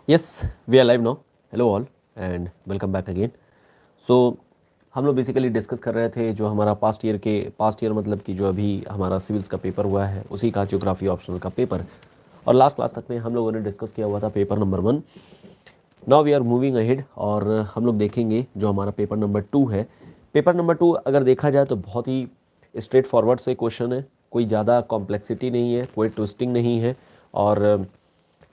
Yes, we are live now. Hello all and welcome back again. So हम लोग basically discuss कर रहे थे जो हमारा पास्ट ईयर मतलब कि जो अभी हमारा सिविल्स का पेपर हुआ है उसी का ज्योग्राफी ऑप्शनल का पेपर। और लास्ट क्लास तक में हम लोगों ने डिस्कस किया हुआ था paper number 1। Now we are moving ahead और हम लोग देखेंगे जो हमारा पेपर नंबर 2 है। पेपर नंबर 2 अगर देखा जाए तो बहुत ही स्ट्रेट फॉरवर्ड से क्वेश्चन है, कोई ज़्यादा कॉम्प्लेक्सिटी नहीं है, कोई ट्विस्टिंग नहीं है। और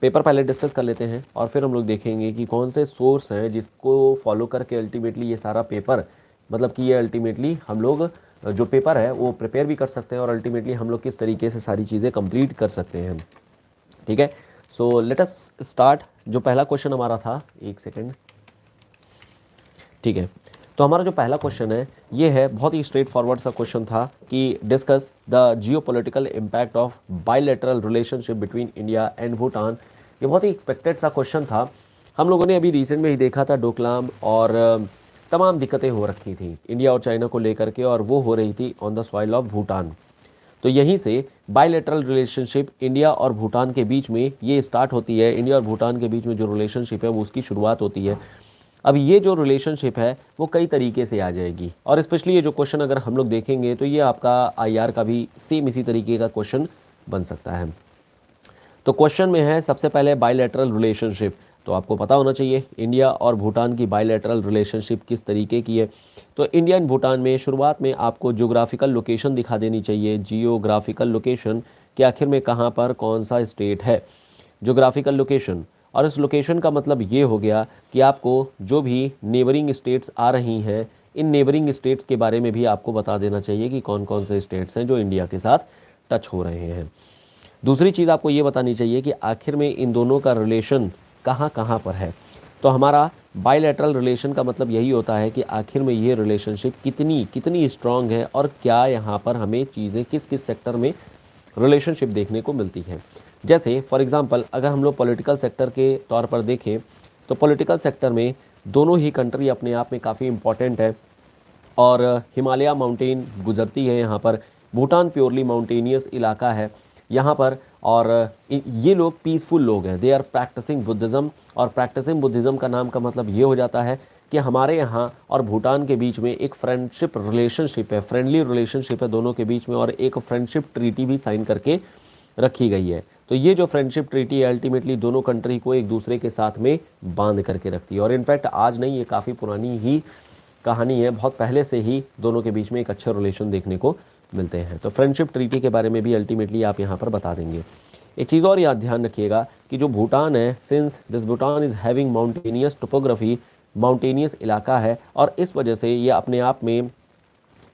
पेपर पहले डिस्कस कर लेते हैं और फिर हम लोग देखेंगे कि कौन से सोर्स हैं जिसको फॉलो करके अल्टीमेटली ये सारा पेपर मतलब कि ये अल्टीमेटली हम लोग जो पेपर है वो प्रिपेयर भी कर सकते हैं और अल्टीमेटली हम लोग किस तरीके से सारी चीज़ें कंप्लीट कर सकते हैं। ठीक है, सो लेट अस स्टार्ट। जो पहला क्वेश्चन हमारा था, एक सेकेंड। ठीक है, तो हमारा जो पहला क्वेश्चन है ये है, बहुत ही स्ट्रेट फॉरवर्ड सा क्वेश्चन था कि discuss the geopolitical impact of bilateral relationship between India and Bhutan. ये बहुत ही एक्सपेक्टेड सा क्वेश्चन था। हम लोगों ने अभी रिसेंट में ही देखा था डोकलाम और तमाम दिक्कतें हो रखी थी इंडिया और चाइना को लेकर के, और वो हो रही थी on the soil of Bhutan. तो यहीं से बायलैटरल रिलेशनशिप इंडिया और भूटान के बीच में ये स्टार्ट होती है। इंडिया और भूटान के बीच में जो रिलेशनशिप है वो उसकी शुरुआत होती है। अब ये जो रिलेशनशिप है वो कई तरीके से आ जाएगी, और स्पेशली ये जो क्वेश्चन अगर हम लोग देखेंगे तो ये आपका आईआर का भी सेम इसी तरीके का क्वेश्चन बन सकता है। तो क्वेश्चन में है सबसे पहले बायलैटरल रिलेशनशिप। तो आपको पता होना चाहिए इंडिया और भूटान की बायलैटरल रिलेशनशिप किस तरीके की है। तो इंडिया एंड भूटान में शुरुआत में आपको ज्योग्राफिकल लोकेशन दिखा देनी चाहिए, जियोग्राफिकल लोकेशन कि आखिर में कहाँ पर कौन सा स्टेट है। ज्योग्राफिकल लोकेशन, और इस लोकेशन का मतलब ये हो गया कि आपको जो भी नेबरिंग स्टेट्स आ रही हैं इन नेबरिंग स्टेट्स के बारे में भी आपको बता देना चाहिए कि कौन कौन से स्टेट्स हैं जो इंडिया के साथ टच हो रहे हैं। दूसरी चीज़ आपको ये बतानी चाहिए कि आखिर में इन दोनों का रिलेशन कहाँ कहाँ पर है। तो हमारा बायलैटरल रिलेशन का मतलब यही होता है कि आखिर में ये रिलेशनशिप कितनी कितनी स्ट्रांग है और क्या यहाँ पर हमें चीज़ें किस किस सेक्टर में रिलेशनशिप देखने को मिलती है। जैसे फॉर एग्जांपल अगर हम लोग पॉलिटिकल सेक्टर के तौर पर देखें तो पॉलिटिकल सेक्टर में दोनों ही कंट्री अपने आप में काफ़ी इम्पॉर्टेंट है, और हिमालय माउंटेन गुजरती है यहाँ पर। भूटान प्योरली माउंटेनियस इलाका है यहाँ पर, और ये लोग पीसफुल लोग हैं, दे आर प्रैक्टिसिंग बुद्धिज़्म। और प्रैक्टिसिंग बुद्धिज़्म का नाम का मतलब ये हो जाता है कि हमारे यहाँ और भूटान के बीच में एक फ्रेंडशिप रिलेशनशिप है, फ्रेंडली रिलेशनशिप है दोनों के बीच में, और एक फ्रेंडशिप ट्रीटी भी साइन करके रखी गई है। तो ये जो फ्रेंडशिप ट्रीटी है अल्टीमेटली दोनों कंट्री को एक दूसरे के साथ में बांध करके रखती है। और इनफैक्ट आज नहीं, ये काफ़ी पुरानी ही कहानी है, बहुत पहले से ही दोनों के बीच में एक अच्छा रिलेशन देखने को मिलते हैं। तो फ्रेंडशिप ट्रीटी के बारे में भी अल्टीमेटली आप यहाँ पर बता देंगे। एक चीज़ और याद ध्यान रखिएगा कि जो भूटान है, since this Bhutan is having mountainous topography, mountainous इलाका है, और इस वजह से ये अपने आप में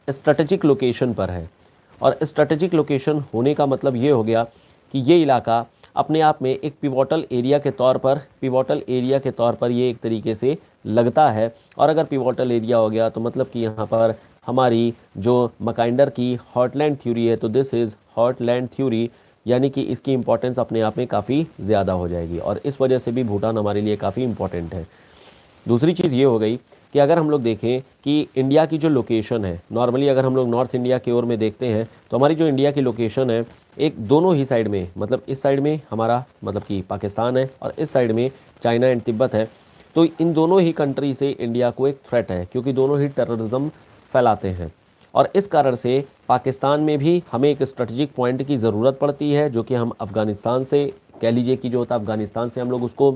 स्ट्रेटेजिक लोकेशन पर है। और स्ट्रेटेजिक लोकेशन होने का मतलब ये हो गया कि ये इलाका अपने आप में एक पिवोटल एरिया के तौर पर ये एक तरीके से लगता है। और अगर पिवोटल एरिया हो गया तो मतलब कि यहाँ पर हमारी जो मकाइंडर की हॉटलैंड थ्योरी है, तो दिस इज़ हॉटलैंड थ्योरी, यानी कि इसकी इंपॉर्टेंस अपने आप में काफ़ी ज़्यादा हो जाएगी, और इस वजह से भी भूटान हमारे लिए काफ़ी इंपॉर्टेंट है। दूसरी चीज़ ये हो गई कि अगर हम लोग देखें कि इंडिया की जो लोकेशन है, नॉर्मली अगर हम लोग नॉर्थ इंडिया की ओर में देखते हैं तो हमारी जो इंडिया की लोकेशन है एक दोनों ही साइड में, मतलब इस साइड में हमारा मतलब कि पाकिस्तान है और इस साइड में चाइना एंड तिब्बत है। तो इन दोनों ही कंट्री से इंडिया को एक थ्रेट है, क्योंकि दोनों ही टेररिज्म फैलाते हैं। और इस कारण से पाकिस्तान में भी हमें एक स्ट्रेटजिक पॉइंट की ज़रूरत पड़ती है, जो कि हम अफ़गानिस्तान से कह लीजिए कि जो होता है अफ़गानिस्तान से हम लोग उसको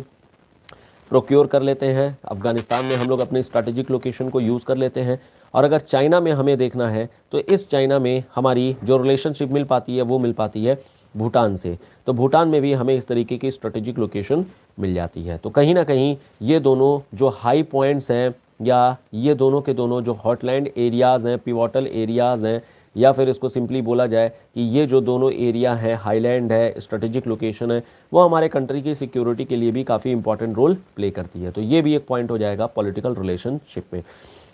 प्रोक्योर कर लेते हैं। अफ़गानिस्तान में हम लोग अपनी स्ट्रैटेजिक लोकेशन को यूज़ कर लेते हैं। और अगर चाइना में हमें देखना है तो इस चाइना में हमारी जो रिलेशनशिप मिल पाती है वो मिल पाती है भूटान से। तो भूटान में भी हमें इस तरीके की स्ट्रैटेजिक लोकेशन मिल जाती है। तो कहीं ना कहीं ये दोनों जो हाई पॉइंट्स हैं, या ये दोनों के दोनों जो हॉटलैंड एरियाज़ हैं, पिवोटल एरियाज़ हैं, या फिर इसको सिंपली बोला जाए कि ये जो दोनों एरिया हैं, हाईलैंड है, स्ट्रेटेजिक लोकेशन है, वो हमारे कंट्री की सिक्योरिटी के लिए भी काफ़ी इंपॉर्टेंट रोल प्ले करती है। तो ये भी एक पॉइंट हो जाएगा पॉलिटिकल रिलेशनशिप में।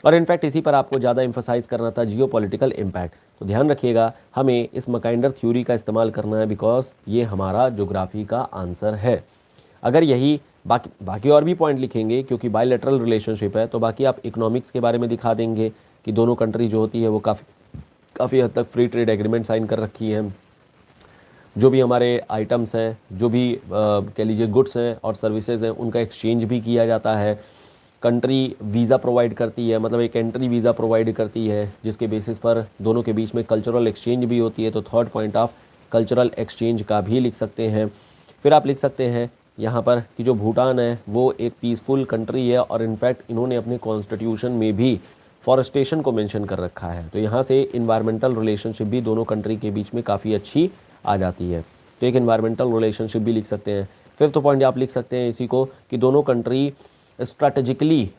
और इनफैक्ट इसी पर आपको ज़्यादा इंफोसाइज करना था, जियो पॉलिटिकल इम्पैक्ट। तो ध्यान रखिएगा हमें इस मकाइंडर थ्योरी का इस्तेमाल करना है, बिकॉज ये हमारा ज्योग्राफी का आंसर है। अगर यही बाकी और भी पॉइंट लिखेंगे, क्योंकि बायलैटरल रिलेशनशिप है, तो बाकी आप इकोनॉमिक्स के बारे में दिखा देंगे कि दोनों कंट्री जो होती है वो काफ़ी हद तक फ्री ट्रेड एग्रीमेंट साइन कर रखी है। जो भी हमारे आइटम्स हैं, जो भी कह लीजिए गुड्स हैं और सर्विसेज हैं, उनका एक्सचेंज भी किया जाता है। कंट्री वीज़ा प्रोवाइड करती है, मतलब एक एंट्री वीज़ा प्रोवाइड करती है जिसके बेसिस पर दोनों के बीच में कल्चरल एक्सचेंज भी होती है। तो third point of cultural exchange का भी लिख सकते हैं। फिर आप लिख सकते हैं यहाँ पर कि जो भूटान है वो एक पीसफुल कंट्री है और इनफैक्ट इन्होंने अपने कॉन्स्टिट्यूशन में भी फॉरेस्टेशन को मेंशन कर रखा है। तो यहाँ से इन्वायरमेंटल रिलेशनशिप भी दोनों कंट्री के बीच में काफ़ी अच्छी आ जाती है। तो एक इन्वायरमेंटल रिलेशनशिप भी लिख सकते हैं। फिफ्थ पॉइंट आप लिख सकते हैं इसी को कि दोनों कंट्री स्ट्रैटेजिकली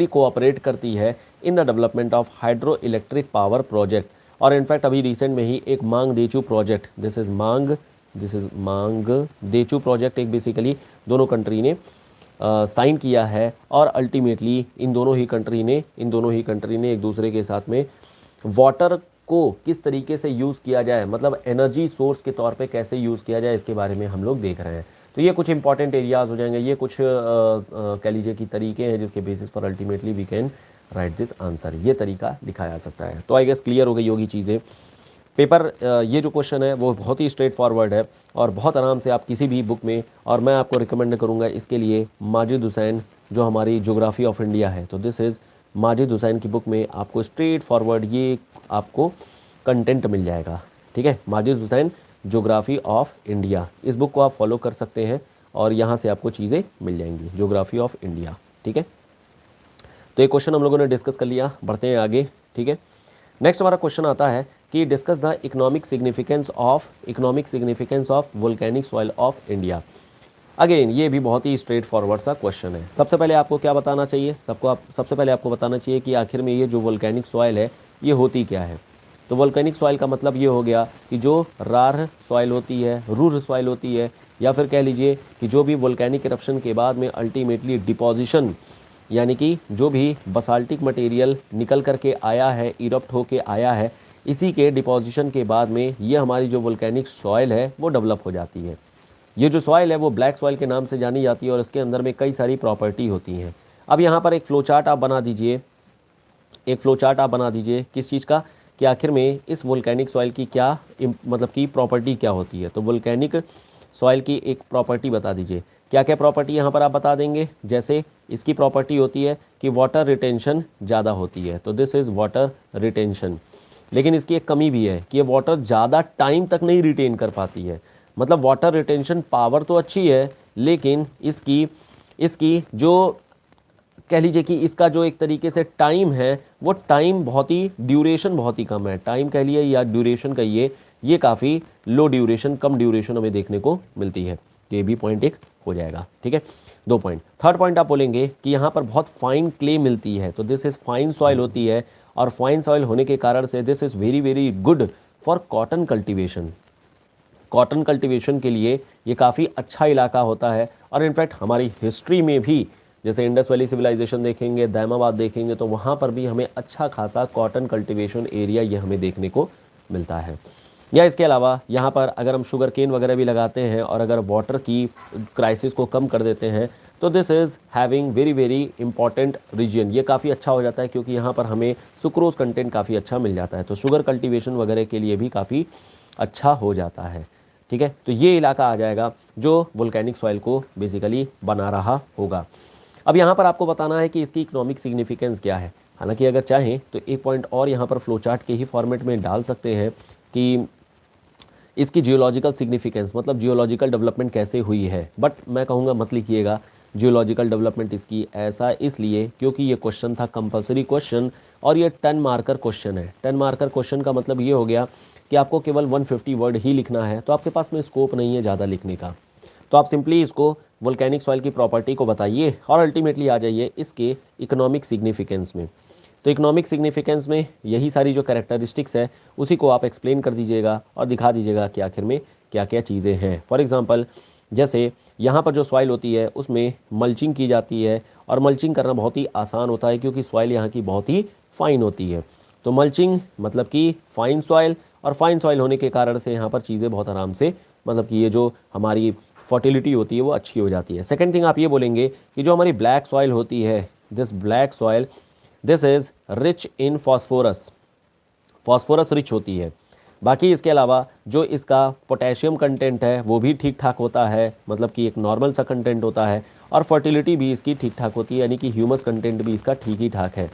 कोऑपरेट करती है in the development of hydro electric power project. और इनफैक्ट अभी रिसेंट में ही एक मांग देचू प्रोजेक्ट, दिस इज मांग देचू प्रोजेक्ट एक बेसिकली दोनों कंट्री ने साइन किया है और अल्टीमेटली इन दोनों ही कंट्री ने एक दूसरे के साथ में वाटर को किस तरीके से यूज़ किया जाए, मतलब एनर्जी सोर्स के तौर पे कैसे यूज़ किया जाए, इसके बारे में हम लोग देख रहे हैं। तो ये कुछ इंपॉर्टेंट एरियाज हो जाएंगे, ये कुछ कह लीजिए कि तरीके हैं जिसके बेसिस पर ultimately we can write this answer. ये तरीका लिखा जा सकता है। तो आई गेस क्लियर हो गई होगी चीज़ें। पेपर ये जो क्वेश्चन है वो बहुत ही स्ट्रेट फॉरवर्ड है और बहुत आराम से आप किसी भी बुक में, और मैं आपको रिकमेंड करूँगा इसके लिए माजिद हुसैन जो हमारी ज्योग्राफी ऑफ इंडिया है, तो दिस इज़ माजिद हुसैन की बुक में आपको स्ट्रेट फॉरवर्ड ये आपको कंटेंट मिल जाएगा। ठीक है, Majid Hussain geography of India, इस बुक को आप फॉलो कर सकते हैं और यहाँ से आपको चीज़ें मिल जाएंगी, ज्योग्राफी ऑफ इंडिया। ठीक है, तो ये क्वेश्चन हम लोगों ने डिस्कस कर लिया, बढ़ते हैं आगे। ठीक है, नेक्स्ट हमारा क्वेश्चन आता है कि discuss the economic significance of volcanic soil of India. Again ये भी बहुत ही स्ट्रेट फॉरवर्ड सा क्वेश्चन है। सबसे पहले आपको क्या बताना चाहिए, सबसे पहले आपको बताना चाहिए कि आखिर में ये जो वोल्केनिक सॉइल है ये होती क्या है। तो वोल्केनिक सॉइल का मतलब ये हो गया कि जो रार सॉइल होती है, रूर सॉइल होती है, या फिर कह लीजिए कि जो भी वोल्केनिक इरप्शन के बाद में अल्टीमेटली डिपोजिशन, यानी कि जो भी बसाल्टिक मटेरियल निकल करके आया है, इरप्ट होके आया है, इसी के डिपोजिशन के बाद में ये हमारी जो वोल्केनिक सॉइल है वो डेवलप हो जाती है। ये जो सॉइल है वो ब्लैक सॉइल के नाम से जानी जाती है और इसके अंदर में कई सारी प्रॉपर्टी होती हैं। अब यहाँ पर एक फ्लो चार्ट आप बना दीजिए, किस चीज़ का, कि आखिर में इस वोल्केनिक सॉइल की क्या मतलब की प्रॉपर्टी क्या होती है। तो वोल्केनिक सॉइल की एक प्रॉपर्टी बता दीजिए, क्या क्या प्रॉपर्टी यहाँ पर आप बता देंगे। जैसे इसकी प्रॉपर्टी होती है कि वाटर रिटेंशन ज़्यादा होती है, तो दिस इज़ वाटर रिटेंशन। लेकिन इसकी एक कमी भी है कि ये वाटर ज़्यादा टाइम तक नहीं रिटेन कर पाती है। मतलब वाटर रिटेंशन पावर तो अच्छी है, लेकिन इसकी जो कह लीजिए कि इसका जो एक तरीके से टाइम है वो टाइम ड्यूरेशन बहुत ही कम है। टाइम कह लिए या ड्यूरेशन कहिए, ये काफ़ी लो ड्यूरेशन, कम ड्यूरेशन हमें देखने को मिलती है। ये भी पॉइंट एक हो जाएगा। ठीक है, 2 पॉइंट। थर्ड पॉइंट आप बोलेंगे कि यहाँ पर बहुत फाइन क्ले मिलती है, तो दिस इज़ फाइन सॉइल होती है और फाइन सॉइल होने के कारण से this is very very good for cotton cultivation. Cotton cultivation के लिए ये काफ़ी अच्छा इलाका होता है और इनफैक्ट हमारी हिस्ट्री में भी जैसे इंडस वैली सिविलाइजेशन देखेंगे, दायमाबाद देखेंगे, तो वहाँ पर भी हमें अच्छा खासा कॉटन कल्टिवेशन एरिया ये हमें देखने को मिलता है। या इसके अलावा यहाँ पर अगर हम शुगर केन वगैरह भी लगाते हैं और अगर वाटर की क्राइसिस को कम कर देते हैं, तो this is having very very important reason. ये काफ़ी अच्छा हो जाता है क्योंकि यहाँ पर हमें सुक्रोज कंटेंट काफ़ी अच्छा मिल जाता है, तो शुगर कल्टिवेशन वगैरह के लिए भी काफ़ी अच्छा हो जाता है। ठीक है, तो ये इलाका आ जाएगा जो वोल्केनिक सॉइल को बेसिकली बना रहा होगा। अब यहाँ पर आपको बताना है कि इसकी इकोनॉमिक सिग्निफिकेंस क्या है। हालांकि अगर चाहें तो एक पॉइंट और यहाँ पर फ्लो चार्ट के ही फॉर्मेट में डाल सकते हैं कि इसकी जियोलॉजिकल सिग्निफिकेंस, मतलब जियोलॉजिकल डेवलपमेंट कैसे हुई है, बट मैं कहूँगा मत लिखिएगा जियोलॉजिकल डेवलपमेंट इसकी, ऐसा इसलिए क्योंकि ये क्वेश्चन था कंपलसरी क्वेश्चन और ये 10 मार्कर क्वेश्चन है। 10 मार्कर क्वेश्चन का मतलब ये हो गया कि आपको केवल 150 वर्ड ही लिखना है, तो आपके पास में स्कोप नहीं है ज़्यादा लिखने का। तो आप सिंपली इसको वोल्केनिक सॉइल की प्रॉपर्टी को बताइए और अल्टीमेटली आ जाइए इसके इकोनॉमिक सिग्निफिकेंस में। तो इकोनॉमिक सिग्निफिकेंस में यही सारी जो कैरेक्टरिस्टिक्स है उसी को आप एक्सप्लेन कर दीजिएगा और दिखा दीजिएगा कि आखिर में क्या क्या चीज़ें हैं। फॉर एग्जांपल जैसे यहाँ पर जो सॉइल होती है उसमें मल्चिंग की जाती है और मल्चिंग करना बहुत ही आसान होता है क्योंकि सॉइल यहाँ की बहुत ही फाइन होती है। तो मल्चिंग मतलब कि फाइन सॉइल, और फाइन सॉइल होने के कारण से यहाँ पर चीज़ें बहुत आराम से, मतलब कि ये जो हमारी फर्टिलिटी होती है वो अच्छी हो जाती है। सेकंड थिंग आप ये बोलेंगे कि जो हमारी ब्लैक सॉइल होती है, this black soil this is rich in phosphorus, phosphorus rich होती है। बाकी इसके अलावा जो इसका पोटेशियम कंटेंट है वो भी ठीक ठाक होता है, मतलब कि एक नॉर्मल सा कंटेंट होता है, और फर्टिलिटी भी इसकी ठीक ठाक होती है, यानी कि ह्यूमस कंटेंट भी इसका ठीक ही ठाक है,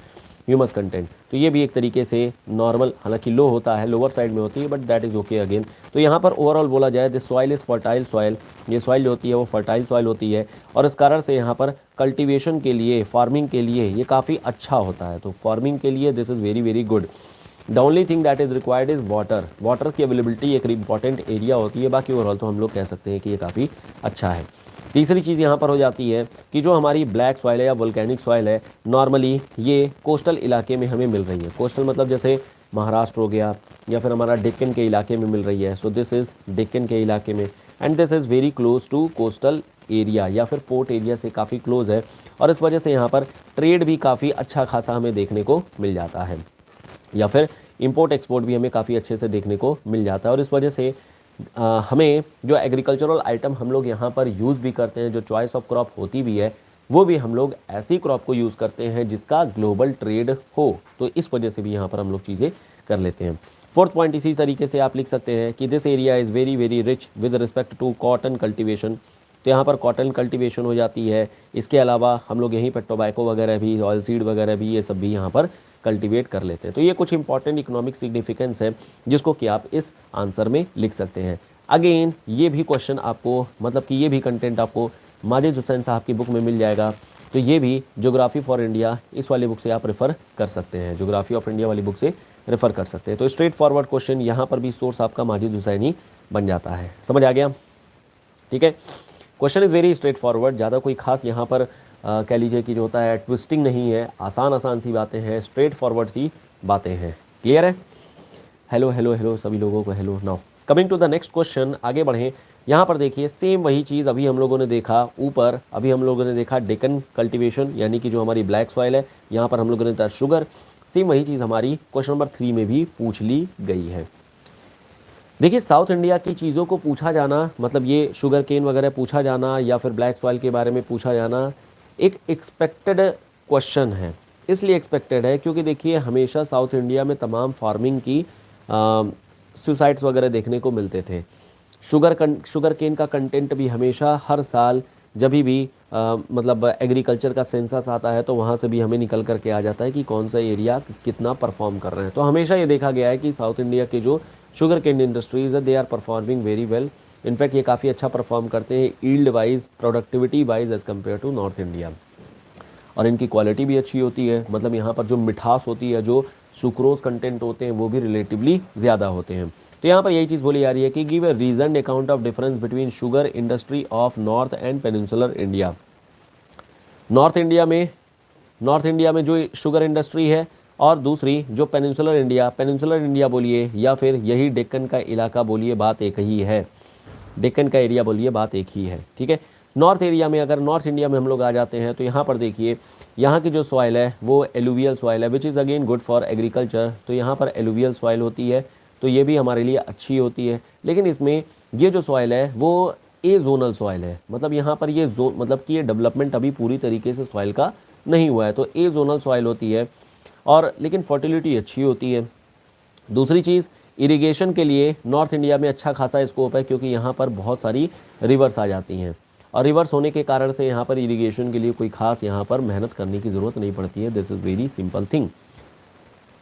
ह्यूमस कंटेंट। तो ये भी एक तरीके से नॉर्मल, हालांकि लो होता है, लोअर साइड में होती है, but that is okay again. तो यहाँ पर ओवरऑल बोला जाए this soil is fertile soil, ये सॉइल जो होती है वो फर्टाइल सॉइल होती है, और इस कारण से यहाँ पर कल्टिवेशन के लिए, फार्मिंग के लिए ये काफ़ी अच्छा होता है। तो फार्मिंग के लिए this is very very good. The only thing that is required is water, water की अवेलेबिलिटी एक इंपॉर्टेंट एरिया होती है, बाकी ओवरऑल तो हम लोग कह सकते हैं कि ये काफ़ी अच्छा है। तीसरी चीज़ यहाँ पर हो जाती है कि जो हमारी ब्लैक सॉइल है या वोल्केनिक सॉइल है, नॉर्मली ये कोस्टल इलाके में हमें मिल रही है। कोस्टल मतलब जैसे महाराष्ट्र हो गया, या फिर हमारा डेक्कन के इलाके में मिल रही है। सो दिस इज़ डेक्कन के इलाके में, and this is very close to coastal area या फिर पोर्ट एरिया से काफ़ी क्लोज है, और इस वजह से यहाँ पर ट्रेड भी काफ़ी अच्छा खासा हमें देखने को मिल जाता है, या फिर इंपोर्ट एक्सपोर्ट भी हमें काफ़ी अच्छे से देखने को मिल जाता है। और इस वजह से हमें जो एग्रीकल्चरल आइटम हम लोग यहाँ पर यूज़ भी करते हैं, जो चॉइस ऑफ क्रॉप होती भी है, वो भी हम लोग ऐसी क्रॉप को यूज़ करते हैं जिसका ग्लोबल ट्रेड हो। तो इस वजह से भी यहाँ पर हम लोग चीज़ें कर लेते हैं। फोर्थ पॉइंट इसी तरीके से आप लिख सकते हैं कि this area is very very rich with respect to cotton cultivation. तो यहाँ पर कॉटन कल्टिवेशन हो जाती है। इसके अलावा हम लोग यहीं पर टोबैको वगैरह भी, ऑयल सीड वगैरह भी, ये सब भी यहाँ पर कल्टीवेट कर लेते हैं। तो ये कुछ इंपॉर्टेंट इकोनॉमिक सिग्निफिकेंस है जिसको कि आप इस आंसर में लिख सकते हैं। अगेन ये भी क्वेश्चन आपको, मतलब कि ये भी कंटेंट आपको माजिद हुसैन साहब की बुक में मिल जाएगा। तो ये भी ज्योग्राफी फॉर इंडिया, इस वाली बुक से आप रेफ़र कर सकते हैं, ज्योग्राफी ऑफ इंडिया वाली बुक से रेफ़र कर सकते हैं। तो स्ट्रेट फॉरवर्ड क्वेश्चन यहाँ पर भी सोर्स आपका माजिद हुसैन ही बन जाता है। समझ आ गया? ठीक है, question is very straight forward, ज़्यादा कोई खास यहाँ पर कह लीजिए कि जो होता है ट्विस्टिंग नहीं है, आसान आसान सी बातें हैं, स्ट्रेट फॉरवर्ड सी बातें हैं। क्लियर है? हेलो हेलो हेलो सभी लोगों को hello. Now coming to the next question, आगे बढ़ें। यहाँ पर देखिए सेम वही चीज़ अभी हम लोगों ने देखा ऊपर, अभी हम लोगों ने देखा डेक्कन कल्टीवेशन, यानी कि जो हमारी ब्लैक सॉइल है, यहाँ पर हम लोगों ने देखा शुगर। सेम वही चीज़ हमारी क्वेश्चन नंबर 3 में भी पूछ ली गई है। देखिए साउथ इंडिया की चीज़ों को पूछा जाना, मतलब ये शुगर केन वगैरह पूछा जाना या फिर ब्लैक सॉइल के बारे में पूछा जाना, एक एक्सपेक्टेड क्वेश्चन है। इसलिए एक्सपेक्टेड है क्योंकि देखिए हमेशा साउथ इंडिया में तमाम फार्मिंग की सुसाइड्स वगैरह देखने को मिलते थे। शुगर केन का कंटेंट भी हमेशा हर साल जब भी मतलब एग्रीकल्चर का सेंसस आता है तो वहाँ से भी हमें निकल करके आ जाता है कि कौन सा एरिया कितना परफॉर्म कर रहे हैं। तो हमेशा ये देखा गया है कि साउथ इंडिया के जो शुगर केन इंडस्ट्रीज़ है they are performing very well. In fact ये काफ़ी अच्छा परफॉर्म करते हैं yield wise, productivity wise as compare to north India, और इनकी क्वालिटी भी अच्छी होती है। मतलब यहाँ पर जो मिठास होती है, जो सुक्रोज कंटेंट होते हैं, वो भी रिलेटिवली ज़्यादा होते हैं। तो यहाँ पर यही चीज़ बोली जा रही है कि give a reason account of difference between sugar industry of north and peninsular India. North India में जो शुगर इंडस्ट्री है, और दूसरी जो पेनिनसुलर इंडिया बोलिए या फिर यही डेक्कन का इलाका बोलिए, बात एक ही है। डेक्कन का एरिया बोलिए, बात एक ही है। ठीक है, नॉर्थ एरिया में, अगर नॉर्थ इंडिया में हम लोग आ जाते हैं तो यहाँ पर देखिए यहाँ की जो सॉइल है वो एलुवियल सॉइल है, which is again good for agriculture. तो यहाँ पर एलुवियल सॉइल होती है, तो ये भी हमारे लिए अच्छी होती है। लेकिन इसमें ये जो सॉइल है वो ए जोनल सॉइल है, मतलब यहाँ पर ये मतलब कि ये डेवलपमेंट अभी पूरी तरीके से सॉइल का नहीं हुआ है, तो ए जोनल सॉइल होती है, और लेकिन फर्टिलिटी अच्छी होती है। दूसरी चीज़, इरिगेशन के लिए नॉर्थ इंडिया में अच्छा खासा स्कोप है, क्योंकि यहाँ पर बहुत सारी रिवर्स आ जाती हैं, और रिवर्स होने के कारण से यहाँ पर इरिगेशन के लिए कोई खास यहाँ पर मेहनत करने की ज़रूरत नहीं पड़ती है। This is very simple thing.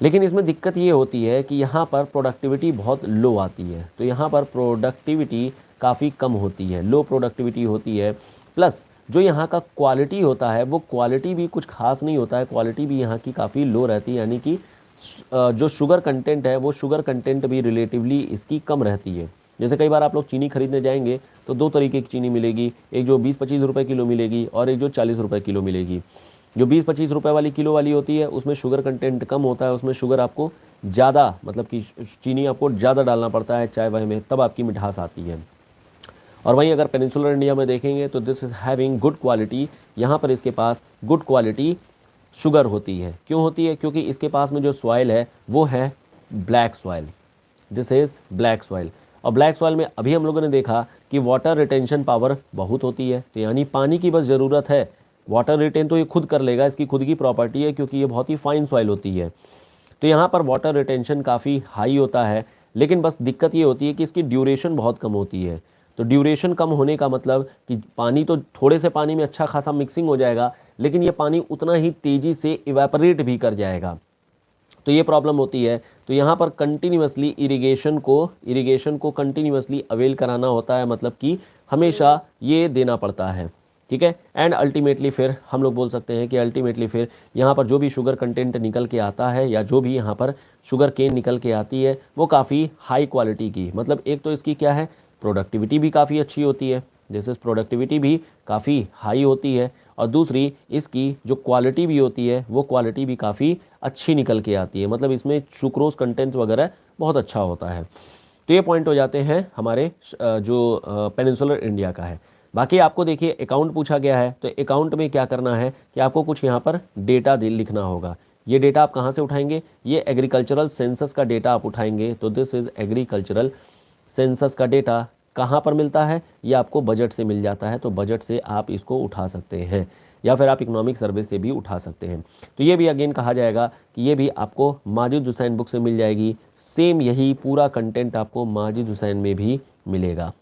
लेकिन इसमें दिक्कत ये होती है कि यहाँ पर प्रोडक्टिविटी बहुत लो आती है। तो यहाँ पर प्रोडक्टिविटी काफ़ी कम होती है, लो प्रोडक्टिविटी होती है। प्लस जो यहाँ का क्वालिटी होता है वो क्वालिटी भी कुछ खास नहीं होता है, क्वालिटी भी यहाँ की काफ़ी लो रहती है। यानी कि जो शुगर कंटेंट है वो शुगर कंटेंट भी रिलेटिवली इसकी कम रहती है। जैसे कई बार आप लोग चीनी खरीदने जाएंगे तो दो तरीके की चीनी मिलेगी, एक जो 20-25 रुपये किलो मिलेगी और एक जो 40 रुपये किलो मिलेगी। जो 20-25 रुपये वाली किलो वाली होती है उसमें शुगर कंटेंट कम होता है, उसमें शुगर आपको ज़्यादा, मतलब कि चीनी आपको ज़्यादा डालना पड़ता है चाय वाय में, तब आपकी मिठास आती है। और वहीं अगर पेनिनसुलर इंडिया में देखेंगे तो this is having good quality, यहाँ पर इसके पास गुड क्वालिटी शुगर होती है। क्यों होती है? क्योंकि इसके पास में जो सॉइल है वो है black soil, this is black soil. और ब्लैक सॉइल में अभी हम लोगों ने देखा कि वाटर रिटेंशन पावर बहुत होती है, तो यानी पानी की बस ज़रूरत है, वाटर रिटेन तो ये खुद कर लेगा, इसकी खुद की प्रॉपर्टी है, क्योंकि ये बहुत ही फाइन सॉइल होती है। तो यहाँ पर वाटर रिटेंशन काफ़ी हाई होता है, लेकिन बस दिक्कत ये होती है कि इसकी ड्यूरेशन बहुत कम होती है। तो ड्यूरेशन कम होने का मतलब कि पानी तो थोड़े से पानी में अच्छा खासा मिक्सिंग हो जाएगा, लेकिन ये पानी उतना ही तेज़ी से इवेपोरेट भी कर जाएगा, तो ये प्रॉब्लम होती है। तो यहाँ पर कंटिन्यूसली इरिगेशन को कंटिन्यूसली अवेल कराना होता है, मतलब कि हमेशा ये देना पड़ता है, ठीक है। एंड अल्टीमेटली फिर हम लोग बोल सकते हैं कि अल्टीमेटली फिर यहाँ पर जो भी शुगर कंटेंट निकल के आता है या जो भी यहाँ पर शुगर केन निकल के आती है वो काफ़ी हाई क्वालिटी की, मतलब एक तो इसकी क्या है, प्रोडक्टिविटी भी काफ़ी अच्छी होती है, जैसे प्रोडक्टिविटी भी काफ़ी हाई होती है, और दूसरी इसकी जो क्वालिटी भी होती है वो क्वालिटी भी काफ़ी अच्छी निकल के आती है, मतलब इसमें सुक्रोज कंटेंट वगैरह बहुत अच्छा होता है। तो ये पॉइंट हो जाते हैं हमारे जो पेनिनसुलर इंडिया का है। बाकी आपको देखिए अकाउंट पूछा गया है, तो अकाउंट में क्या करना है कि आपको कुछ यहाँ पर डेटा लिखना होगा। ये डेटा आप कहाँ से उठाएंगे, ये एग्रीकल्चरल सेंसस का डेटा आप उठाएंगे। तो दिस इज़ एग्रीकल्चरल सेंसस का डेटा कहाँ पर मिलता है, ये आपको बजट से मिल जाता है, तो बजट से आप इसको उठा सकते हैं, या फिर आप इकोनॉमिक सर्विस से भी उठा सकते हैं। तो ये भी अगेन कहा जाएगा कि ये भी आपको माजिद हुसैन बुक से मिल जाएगी। सेम यही पूरा कंटेंट आपको माजिद हुसैन में भी मिलेगा,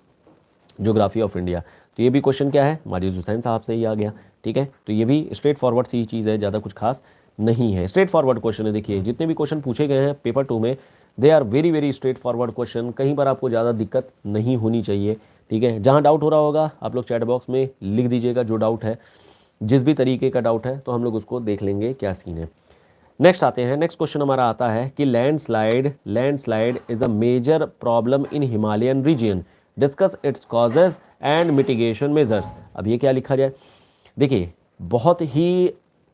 ज्योग्राफी ऑफ इंडिया। तो ये भी क्वेश्चन क्या है, माजिद हुसैन साहब से ही आ गया, ठीक है। तो ये भी स्ट्रेट फॉरवर्ड सी चीज़ है, ज़्यादा कुछ खास नहीं है, स्ट्रेट फॉरवर्ड क्वेश्चन है। देखिए जितने भी क्वेश्चन पूछे गए हैं पेपर 2 में, they are very very straightforward question, कहीं पर आपको ज़्यादा दिक्कत नहीं होनी चाहिए, ठीक है। जहाँ डाउट हो रहा होगा आप लोग चैट बॉक्स में लिख दीजिएगा जो डाउट है, जिस भी तरीके का डाउट है, तो हम लोग उसको देख लेंगे क्या सीन है। नेक्स्ट आते हैं, नेक्स्ट क्वेश्चन हमारा आता है कि landslide is a major problem in Himalayan region, discuss its causes and mitigation measures. अब ये क्या लिखा जाए, देखिए बहुत ही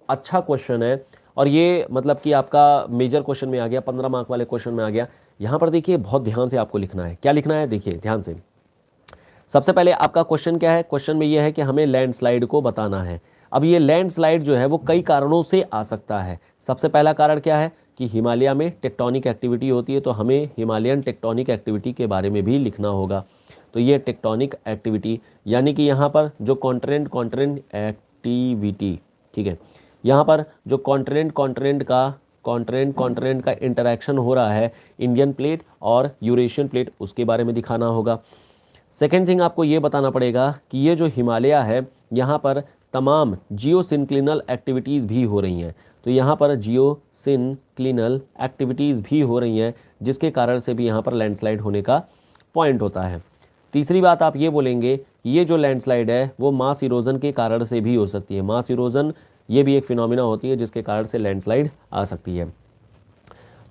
अच्छा क्वेश्चन है, और ये मतलब कि आपका मेजर क्वेश्चन में आ गया, 15 मार्क वाले क्वेश्चन में आ गया। यहाँ पर देखिए बहुत ध्यान से आपको लिखना है, क्या लिखना है, देखिए ध्यान से। सबसे पहले आपका क्वेश्चन क्या है, क्वेश्चन में ये है कि हमें लैंडस्लाइड को बताना है। अब ये लैंडस्लाइड जो है वो कई कारणों से आ सकता है। सबसे पहला कारण क्या है कि हिमालय में टेक्टोनिक एक्टिविटी होती है, तो हमें हिमालयन टेक्टोनिक एक्टिविटी के बारे में भी लिखना होगा। तो ये टेक्टोनिक एक्टिविटी यानी कि यहाँ पर जो कॉन्टिनेंट एक्टिविटी, ठीक है, यहाँ पर जो कॉन्टिनेंट का इंटरेक्शन हो रहा है इंडियन प्लेट और यूरेशियन प्लेट, उसके बारे में दिखाना होगा। सेकेंड थिंग आपको ये बताना पड़ेगा कि ये जो हिमालय है यहाँ पर तमाम जियोसिंक्लिनल एक्टिविटीज़ भी हो रही हैं। तो यहाँ पर जियोसिंक्लिनल एक्टिविटीज़ भी हो रही हैं, जिसके कारण से भी यहाँ पर लैंडस्लाइड होने का पॉइंट होता है। तीसरी बात आप ये बोलेंगे कि ये जो लैंडस्लाइड है वो मास इरोजन के कारण से भी हो सकती है। मास इरोजन ये भी एक फिनोमिना होती है जिसके कारण से लैंडस्लाइड आ सकती है।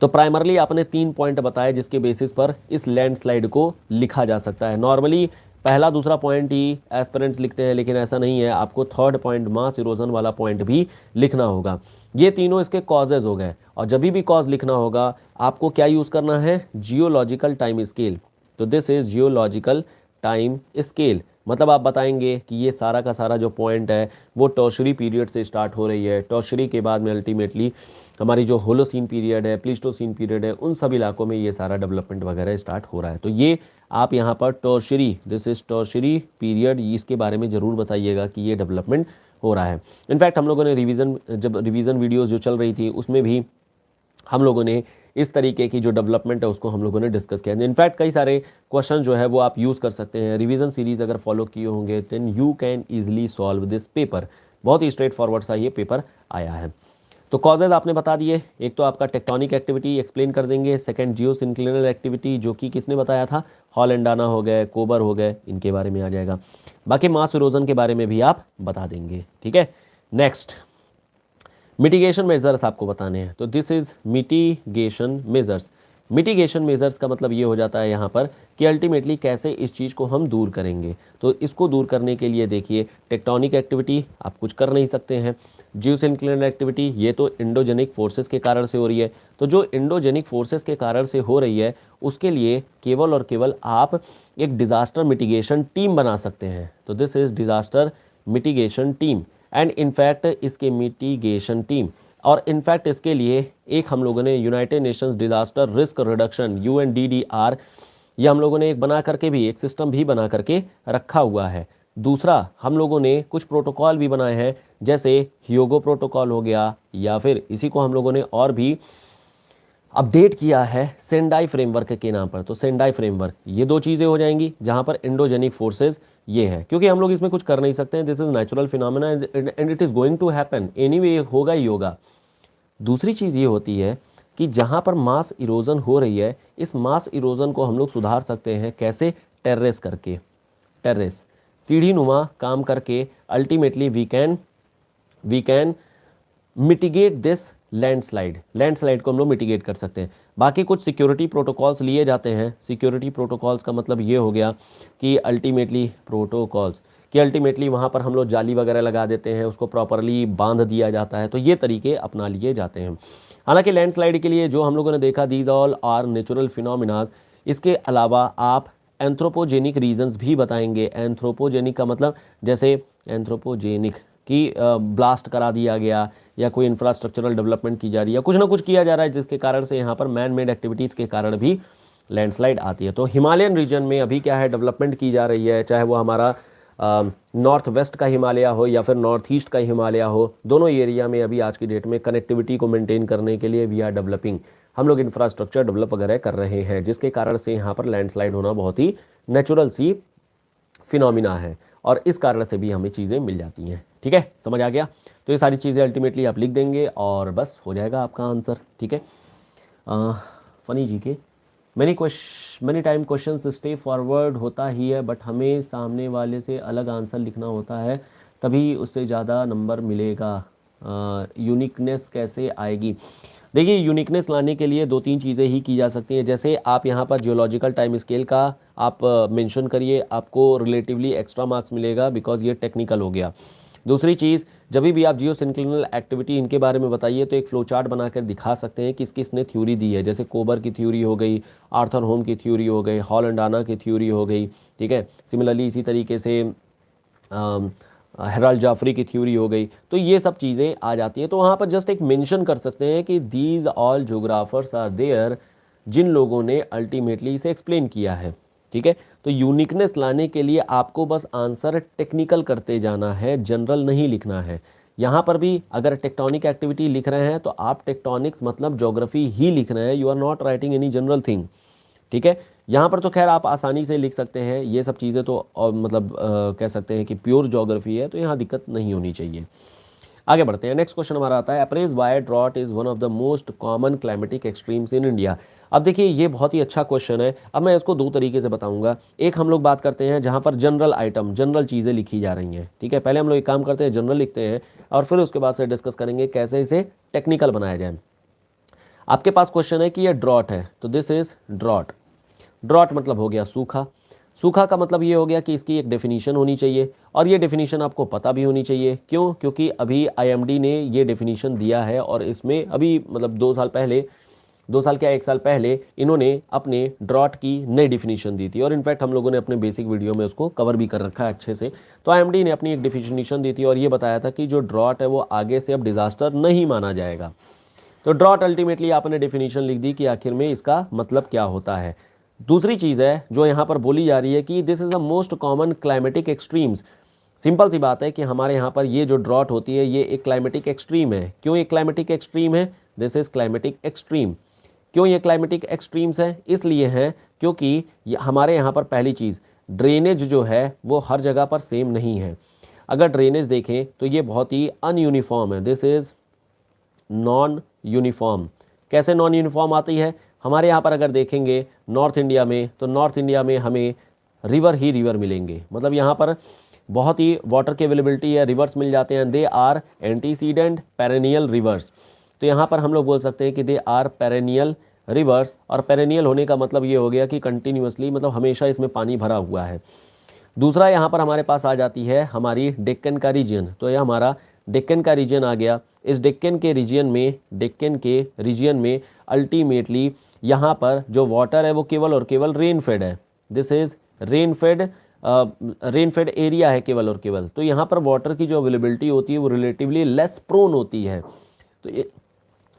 तो प्राइमरली आपने 3 पॉइंट बताए जिसके बेसिस पर इस लैंडस्लाइड को लिखा जा सकता है। नॉर्मली पहला दूसरा पॉइंट ही एस्पिरेंट्स लिखते हैं, लेकिन ऐसा नहीं है, आपको थर्ड पॉइंट मास इरोजन वाला पॉइंट भी लिखना होगा। ये तीनों इसके कॉजेज हो गए, और जब भी कॉज लिखना होगा आपको क्या यूज़ करना है, जियोलॉजिकल टाइम स्केल। तो this is geological time scale, मतलब आप बताएंगे कि ये सारा का सारा जो पॉइंट है वो टर्शरी पीरियड से स्टार्ट हो रही है, टर्शरी के बाद में अल्टीमेटली हमारी जो होलोसीन पीरियड है, प्लीस्टोसीन पीरियड है, उन सब इलाकों में ये सारा डेवलपमेंट वगैरह स्टार्ट हो रहा है। तो ये आप यहाँ पर tertiary, this is tertiary period, इसके बारे में ज़रूर बताइएगा कि ये डेवलपमेंट हो रहा है। इनफैक्ट हम लोगों ने जब रिवीजन वीडियोज़ जो चल रही थी उसमें भी हम लोगों ने इस तरीके की जो डेवलपमेंट है उसको हम लोगों ने डिस्कस किया। इनफैक्ट कई सारे क्वेश्चन जो है वो आप यूज़ कर सकते हैं, रिवीजन सीरीज़ अगर फॉलो किए होंगे then you can easily solve this paper. बहुत ही स्ट्रेट फॉरवर्ड सा ये पेपर आया है। तो कॉजेज आपने बता दिए, एक तो आपका टेक्टोनिक एक्टिविटी एक्सप्लेन कर देंगे, सेकंड जियोसिंक्लिनल एक्टिविटी जो कि किसने बताया था, हॉलैंडाना हो गए, कोबर हो गए, इनके बारे में आ जाएगा। बाकी मास इरोजन के बारे में भी आप बता देंगे, ठीक है। नेक्स्ट मिटिगेशन मेजर्स आपको बताने हैं, तो this is mitigation measures. Mitigation measures का मतलब ये हो जाता है यहाँ पर कि अल्टीमेटली कैसे इस चीज़ को हम दूर करेंगे। तो इसको दूर करने के लिए देखिए टेक्टोनिक एक्टिविटी आप कुछ कर नहीं सकते हैं, जियोसिंक्लिनल एक्टिविटी ये तो इंडोजेनिक फोर्सेस के कारण से हो रही है, तो जो इंडोजेनिक फोर्सेस के कारण से हो रही है उसके लिए केवल और केवल आप एक डिज़ास्टर मिटिगेशन टीम बना सकते हैं। तो this is disaster mitigation team and in fact इसके मिटिगेशन टीम और इनफैक्ट इसके लिए एक हम लोगों ने United Nations disaster risk reduction UNDDR ये हम लोगों ने एक बना करके भी एक सिस्टम भी बना करके रखा हुआ है। दूसरा हम लोगों ने कुछ प्रोटोकॉल भी बनाए हैं, जैसे ह्योगो प्रोटोकॉल हो गया, या फिर इसी को हम लोगों ने और भी अपडेट किया है सेंडाई फ्रेमवर्क के नाम पर। तो सेंडाई फ्रेमवर्क, ये दो चीज़ें हो जाएंगी जहां पर इंडोजेनिक फोर्सेस ये है, क्योंकि हम लोग इसमें कुछ कर नहीं सकते हैं, this is natural phenomena and it is going to happen anyway, होगा ही होगा। दूसरी चीज़ ये होती है कि जहाँ पर मास इरोजन हो रही है, इस मास इरोजन को हम लोग सुधार सकते हैं कैसे? टेरेस करके, टेरेस सीढ़ी नुमा काम करके ultimately we can mitigate this landslide, landslide को हम लोग मिटिगेट कर सकते हैं। बाकी कुछ सिक्योरिटी प्रोटोकॉल्स लिए जाते हैं। सिक्योरिटी प्रोटोकॉल्स का मतलब ये हो गया कि अल्टीमेटली वहाँ पर हम लोग जाली वगैरह लगा देते हैं, उसको प्रॉपरली बांध दिया जाता है, तो ये तरीके अपना लिए जाते हैं। हालांकि लैंडस्लाइड के लिए जो हम लोगों ने देखा, these all are natural phenomenas. इसके अलावा आप एंथ्रोपोजेनिक रीजंस भी बताएंगे। एंथ्रोपोजेनिक का मतलब जैसे एंथ्रोपोजेनिक की ब्लास्ट करा दिया गया, या कोई इंफ्रास्ट्रक्चरल डेवलपमेंट की जा रही है, कुछ ना कुछ किया जा रहा है जिसके कारण से यहाँ पर मैन मेड एक्टिविटीज़ के कारण भी लैंडस्लाइड आती है। तो हिमालयन रीजन में अभी क्या है, डेवलपमेंट की जा रही है, चाहे वो हमारा नॉर्थ वेस्ट का हिमालय हो या फिर नॉर्थ ईस्ट का हिमालय हो, दोनों एरिया में अभी आज की डेट में कनेक्टिविटी को मेंटेन करने के लिए वी आर डेवलपिंग, हम लोग इंफ्रास्ट्रक्चर डेवलप वगैरह कर रहे हैं, जिसके कारण से यहाँ पर लैंडस्लाइड होना बहुत ही नेचुरल सी फिनोमिना है, और इस कारण से भी हमें चीज़ें मिल जाती हैं। ठीक है, समझ आ गया? तो ये सारी चीज़ें अल्टीमेटली आप लिख देंगे और बस हो जाएगा आपका आंसर। ठीक है, फनी जी के many time question stay forward होता ही है, बट हमें सामने वाले से अलग आंसर लिखना होता है, तभी उससे ज़्यादा नंबर मिलेगा। यूनिकनेस कैसे आएगी? देखिए, यूनिकनेस लाने के लिए दो तीन चीज़ें ही की जा सकती हैं। जैसे आप यहाँ पर जियोलॉजिकल टाइम स्केल का आप मेंशन करिए, आपको रिलेटिवली एक्स्ट्रा मार्क्स मिलेगा, बिकॉज ये टेक्निकल हो गया। दूसरी चीज़, जब भी आप जियो सिंक्लिनल एक्टिविटी इनके बारे में बताइए तो एक फ्लो चार्ट बनाकर दिखा सकते हैं कि किसने थ्योरी दी है। जैसे कोबर की थ्योरी हो गई, आर्थर होम की थ्योरी हो गई, हॉल एंड डाना की थ्योरी हो गई। ठीक है, सिमिलरली इसी तरीके से हेराल्ड जाफरी की थ्योरी हो गई। तो ये सब चीज़ें आ जाती हैं, तो वहाँ पर जस्ट एक मेंशन कर सकते हैं कि दीज ऑल ज्योग्राफर्स आर देयर, जिन लोगों ने अल्टीमेटली इसे एक्सप्लेन किया है। ठीक है, तो यूनिकनेस लाने के लिए आपको बस आंसर टेक्निकल करते जाना है, जनरल नहीं लिखना है। यहाँ पर भी अगर टेक्टोनिक एक्टिविटी लिख रहे हैं तो आप टेक्टोनिक्स मतलब ज्योग्राफी ही लिख रहे हैं, you are not writing any general thing. ठीक है, यहाँ पर तो खैर आप आसानी से लिख सकते हैं ये सब चीज़ें, तो और मतलब कह सकते हैं कि प्योर ज्योग्राफी है, तो यहाँ दिक्कत नहीं होनी चाहिए। आगे बढ़ते हैं, नेक्स्ट क्वेश्चन हमारा आता है, appraise why drought is one of the most common climatic extremes in India. अब देखिए, ये बहुत ही अच्छा क्वेश्चन है। अब मैं इसको दो तरीके से बताऊंगा। एक हम लोग बात करते हैं जहाँ पर जनरल आइटम, जनरल चीज़ें लिखी जा रही हैं। ठीक है, पहले हम लोग एक काम करते हैं, जनरल लिखते हैं, और फिर उसके बाद से डिस्कस करेंगे कैसे इसे टेक्निकल बनाया जाए। आपके पास क्वेश्चन है कि ये ड्रॉट है, तो दिस इज ड्रॉट। ड्रॉट मतलब हो गया सूखा। सूखा का मतलब ये हो गया कि इसकी एक डेफिनीशन होनी चाहिए, और ये डेफिनीशन आपको पता भी होनी चाहिए। क्यों? क्योंकि अभी आईएमडी ने ये डेफिनीशन दिया है, और इसमें अभी मतलब 2 साल पहले, 2 साल क्या 1 साल पहले इन्होंने अपने ड्रॉट की नई डेफिनीशन दी थी, और इनफैक्ट हम लोगों ने अपने बेसिक वीडियो में उसको कवर भी कर रखा है अच्छे से। तो आईएमडी ने अपनी एक डेफिनीशन दी थी और ये बताया था कि जो ड्रॉट है वो आगे से अब डिजास्टर नहीं माना जाएगा। तो ड्रॉट अल्टीमेटली आपने डेफिनेशन लिख दी कि आखिर में इसका मतलब क्या होता है। दूसरी चीज़ है जो यहाँ पर बोली जा रही है कि this is the most common climatic extremes. Simple सी बात है कि हमारे यहाँ पर ये जो ड्रॉट होती है ये एक क्लाइमेटिक एक्सट्रीम है। क्यों ये क्लाइमेटिक एक्सट्रीम है? This is climatic extreme. क्यों ये क्लाइमेटिक एक्सट्रीम्स है? इसलिए है क्योंकि हमारे यहाँ पर पहली चीज़, ड्रेनेज जो है वो हर जगह पर सेम नहीं है। अगर ड्रेनेज देखें तो ये बहुत ही अनयूनिफॉर्म है, दिस इज़ नॉन यूनिफॉर्म। कैसे नॉन यूनिफॉर्म आती है? हमारे यहाँ पर अगर देखेंगे नॉर्थ इंडिया में, तो नॉर्थ इंडिया में हमें रिवर ही रिवर मिलेंगे, मतलब यहाँ पर बहुत ही वाटर की अवेलेबिलिटी है, रिवर्स मिल जाते हैं, they are antecedent perennial rivers. तो यहाँ पर हम लोग बोल सकते हैं कि दे आर पेरेनियल रिवर्स, और पेरेनियल होने का मतलब ये हो गया कि कंटिन्यूसली, मतलब हमेशा इसमें पानी भरा हुआ है। दूसरा यहाँ पर हमारे पास आ जाती है हमारी डेक्कन का रीजन, तो यह हमारा डेक्कन का रीजन आ गया। इस डेक्कन के रीजन में अल्टीमेटली यहाँ पर जो वाटर है वो केवल और केवल रेन फेड है, this is rain fade area है केवल और केवल। तो यहाँ पर वाटर की जो अवेलेबिलिटी होती है वो रिलेटिवली लेस प्रोन होती है, तो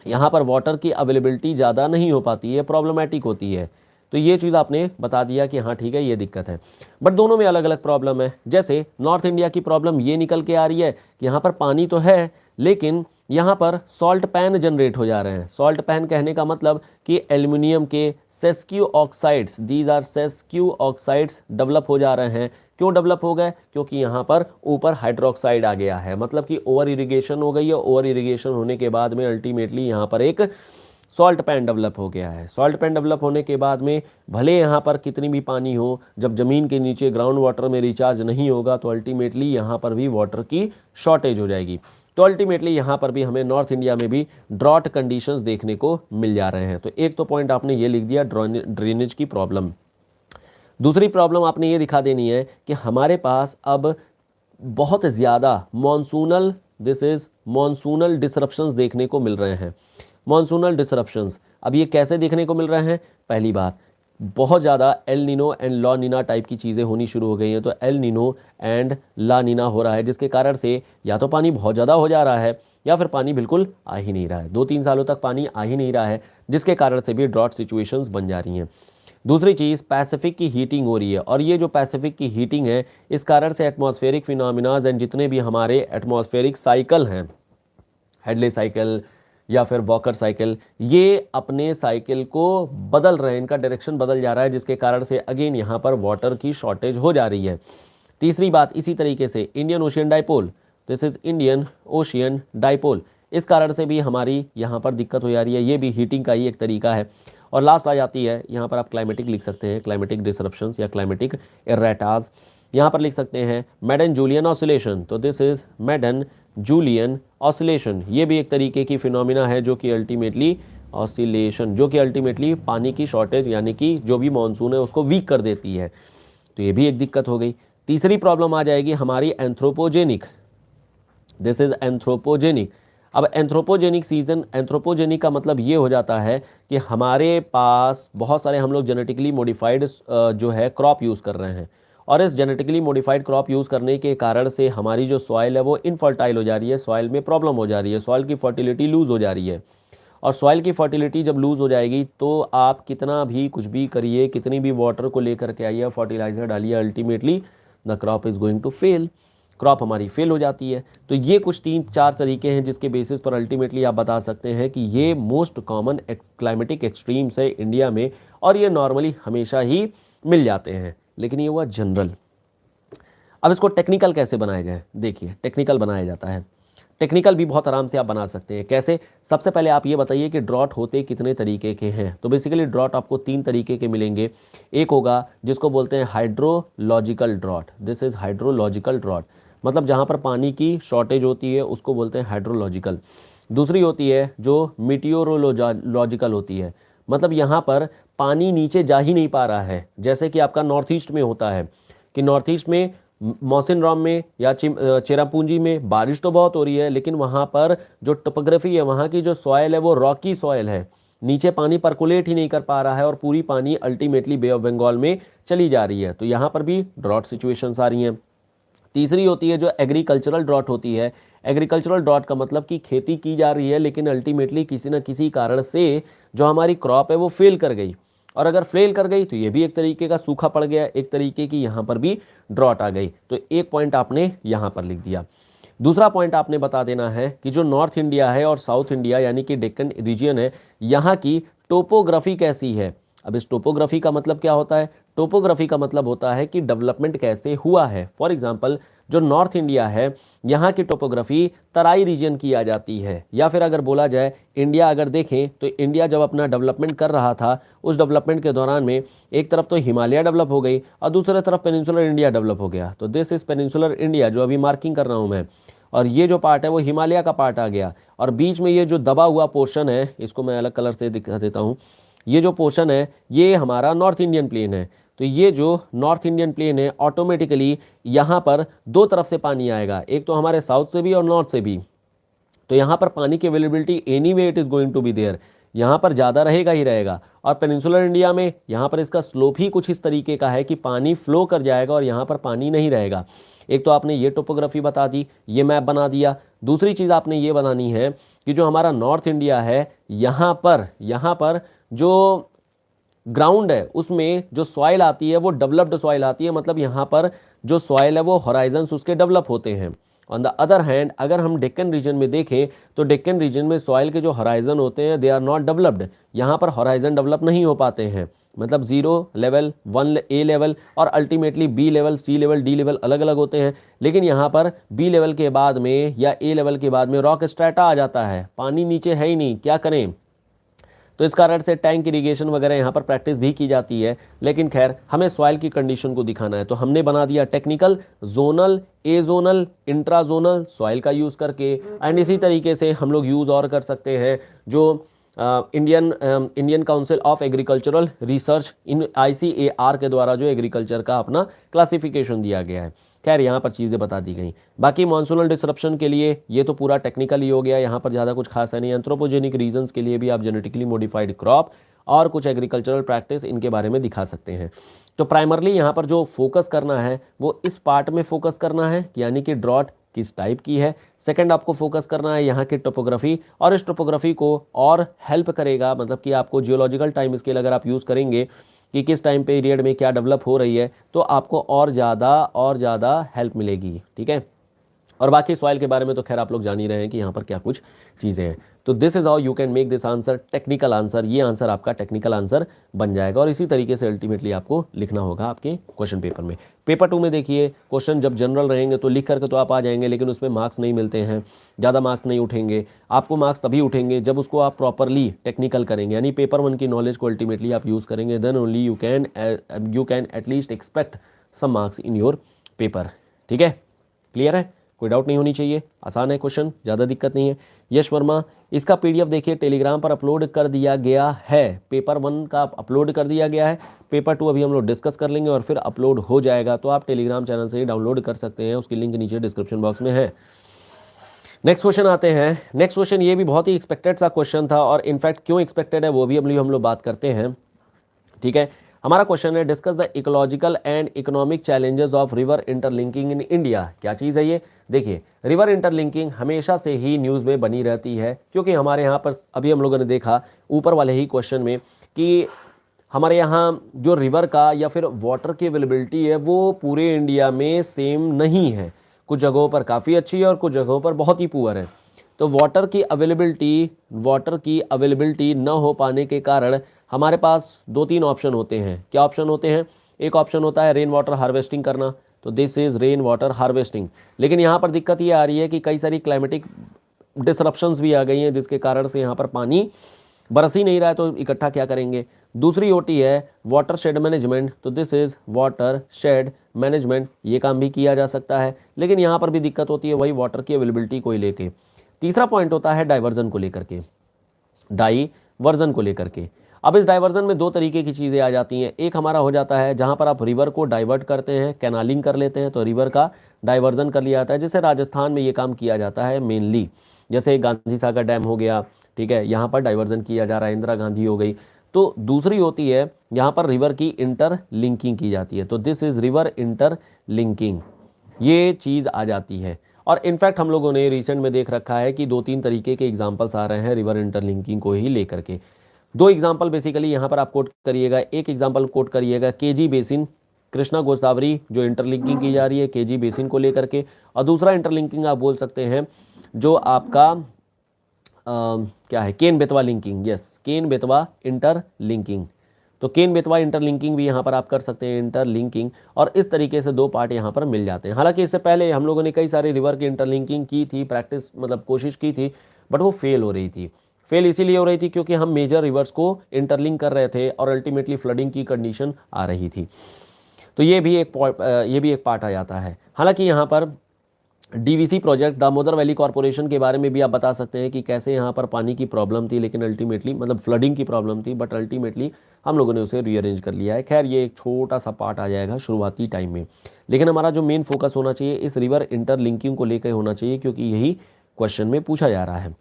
यहाँ पर वाटर की अवेलेबिलिटी ज़्यादा नहीं हो पाती है, प्रॉब्लमेटिक होती है। तो ये चीज़ आपने बता दिया कि हाँ ठीक है ये दिक्कत है। बट दोनों में अलग अलग प्रॉब्लम है। जैसे नॉर्थ इंडिया की प्रॉब्लम ये निकल के आ रही है कि यहाँ पर पानी तो है लेकिन यहाँ पर सॉल्ट पैन जनरेट हो जा रहे हैं। सॉल्ट पैन कहने का मतलब कि एल्युमिनियम के sesquioxides, these are sesquioxides develop हो जा रहे हैं। क्यों डेवलप हो गए? क्योंकि यहाँ पर ऊपर हाइड्रोक्साइड आ गया है, मतलब कि ओवर इरिगेशन हो गई है। ओवर इरिगेशन होने के बाद में अल्टीमेटली यहाँ पर एक सॉल्ट पैन डेवलप हो गया है। सॉल्ट पैन डेवलप होने के बाद में भले यहाँ पर कितनी भी पानी हो, जब ज़मीन के नीचे ग्राउंड वाटर में रिचार्ज नहीं होगा तो अल्टीमेटली यहाँ पर भी वाटर की शॉर्टेज हो जाएगी। तो अल्टीमेटली यहाँ पर भी हमें नॉर्थ इंडिया में भी ड्रॉट कंडीशंस देखने को मिल जा रहे हैं। तो एक तो पॉइंट आपने ये लिख दिया, ड्रेनेज की प्रॉब्लम। दूसरी प्रॉब्लम आपने ये दिखा देनी है कि हमारे पास अब बहुत ज़्यादा मॉनसूनल डिसरप्शंस देखने को मिल रहे हैं। मॉनसूनल डिसरप्शंस अब ये कैसे देखने को मिल रहे हैं? पहली बात, बहुत ज़्यादा El Nino and La Nina type की चीज़ें होनी शुरू हो गई हैं। तो El Nino and La Nina हो रहा है, जिसके कारण से या तो पानी बहुत ज़्यादा हो जा रहा है या फिर पानी बिल्कुल आ ही नहीं रहा है। 2-3 सालों तक पानी आ ही नहीं रहा है, जिसके कारण से भी ड्रॉट सिचुएशंस बन जा रही हैं। दूसरी चीज़, पैसिफिक की हीटिंग हो रही है, और ये जो पैसिफिक की हीटिंग है इस कारण से एटमॉस्फेरिक फिनोमिनाज एंड जितने भी हमारे एटमॉस्फेरिक साइकिल हैं, हेडले साइकिल या फिर वॉकर साइकिल, ये अपने साइकिल को बदल रहे हैं, इनका डायरेक्शन बदल जा रहा है, जिसके कारण से अगेन यहाँ पर वाटर की शॉर्टेज हो जा रही है। तीसरी बात, इसी तरीके से Indian ocean dipole, this is Indian ocean dipole, इस कारण से भी हमारी यहाँ पर दिक्कत हो जा रही है। ये भी हीटिंग का ही एक तरीका है। और लास्ट आ जाती है, यहाँ पर आप क्लाइमेटिक लिख सकते हैं, क्लाइमेटिक डिसरप्शंस या क्लाइमेटिक एर्राटाज। यहाँ पर लिख सकते हैं मेडन जूलियन ऑसिलेशन, तो this is Madden Julian oscillation. ये भी एक तरीके की फिनोमिना है जो कि अल्टीमेटली ऑसिलेशन, जो कि अल्टीमेटली पानी की शॉर्टेज यानी कि जो भी मानसून है उसको वीक कर देती है। तो ये भी एक दिक्कत हो गई। तीसरी प्रॉब्लम आ जाएगी हमारी एंथ्रोपोजेनिक, दिस इज एंथ्रोपोजेनिक। अब एंथ्रोपोजेनिक सीजन, एंथ्रोपोजेनिक का मतलब ये हो जाता है कि हमारे पास बहुत सारे हम लोग जेनेटिकली मॉडिफाइड जो है क्रॉप यूज़ कर रहे हैं, और इस जेनेटिकली मॉडिफाइड क्रॉप यूज़ करने के कारण से हमारी जो सॉइल है वो इनफर्टाइल हो जा रही है, सॉइल में प्रॉब्लम हो जा रही है, सॉइल की फर्टिलिटी लूज़ हो जा रही है। और सॉइल की फर्टिलिटी जब लूज़ हो जाएगी तो आप कितना भी कुछ भी करिए, कितनी भी वाटर को लेकर के आइए, फर्टिलाइज़र डालिए, ultimately the crop is going to fail, crop हमारी फेल हो जाती है। तो ये कुछ 3-4 तरीके हैं जिसके बेसिस पर अल्टीमेटली आप बता सकते हैं कि ये मोस्ट कॉमन क्लाइमेटिक एक्सट्रीम्स है इंडिया में, और ये नॉर्मली हमेशा ही मिल जाते हैं। लेकिन ये हुआ जनरल। अब इसको टेक्निकल कैसे बनाया जाए? देखिए, टेक्निकल बनाया जाता है। टेक्निकल भी बहुत आराम से आप बना सकते हैं। कैसे? सबसे पहले आप ये बताइए कि ड्रॉट होते कितने तरीके के हैं। तो बेसिकली ड्रॉट आपको 3 तरीके के मिलेंगे। एक होगा जिसको बोलते हैं hydrological drought, this is hydrological drought, मतलब जहाँ पर पानी की शॉर्टेज होती है उसको बोलते हैं हाइड्रोलॉजिकल। दूसरी होती है जो मीटियोरोलॉजिकल होती है, मतलब यहाँ पर पानी नीचे जा ही नहीं पा रहा है, जैसे कि आपका नॉर्थ ईस्ट में होता है कि नॉर्थ ईस्ट में मौसिनराम में या चेरापूंजी में बारिश तो बहुत हो रही है, लेकिन वहाँ पर जो टोपोग्राफी है, वहाँ की जो सॉयल है वो रॉकी सॉयल है, नीचे पानी पर्कुलेट ही नहीं कर पा रहा है और पूरी पानी अल्टीमेटली बे ऑफ बंगाल में चली जा रही है। तो यहाँ पर भी ड्रॉट सिचुएशंस आ रही हैं। तीसरी होती है जो एग्रीकल्चरल ड्रॉट होती है। एग्रीकल्चरल ड्रॉट का मतलब कि खेती की जा रही है लेकिन अल्टीमेटली किसी न किसी कारण से जो हमारी क्रॉप है वो फेल कर गई, और अगर फेल कर गई तो ये भी एक तरीके का सूखा पड़ गया, एक तरीके की यहाँ पर भी ड्रॉट आ गई। तो एक पॉइंट आपने यहाँ पर लिख दिया। दूसरा पॉइंट आपने बता देना है कि जो नॉर्थ इंडिया है और साउथ इंडिया यानी कि डेक्कन रीजन है, यहाँ की टोपोग्राफी कैसी है। अब इस टोपोग्राफी का मतलब क्या होता है? टोपोग्राफी का मतलब होता है कि डेवलपमेंट कैसे हुआ है। फॉर एग्जांपल जो नॉर्थ इंडिया है यहाँ की टोपोग्राफी तराई रीजन की आ जाती है, या फिर अगर बोला जाए इंडिया अगर देखें तो इंडिया जब अपना डेवलपमेंट कर रहा था उस डेवलपमेंट के दौरान में एक तरफ तो हिमालय डेवलप हो गई और दूसरी तरफ पेनिनसुलर इंडिया डेवलप हो गया। तो दिस इज पेनिनसुलर इंडिया जो अभी मार्किंग कर रहा हूँ मैं, और ये जो पार्ट है वो हिमालय का पार्ट आ गया, और बीच में ये जो दबा हुआ पोर्शन है इसको मैं अलग कलर से दिखा देता हूँ। ये जो पोर्शन है ये हमारा नॉर्थ इंडियन प्लेन है। तो ये जो नॉर्थ इंडियन प्लेन है ऑटोमेटिकली यहाँ पर 2 तरफ से पानी आएगा, एक तो हमारे साउथ से भी और नॉर्थ से भी। तो यहाँ पर पानी की availability anyway it is going to be there, यहाँ पर ज़्यादा रहेगा ही रहेगा। और पेनिनसुलर इंडिया में यहाँ पर इसका स्लोप ही कुछ इस तरीके का है कि पानी फ्लो कर जाएगा और यहाँ पर पानी नहीं रहेगा। एक तो आपने ये टोपोग्राफी बता दी, ये मैप बना दिया। दूसरी चीज़ आपने ये बनानी है कि जो हमारा नॉर्थ इंडिया है यहाँ पर जो ग्राउंड है उसमें जो सॉइल आती है वो डेवलप्ड सॉइल आती है, मतलब यहाँ पर जो सॉइल है वो हॉराइजन्स उसके डेवलप होते हैं। ऑन द अदर हैंड अगर हम डेक्कन रीजन में देखें तो डेक्कन रीजन में सॉइल के जो हॉराइजन होते हैं दे आर नॉट डेवलप्ड, यहाँ पर हॉराइजन डेवलप नहीं हो पाते हैं, मतलब 0 लेवल, 1 ए लेवल और ultimately B level, C level, D level अलग अलग होते हैं। लेकिन यहाँ पर बी लेवल के बाद में या ए लेवल के बाद में रॉक स्ट्रेटा आ जाता है, पानी नीचे है ही नहीं, क्या करें। तो इस कारण से टैंक इरिगेशन वगैरह यहाँ पर प्रैक्टिस भी की जाती है, लेकिन खैर हमें सॉइल की कंडीशन को दिखाना है तो हमने बना दिया टेक्निकल, जोनल, ए जोनल, इंट्राजोनल सॉइल का यूज़ करके। एंड इसी तरीके से हम लोग यूज़ और कर सकते हैं जो Indian council of agricultural research in ICAR के द्वारा जो एग्रीकल्चर का अपना क्लासिफिकेशन दिया गया है। खैर यहाँ पर चीज़ें बता दी गई। बाकी मॉनसूनल डिसरप्शन के लिए ये तो पूरा टेक्निकल ही हो गया, यहाँ पर ज़्यादा कुछ खास है नहीं। एंथ्रोपोजेनिक रीजंस के लिए भी आप जेनेटिकली मॉडिफाइड क्रॉप और कुछ एग्रीकल्चरल प्रैक्टिस इनके बारे में दिखा सकते हैं। तो प्राइमरली यहाँ पर जो फोकस करना है वो इस पार्ट में फोकस करना है, यानी कि ड्रॉट किस टाइप की है। सेकंड आपको फोकस करना है यहाँ की टोपोग्राफी, और इस टोपोग्राफी को और हेल्प करेगा, मतलब कि आपको जियोलॉजिकल टाइम स्केल अगर आप यूज़ करेंगे कि किस टाइम पीरियड में क्या डेवलप हो रही है तो आपको और ज़्यादा हेल्प मिलेगी, ठीक है। और बाकी सॉइल के बारे में तो खैर आप लोग जान ही रहे हैं कि यहाँ पर क्या कुछ चीज़ें हैं। तो this is how you can make this answer technical answer, ये आंसर आपका टेक्निकल आंसर बन जाएगा। और इसी तरीके से अल्टीमेटली आपको लिखना होगा आपके क्वेश्चन पेपर में। पेपर 2 में देखिए क्वेश्चन जब जनरल रहेंगे तो लिख करके तो आप आ जाएंगे, लेकिन उसमें मार्क्स नहीं मिलते हैं, ज़्यादा मार्क्स नहीं उठेंगे। आपको मार्क्स तभी उठेंगे जब उसको आप प्रॉपरली टेक्निकल करेंगे, यानी पेपर 1 की नॉलेज को अल्टीमेटली आप यूज़ करेंगे, then only you can at least expect some marks in your paper, ठीक है। क्लियर है, कोई डाउट नहीं होनी चाहिए, आसान है क्वेश्चन, ज़्यादा दिक्कत नहीं है। यश वर्मा, इसका PDF देखिए टेलीग्राम पर अपलोड कर दिया गया है, पेपर 1 का अपलोड कर दिया गया है, पेपर 2 अभी हम लोग डिस्कस कर लेंगे और फिर अपलोड हो जाएगा, तो आप टेलीग्राम चैनल से ही डाउनलोड कर सकते हैं, उसकी लिंक नीचे डिस्क्रिप्शन बॉक्स में है। नेक्स्ट क्वेश्चन आते हैं। नेक्स्ट क्वेश्चन ये भी बहुत ही एक्सपेक्टेड सा क्वेश्चन था, और इनफैक्ट क्यों एक्सपेक्टेड है वो भी हम लोग बात करते हैं, ठीक है। हमारा क्वेश्चन है discuss the ecological and economic challenges of river interlinking in India. क्या चीज़ है ये? देखिए रिवर इंटरलिंकिंग हमेशा से ही न्यूज़ में बनी रहती है, क्योंकि हमारे यहाँ पर अभी हम लोगों ने देखा ऊपर वाले ही क्वेश्चन में कि हमारे यहाँ जो रिवर का या फिर वाटर की अवेलेबिलिटी है वो पूरे इंडिया में सेम नहीं है, कुछ जगहों पर काफ़ी अच्छी है और कुछ जगहों पर बहुत ही पुअर है। तो वाटर की अवेलेबिलिटी न हो पाने के कारण हमारे पास 2-3 ऑप्शन होते हैं। क्या ऑप्शन होते हैं? एक ऑप्शन होता है रेन वाटर हार्वेस्टिंग करना, तो this is rain water harvesting. लेकिन यहाँ पर दिक्कत ये आ रही है कि कई सारी क्लाइमेटिक डिसरप्शंस भी आ गई हैं, जिसके कारण से यहाँ पर पानी बरस ही नहीं रहा है, तो इकट्ठा क्या करेंगे। दूसरी होती है वाटर शेड मैनेजमेंट, तो this is water shade management, ये काम भी किया जा सकता है, लेकिन यहाँ पर भी दिक्कत होती है वही वाटर की अवेलेबिलिटी को लेके। तीसरा पॉइंट होता है डाइवर्जन को लेकर के, डाइवर्जन को लेकर के। अब इस डाइवर्जन में 2 तरीके की चीज़ें आ जाती हैं। एक हमारा हो जाता है जहाँ पर आप रिवर को डाइवर्ट करते हैं, कैनालिंग कर लेते हैं, तो रिवर का डाइवर्जन कर लिया जाता है, जैसे राजस्थान में ये काम किया जाता है मेनली, जैसे गांधी सागर डैम हो गया, ठीक है, यहाँ पर डाइवर्जन किया जा रहा है, इंदिरा गांधी हो गई। तो दूसरी होती है यहाँ पर रिवर की इंटर लिंकिंग की जाती है, तो this is river inter linking, ये चीज़ आ जाती है। और इनफैक्ट हम लोगों ने रिसेंट में देख रखा है कि 2-3 तरीके के एग्जाम्पल्स आ रहे हैं रिवर इंटरलिंकिंग को ही लेकर के। 2 एग्जाम्पल बेसिकली यहाँ पर आप कोट करिएगा। एक एग्जाम्पल कोट करिएगा KG बेसिन, कृष्णा गोदावरी जो इंटरलिंकिंग की जा रही है KG बेसिन को लेकर के, और दूसरा इंटरलिंकिंग आप बोल सकते हैं जो आपका क्या है, Ken Betwa linking, yes Ken Betwa interlinking. तो केन बेतवा इंटरलिंकिंग भी यहाँ पर आप कर सकते हैं, इंटरलिंकिंग, और इस तरीके से 2 पार्ट यहाँ पर मिल जाते हैं। हालांकि इससे पहले हम लोगों ने कई सारे रिवर की इंटरलिंकिंग की थी, प्रैक्टिस मतलब कोशिश की थी, बट वो फेल हो रही थी। फेल इसीलिए हो रही थी क्योंकि हम मेजर रिवर्स को इंटरलिंक कर रहे थे और अल्टीमेटली फ्लडिंग की कंडीशन आ रही थी। तो ये भी एक पार्ट आ जाता है। हालांकि यहाँ पर DVC project Damodar valley corporation के बारे में भी आप बता सकते हैं कि कैसे यहाँ पर पानी की प्रॉब्लम थी, लेकिन अल्टीमेटली मतलब फ्लडिंग की प्रॉब्लम थी, बट अल्टीमेटली हम लोगों ने उसे रीअरेंज कर लिया है। खैर ये एक छोटा सा पार्ट आ जाएगा शुरुआती टाइम में, लेकिन हमारा जो मेन फोकस होना चाहिए इस रिवर इंटरलिंकिंग को लेकर होना चाहिए, क्योंकि यही क्वेश्चन में पूछा जा रहा है।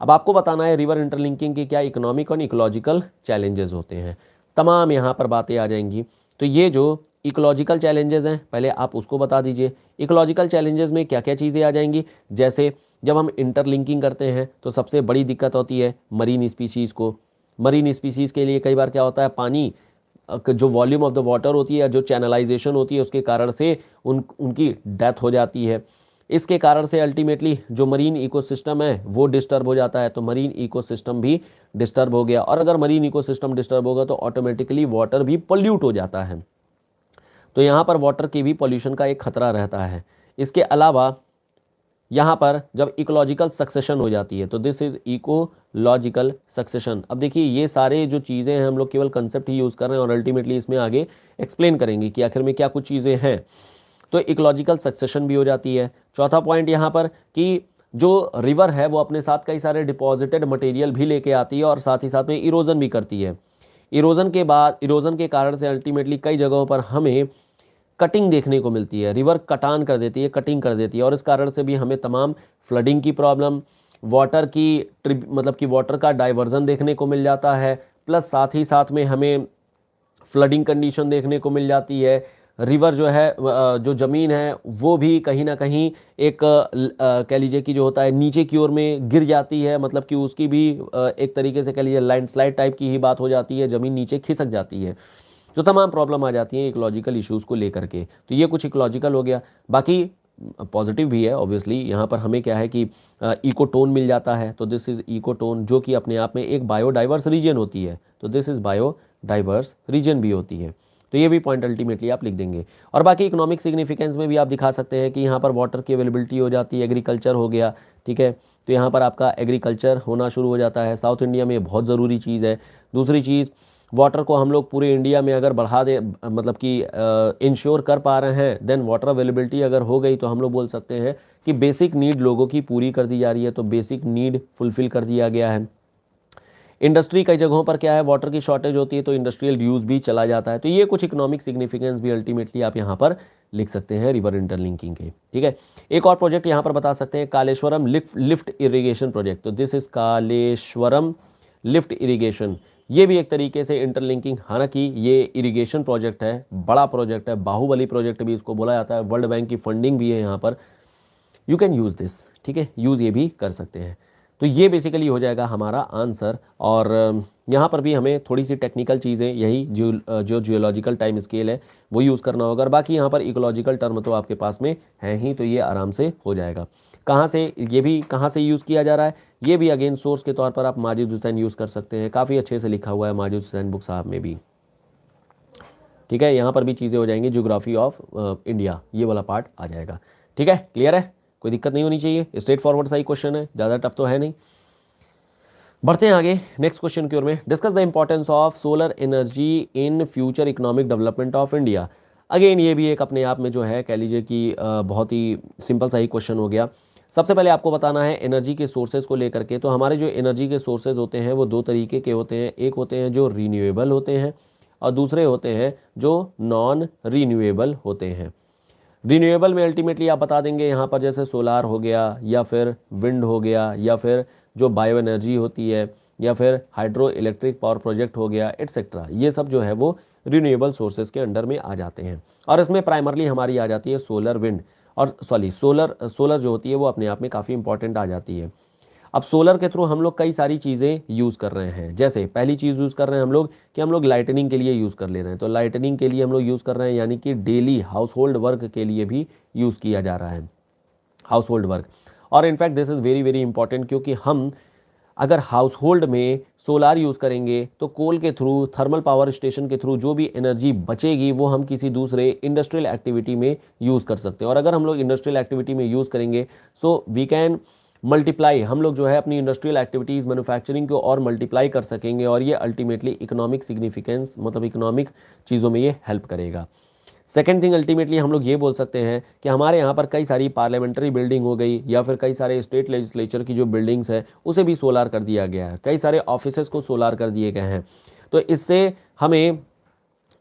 अब आपको बताना है रिवर इंटरलिंकिंग के क्या इकोनॉमिक और इकोलॉजिकल चैलेंजेस होते हैं, तमाम यहाँ पर बातें आ जाएंगी। तो ये जो इकोलॉजिकल चैलेंजेस हैं पहले आप उसको बता दीजिए। इकोलॉजिकल चैलेंजेस में क्या क्या चीज़ें आ जाएंगी, जैसे जब हम इंटरलिंकिंग करते हैं तो सबसे बड़ी दिक्कत होती है मरीन स्पीशीज़ को। मरीन स्पीशीज़ के लिए कई बार क्या होता है, पानी जो वॉल्यूम ऑफ द वाटर होती है या जो चैनलाइजेशन होती है उसके कारण से उनकी डेथ हो जाती है। इसके कारण से अल्टीमेटली जो मरीन इकोसिस्टम है वो डिस्टर्ब हो जाता है, तो मरीन इकोसिस्टम भी डिस्टर्ब हो गया, और अगर मरीन इकोसिस्टम डिस्टर्ब होगा तो ऑटोमेटिकली वाटर भी पोल्यूट हो जाता है, तो यहाँ पर वाटर की भी पॉल्यूशन का एक खतरा रहता है। इसके अलावा यहाँ पर जब इकोलॉजिकल सक्सेशन हो जाती है, तो दिस इज इकोलॉजिकल सक्सेशन। अब देखिए ये सारे जो चीज़ें हैं हम लोग केवल कंसेप्ट ही यूज़ कर रहे हैं और अल्टीमेटली इसमें आगे एक्सप्लेन करेंगे कि आखिर में क्या कुछ चीज़ें हैं। तो इकोलॉजिकल सक्सेशन भी हो जाती है। चौथा पॉइंट यहाँ पर कि जो रिवर है वो अपने साथ कई सारे डिपॉजिटेड मटेरियल भी लेके आती है और साथ ही साथ में इरोजन भी करती है। इरोजन के कारण से अल्टीमेटली कई जगहों पर हमें कटिंग देखने को मिलती है, रिवर कटान कर देती है, कटिंग कर देती है, और इस कारण से भी हमें तमाम फ्लडिंग की प्रॉब्लम, वाटर की मतलब कि वाटर का डाइवर्जन देखने को मिल जाता है, प्लस साथ ही साथ में हमें फ्लडिंग कंडीशन देखने को मिल जाती है। रिवर जो है जो ज़मीन है वो भी कहीं ना कहीं एक कह लीजिए कि जो होता है नीचे की ओर में गिर जाती है, मतलब कि उसकी भी एक तरीके से कह लीजिए लैंडस्लाइड टाइप की ही बात हो जाती है, ज़मीन नीचे खिसक जाती है, तो तमाम प्रॉब्लम आ जाती हैं इकोलॉजिकल इश्यूज़ को लेकर के। तो ये कुछ इकोलॉजिकल हो गया। बाकी पॉजिटिव भी है ऑब्वियसली, यहाँ पर हमें क्या है कि इकोटोन मिल जाता है, तो दिस इज़ इकोटोन, जो कि अपने आप में एक बायोडाइवर्स रीजन होती है, तो दिस इज़ बायोडाइवर्स रीजन भी होती है। तो ये भी पॉइंट अल्टीमेटली आप लिख देंगे। और बाकी इकोनॉमिक सिग्निफिकेंस में भी आप दिखा सकते हैं कि यहाँ पर वाटर की अवेलेबिलिटी हो जाती है, एग्रीकल्चर हो गया, ठीक है, तो यहाँ पर आपका एग्रीकल्चर होना शुरू हो जाता है, साउथ इंडिया में बहुत ज़रूरी चीज़ है। दूसरी चीज़, वाटर को हम लोग पूरे इंडिया में अगर बढ़ा दे, मतलब कि इंश्योर कर पा रहे हैं, देन वाटर अवेलेबिलिटी अगर हो गई तो हम लोग बोल सकते हैं कि बेसिक नीड लोगों की पूरी कर दी जा रही है, तो बेसिक नीड फुलफिल कर दिया गया है। इंडस्ट्री कई जगहों पर क्या है वाटर की शॉर्टेज होती है, तो इंडस्ट्रियल यूज़ भी चला जाता है। तो ये कुछ इकोनॉमिक सिग्निफिकेंस भी अल्टीमेटली आप यहाँ पर लिख सकते हैं रिवर इंटरलिंकिंग के, ठीक है। एक और प्रोजेक्ट यहाँ पर बता सकते हैं, कालेश्वरम लिफ्ट इरिगेशन प्रोजेक्ट, तो this is Kaleshwaram lift irrigation. ये भी एक तरीके से इंटरलिंकिंग, हालांकि ये इरिगेशन प्रोजेक्ट है, बड़ा प्रोजेक्ट है, बाहुबली प्रोजेक्ट भी इसको बोला जाता है, वर्ल्ड बैंक की फंडिंग भी है यहाँ पर, यू कैन यूज़ दिस, ठीक है, यूज़ ये भी कर सकते हैं। तो ये बेसिकली हो जाएगा हमारा आंसर। और यहाँ पर भी हमें थोड़ी सी टेक्निकल चीज़ें, यही जो जियोलॉजिकल टाइम स्केल है वो यूज़ करना होगा, और बाकी यहाँ पर इकोलॉजिकल टर्म तो आपके पास में है ही, तो ये आराम से हो जाएगा। कहाँ से, ये भी कहाँ से यूज़ किया जा रहा है, ये भी अगेन सोर्स के तौर पर आप माजिद हुसैन यूज़ कर सकते हैं, काफ़ी अच्छे से लिखा हुआ है माजिद हुसैन बुक साहब में भी, ठीक है। यहाँ पर भी चीज़ें हो जाएंगी, ज्योग्राफी ऑफ इंडिया ये वाला पार्ट आ जाएगा, ठीक है, क्लियर है, कोई दिक्कत नहीं होनी चाहिए, स्ट्रेट फॉरवर्ड सा ही क्वेश्चन है, ज़्यादा टफ तो है नहीं। बढ़ते हैं आगे नेक्स्ट क्वेश्चन की ओर में। Discuss the importance of solar energy in future economic development of India. Again ये भी एक अपने आप में जो है कह लीजिए कि बहुत ही सिंपल सा ही क्वेश्चन हो गया। सबसे पहले आपको बताना है एनर्जी के सोर्सेज को लेकर के, तो हमारे जो एनर्जी के सोर्सेज होते हैं वो दो तरीके के होते हैं, एक होते हैं जो रीन्यूएबल होते हैं और दूसरे होते हैं जो नॉन रीन्यूएबल होते हैं। रीन्यूएबल में अल्टीमेटली आप बता देंगे यहाँ पर जैसे सोलार हो गया, या फिर विंड हो गया, या फिर जो बायो एनर्जी होती है, या फिर हाइड्रो इलेक्ट्रिक पावर प्रोजेक्ट हो गया, एटसेट्रा, ये सब जो है वो रीन्यूएबल सोर्सेज के अंडर में आ जाते हैं। और इसमें प्राइमरली हमारी आ जाती है सोलर, विंड, और सोलर जो होती है वो अपने आप में काफ़ी इंपॉर्टेंट आ जाती है। अब सोलर के थ्रू हम लोग कई सारी चीज़ें यूज़ कर रहे हैं, जैसे पहली चीज़ यूज़ कर रहे हैं हम लोग कि हम लोग लाइटनिंग के लिए यूज़ कर ले रहे हैं, तो लाइटनिंग के लिए हम लोग यूज़ कर रहे हैं, यानी कि डेली हाउस होल्ड वर्क के लिए भी यूज़ किया जा रहा है, हाउस होल्ड वर्क। और in fact this is very very important, क्योंकि हम अगर हाउस होल्ड में सोलार यूज़ करेंगे तो कोल के थ्रू, थर्मल पावर स्टेशन के थ्रू जो भी एनर्जी बचेगी वो हम किसी दूसरे इंडस्ट्रियल एक्टिविटी में यूज़ कर सकते हैं। और अगर हम लोग इंडस्ट्रियल एक्टिविटी में यूज़ करेंगे सो वी कैन मल्टीप्लाई, हम लोग जो है अपनी इंडस्ट्रियल एक्टिविटीज़ मैन्युफैक्चरिंग को और मल्टीप्लाई कर सकेंगे, और ये अल्टीमेटली इकोनॉमिक सिग्निफिकेंस, मतलब इकोनॉमिक चीज़ों में ये हेल्प करेगा। सेकेंड थिंग अल्टीमेटली हम लोग ये बोल सकते हैं कि हमारे यहाँ पर कई सारी पार्लियामेंट्री बिल्डिंग हो गई, या फिर कई सारे स्टेट लेजिस्लेचर की जो बिल्डिंग्स है उसे भी सोलार कर दिया गया है, कई सारे ऑफिसेस को सोलार कर दिए गए हैं। तो इससे हमें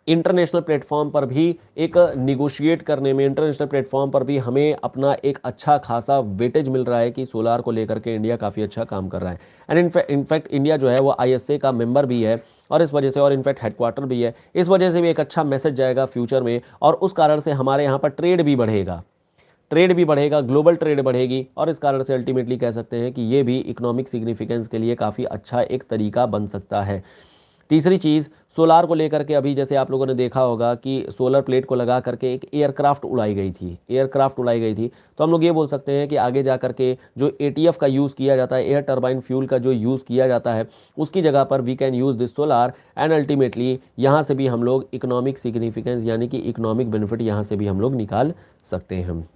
इंटरनेशनल प्लेटफॉर्म पर भी एक निगोशिएट करने में, इंटरनेशनल प्लेटफॉर्म पर भी हमें अपना एक अच्छा खासा वेटेज मिल रहा है कि सोलार को लेकर के इंडिया काफ़ी अच्छा काम कर रहा है। एंड इनफैक्ट इंडिया जो है वो ISA का मेंबर भी है, और इस वजह से, और इनफैक्ट हेडक्वार्टर भी है, इस वजह से भी एक अच्छा मैसेज जाएगा फ्यूचर में, और उस कारण से हमारे यहाँ पर ट्रेड भी बढ़ेगा, ग्लोबल ट्रेड बढ़ेगी, और इस कारण से अल्टीमेटली कह सकते हैं कि ये भी इकोनॉमिक सिग्निफिकेंस के लिए काफ़ी अच्छा एक तरीका बन सकता है। तीसरी चीज़, सोलार को लेकर के अभी जैसे आप लोगों ने देखा होगा कि सोलर प्लेट को लगा करके एक एयरक्राफ्ट उड़ाई गई थी, एयरक्राफ्ट उड़ाई गई थी। तो हम लोग ये बोल सकते हैं कि आगे जा करके जो एटीएफ का यूज़ किया जाता है, एयर टर्बाइन फ्यूल का जो यूज़ किया जाता है, उसकी जगह पर we can use this solar and ultimately यहाँ से भी हम लोग इकोनॉमिक सिग्निफिकेंस यानी कि इकोनॉमिक बेनिफिट यहाँ से भी हम लोग निकाल सकते हैं।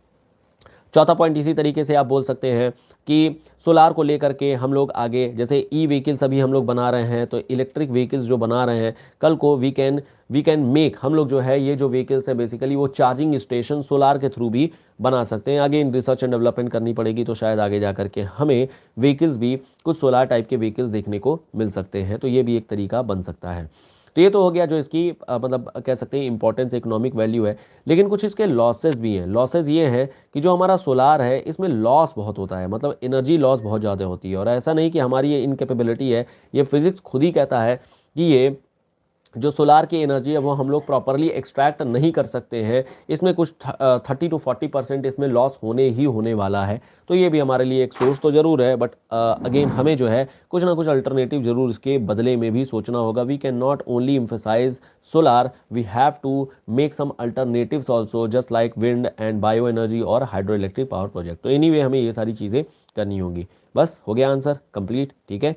चौथा पॉइंट इसी तरीके से आप बोल सकते हैं कि सोलार को लेकर के हम लोग आगे जैसे ई व्हीकल्स अभी हम लोग बना रहे हैं, तो इलेक्ट्रिक व्हीकल्स जो बना रहे हैं, कल को वी कैन मेक, हम लोग जो है ये जो व्हीकल्स है बेसिकली वो चार्जिंग स्टेशन सोलार के थ्रू भी बना सकते हैं। आगे इन रिसर्च एंड डेवलपमेंट करनी पड़ेगी, तो शायद आगे जा करके हमें व्हीकल्स भी कुछ सोलार टाइप के व्हीकल्स देखने को मिल सकते हैं। तो ये भी एक तरीका बन सकता है। तो ये तो हो गया जो इसकी मतलब कह सकते हैं इंपॉर्टेंस, इकोनॉमिक वैल्यू है। लेकिन कुछ इसके लॉसेस भी हैं। लॉसेस ये हैं कि जो हमारा सोलार है इसमें लॉस बहुत होता है, मतलब एनर्जी लॉस बहुत ज़्यादा होती है। और ऐसा नहीं कि हमारी ये इनकेपेबिलिटी है, ये फिजिक्स खुद ही कहता है कि ये जो सोलार की एनर्जी है वो हम लोग प्रॉपरली एक्सट्रैक्ट नहीं कर सकते हैं। इसमें कुछ 30 to 40% इसमें लॉस होने ही होने वाला है। तो ये भी हमारे लिए एक सोर्स तो ज़रूर है, बट अगेन हमें जो है कुछ ना कुछ अल्टरनेटिव ज़रूर इसके बदले में भी सोचना होगा। We can not only emphasise solar, we have to make some alternatives also, just like wind and bio energy और हाइड्रो इलेक्ट्रिक पावर प्रोजेक्ट। तो एनीवे हमें ये सारी चीज़ें करनी होगी। बस हो गया आंसर कंप्लीट, ठीक है।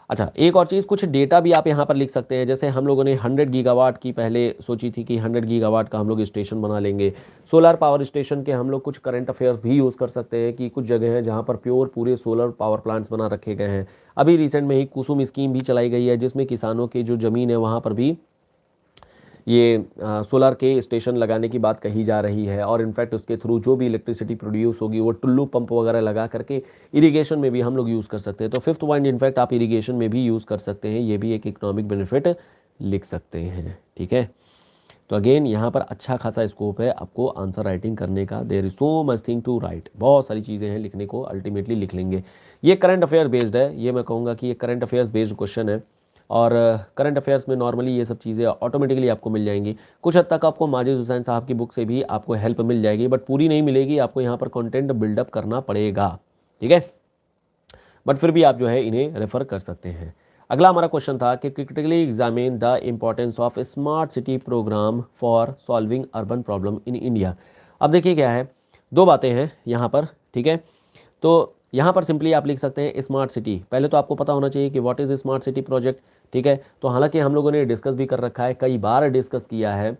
अच्छा, एक और चीज़, कुछ डेटा भी आप यहाँ पर लिख सकते हैं। जैसे हम लोगों ने 100 गीगावाट की पहले सोची थी कि 100 गीगावाट का हम लोग स्टेशन बना लेंगे। सोलर पावर स्टेशन के हम लोग कुछ करंट अफेयर्स भी यूज़ कर सकते हैं कि कुछ जगह हैं जहाँ पर प्योर पूरे सोलर पावर प्लांट्स बना रखे गए हैं। अभी रिसेंट में ही कुसुम स्कीम भी चलाई गई है, जिसमें किसानों की जो ज़मीन है वहाँ पर भी ये सोलर के स्टेशन लगाने की बात कही जा रही है। और इनफैक्ट उसके थ्रू जो भी इलेक्ट्रिसिटी प्रोड्यूस होगी वो टुल्लू पंप वगैरह लगा करके इरिगेशन में भी हम लोग यूज़ कर सकते हैं। तो फिफ्थ पॉइंट इनफैक्ट आप इरिगेशन में भी यूज़ कर सकते हैं, ये भी एक इकोनॉमिक बेनिफिट लिख सकते हैं, ठीक है। तो अगेन यहाँ पर अच्छा खासा स्कोप है आपको आंसर राइटिंग करने का। There is so much thing to write, बहुत सारी चीज़ें हैं लिखने को, अल्टीमेटली लिख लेंगे। ये करंट अफेयर बेस्ड है, ये मैं कहूँगा कि ये करंट अफेयर्स बेस्ड क्वेश्चन है। और करंट अफेयर्स में नॉर्मली ये सब चीज़ें ऑटोमेटिकली आपको मिल जाएंगी। कुछ हद तक आपको माजिद हुसैन साहब की बुक से भी आपको हेल्प मिल जाएगी, बट पूरी नहीं मिलेगी, आपको यहाँ पर कंटेंट बिल्डअप करना पड़ेगा, ठीक है। बट फिर भी आप जो है इन्हें रेफर कर सकते हैं। अगला हमारा क्वेश्चन था कि critically examine the importance of smart city programme for solving urban problem in India. अब देखिए क्या है, दो बातें हैं यहाँ पर, ठीक है। तो यहाँ पर सिंपली आप लिख सकते हैं स्मार्ट सिटी। पहले तो आपको पता होना चाहिए कि what is smart city project, ठीक है। तो हालांकि हम लोगों ने डिस्कस भी कर रखा है, कई बार डिस्कस किया है,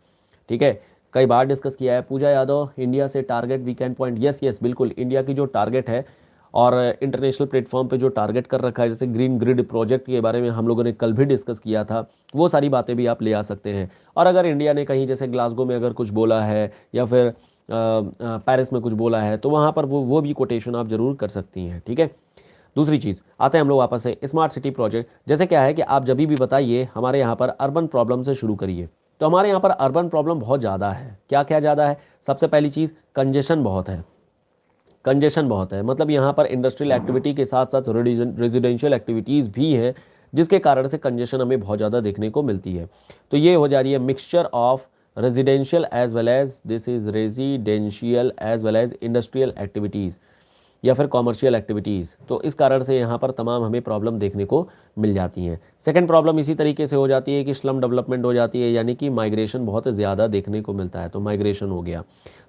ठीक है, कई बार डिस्कस किया है। पूजा यादव, इंडिया से target we can point, yes yes बिल्कुल, इंडिया की जो टारगेट है और इंटरनेशनल प्लेटफॉर्म पे जो टारगेट कर रखा है, जैसे ग्रीन ग्रिड प्रोजेक्ट के बारे में हम लोगों ने कल भी डिस्कस किया था, वो सारी बातें भी आप ले आ सकते हैं। और अगर इंडिया ने कहीं जैसे ग्लासगो में अगर कुछ बोला है या फिर पेरिस में कुछ बोला है, तो वहाँ पर वो भी कोटेशन आप जरूर कर सकती हैं, ठीक है। दूसरी चीज़, आते हैं हम लोग वापस से स्मार्ट सिटी प्रोजेक्ट। जैसे क्या है कि आप जब भी बताइए हमारे यहाँ पर अर्बन प्रॉब्लम से शुरू करिए, तो हमारे यहाँ पर अर्बन प्रॉब्लम बहुत ज़्यादा है। क्या क्या ज़्यादा है? सबसे पहली चीज़, कंजेशन बहुत है। कंजेशन बहुत है मतलब यहाँ पर इंडस्ट्रियल एक्टिविटी के साथ साथ रेजिडेंशियल एक्टिविटीज़ भी हैं, जिसके कारण से कंजेशन हमें बहुत ज़्यादा देखने को मिलती है। तो ये हो जा रही है mixture of residential as well as this is residential as well as industrial activities या फिर कॉमर्शियल एक्टिविटीज़। तो इस कारण से यहाँ पर तमाम हमें प्रॉब्लम देखने को मिल जाती हैं। सेकंड प्रॉब्लम इसी तरीके से हो जाती है कि स्लम डेवलपमेंट हो जाती है, यानी कि माइग्रेशन बहुत ज़्यादा देखने को मिलता है, तो माइग्रेशन हो गया।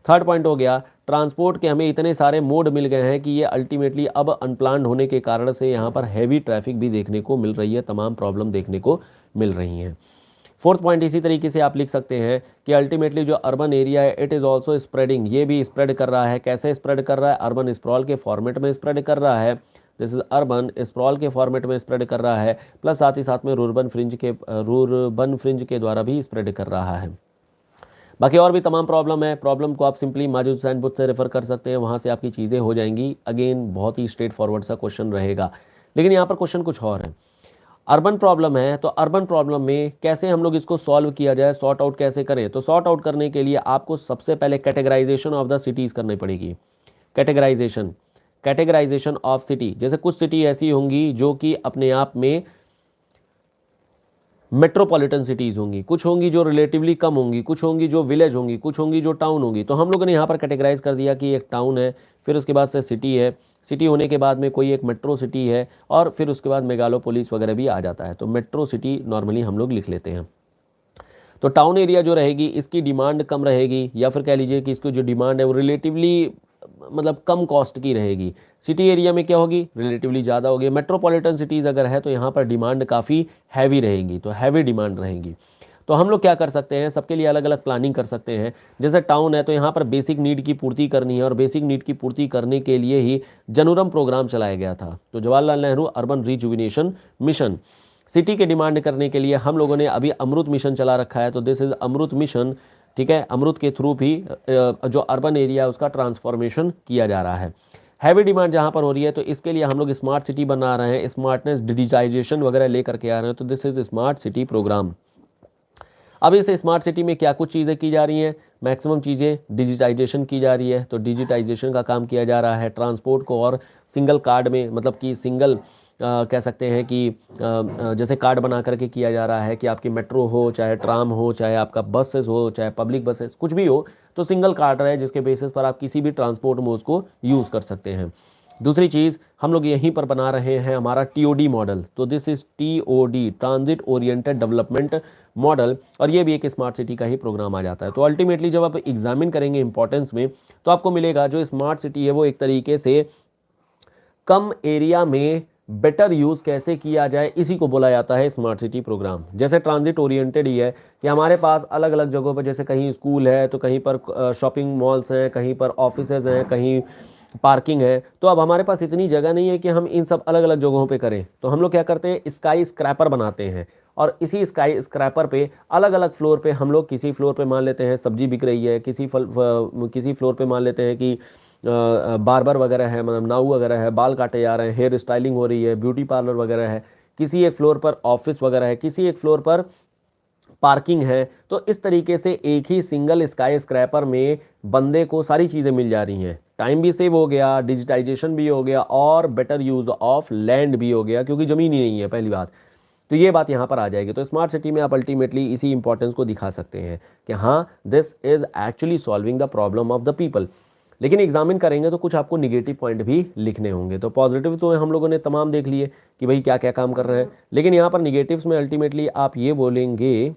थर्ड पॉइंट हो गया ट्रांसपोर्ट के, हमें इतने सारे मोड मिल गए हैं कि ये अल्टीमेटली अब अनप्लान्ड होने के कारण से यहाँ पर हैवी ट्रैफिक भी देखने को मिल रही है, तमाम प्रॉब्लम देखने को मिल रही हैं। फोर्थ पॉइंट इसी तरीके से आप लिख सकते हैं कि अल्टीमेटली जो अर्बन एरिया है इट इज़ ऑल्सो स्प्रेडिंग, ये भी स्प्रेड कर रहा है। कैसे स्प्रेड कर रहा है? अर्बन स्प्रॉल के फॉर्मेट में स्प्रेड कर रहा है, दिस इज अर्बन स्प्रॉल के फॉर्मेट में स्प्रेड कर रहा है, प्लस साथ ही साथ में रूरबन फ्रिंज के द्वारा भी स्प्रेड कर रहा है। बाकी और भी तमाम प्रॉब्लम है, प्रॉब्लम को आप सिंपली माजिद हुसैन बुक से रेफर कर सकते हैं, वहाँ से आपकी चीज़ें हो जाएंगी। अगेन बहुत ही स्ट्रेट फॉरवर्ड सा क्वेश्चन रहेगा, लेकिन यहाँ पर क्वेश्चन कुछ और है। अर्बन प्रॉब्लम है, तो अर्बन प्रॉब्लम में कैसे हम लोग इसको सॉल्व किया जाए, सॉर्ट आउट कैसे करें? तो सॉर्ट आउट करने के लिए आपको सबसे पहले कैटेगराइजेशन ऑफ द सिटीज़ करनी पड़ेगी। कैटेगराइजेशन ऑफ सिटी, जैसे कुछ सिटी ऐसी होंगी जो कि अपने आप में मेट्रोपॉलिटन सिटीज़ होंगी, कुछ होंगी जो रिलेटिवली कम होंगी, कुछ होंगी जो विलेज होंगी, कुछ होंगी जो टाउन होंगी। तो हम लोगों ने यहाँ पर कैटेगराइज कर दिया कि एक टाउन है, फिर उसके बाद से सिटी है, सिटी होने के बाद में कोई एक मेट्रो सिटी है और फिर उसके बाद मेगालोपोलिस वगैरह भी आ जाता है, तो मेट्रो सिटी नॉर्मली हम लोग लिख लेते हैं। तो टाउन एरिया जो रहेगी इसकी डिमांड कम रहेगी, या फिर कह लीजिए कि इसको जो डिमांड है वो रिलेटिवली मतलब कम कॉस्ट की रहेगी। सिटी एरिया में क्या होगी, रिलेटिवली ज़्यादा होगी। मेट्रोपॉलिटन सिटीज़ अगर है तो यहाँ पर डिमांड काफ़ी हैवी रहेगी, तो हैवी डिमांड रहेगी। तो हम लोग क्या कर सकते हैं, सबके लिए अलग अलग प्लानिंग कर सकते हैं। जैसे टाउन है तो यहाँ पर बेसिक नीड की पूर्ति करनी है, और बेसिक नीड की पूर्ति करने के लिए ही जनूरम प्रोग्राम चलाया गया था, तो Jawaharlal Nehru urban rejuvenation mission. City के डिमांड करने के लिए हम लोगों ने अभी अमृत मिशन चला रखा है, तो दिस इज अमृत मिशन, ठीक है। अमृत के थ्रू भी जो अर्बन एरिया है उसका ट्रांसफॉर्मेशन किया जा रहा है। हैवी डिमांड जहाँ पर हो रही है तो इसके लिए हम लोग स्मार्ट सिटी बना रहे हैं, स्मार्टनेस डिजिटाइजेशन वगैरह लेकर के आ रहे हैं, तो this is smart city programme. अब इस स्मार्ट सिटी में क्या कुछ चीज़ें की जा रही हैं, मैक्सिमम चीज़ें डिजिटाइजेशन की जा रही है, तो डिजिटाइजेशन का काम किया जा रहा है। ट्रांसपोर्ट को और सिंगल कार्ड में, मतलब कि सिंगल कह सकते हैं कि जैसे कार्ड बना करके किया जा रहा है कि आपकी मेट्रो हो, चाहे ट्राम हो, चाहे आपका बसेस हो, चाहे पब्लिक बसेस, कुछ भी हो, तो सिंगल कार्ड रहे जिसके बेसिस पर आप किसी भी ट्रांसपोर्ट में उसको यूज़ कर सकते हैं। दूसरी चीज़ हम लोग यहीं पर बना रहे हैं हमारा टीओडी मॉडल, तो this is TOD, transit oriented development model, और ये भी एक स्मार्ट सिटी का ही प्रोग्राम आ जाता है। तो अल्टीमेटली जब आप एग्जामिन करेंगे इंपॉर्टेंस में, तो आपको मिलेगा जो स्मार्ट सिटी है वो एक तरीके से कम एरिया में बेटर यूज़ कैसे किया जाए, इसी को बोला जाता है स्मार्ट सिटी प्रोग्राम। जैसे ट्रांजिट ओरिएंटेड ही है कि हमारे पास अलग अलग जगहों पर, जैसे कहीं स्कूल है तो कहीं पर शॉपिंग मॉल्स हैं, कहीं पर ऑफिसेज हैं, कहीं पार्किंग है, तो अब हमारे पास इतनी जगह नहीं है कि हम इन सब अलग अलग जगहों पे करें, तो हम लोग क्या करते हैं, स्काई स्क्रैपर बनाते हैं, और इसी स्काई स्क्रैपर पे अलग अलग फ्लोर पे हम लोग, किसी फ्लोर पे मान लेते हैं सब्जी बिक रही है, किसी फ्लोर पे मान लेते हैं कि बार्बर वगैरह है, मतलब नाऊ वगैरह है, बाल काटे जा रहे हैं, हेयर स्टाइलिंग हो रही है, ब्यूटी पार्लर वगैरह है, किसी एक फ्लोर पर ऑफिस वगैरह है, किसी एक फ्लोर पर पार्किंग है। तो इस तरीके से एक ही सिंगल स्काई स्क्रैपर में बंदे को सारी चीज़ें मिल जा रही हैं, टाइम भी सेव हो गया, डिजिटाइजेशन भी हो गया, और बेटर यूज़ ऑफ लैंड भी हो गया, क्योंकि ज़मीन ही नहीं है पहली बात। तो ये बात यहाँ पर आ जाएगी। तो स्मार्ट सिटी में आप अल्टीमेटली इसी इंपॉर्टेंस को दिखा सकते हैं कि हाँ, this is actually solving the problem of the people. लेकिन एग्जामिन करेंगे तो कुछ आपको निगेटिव पॉइंट भी लिखने होंगे। तो पॉजिटिव तो हम लोगों ने तमाम देख लिए कि भाई क्या क्या काम कर रहे हैं, लेकिन यहाँ पर निगेटिव्स में अल्टीमेटली आप ये बोलेंगे,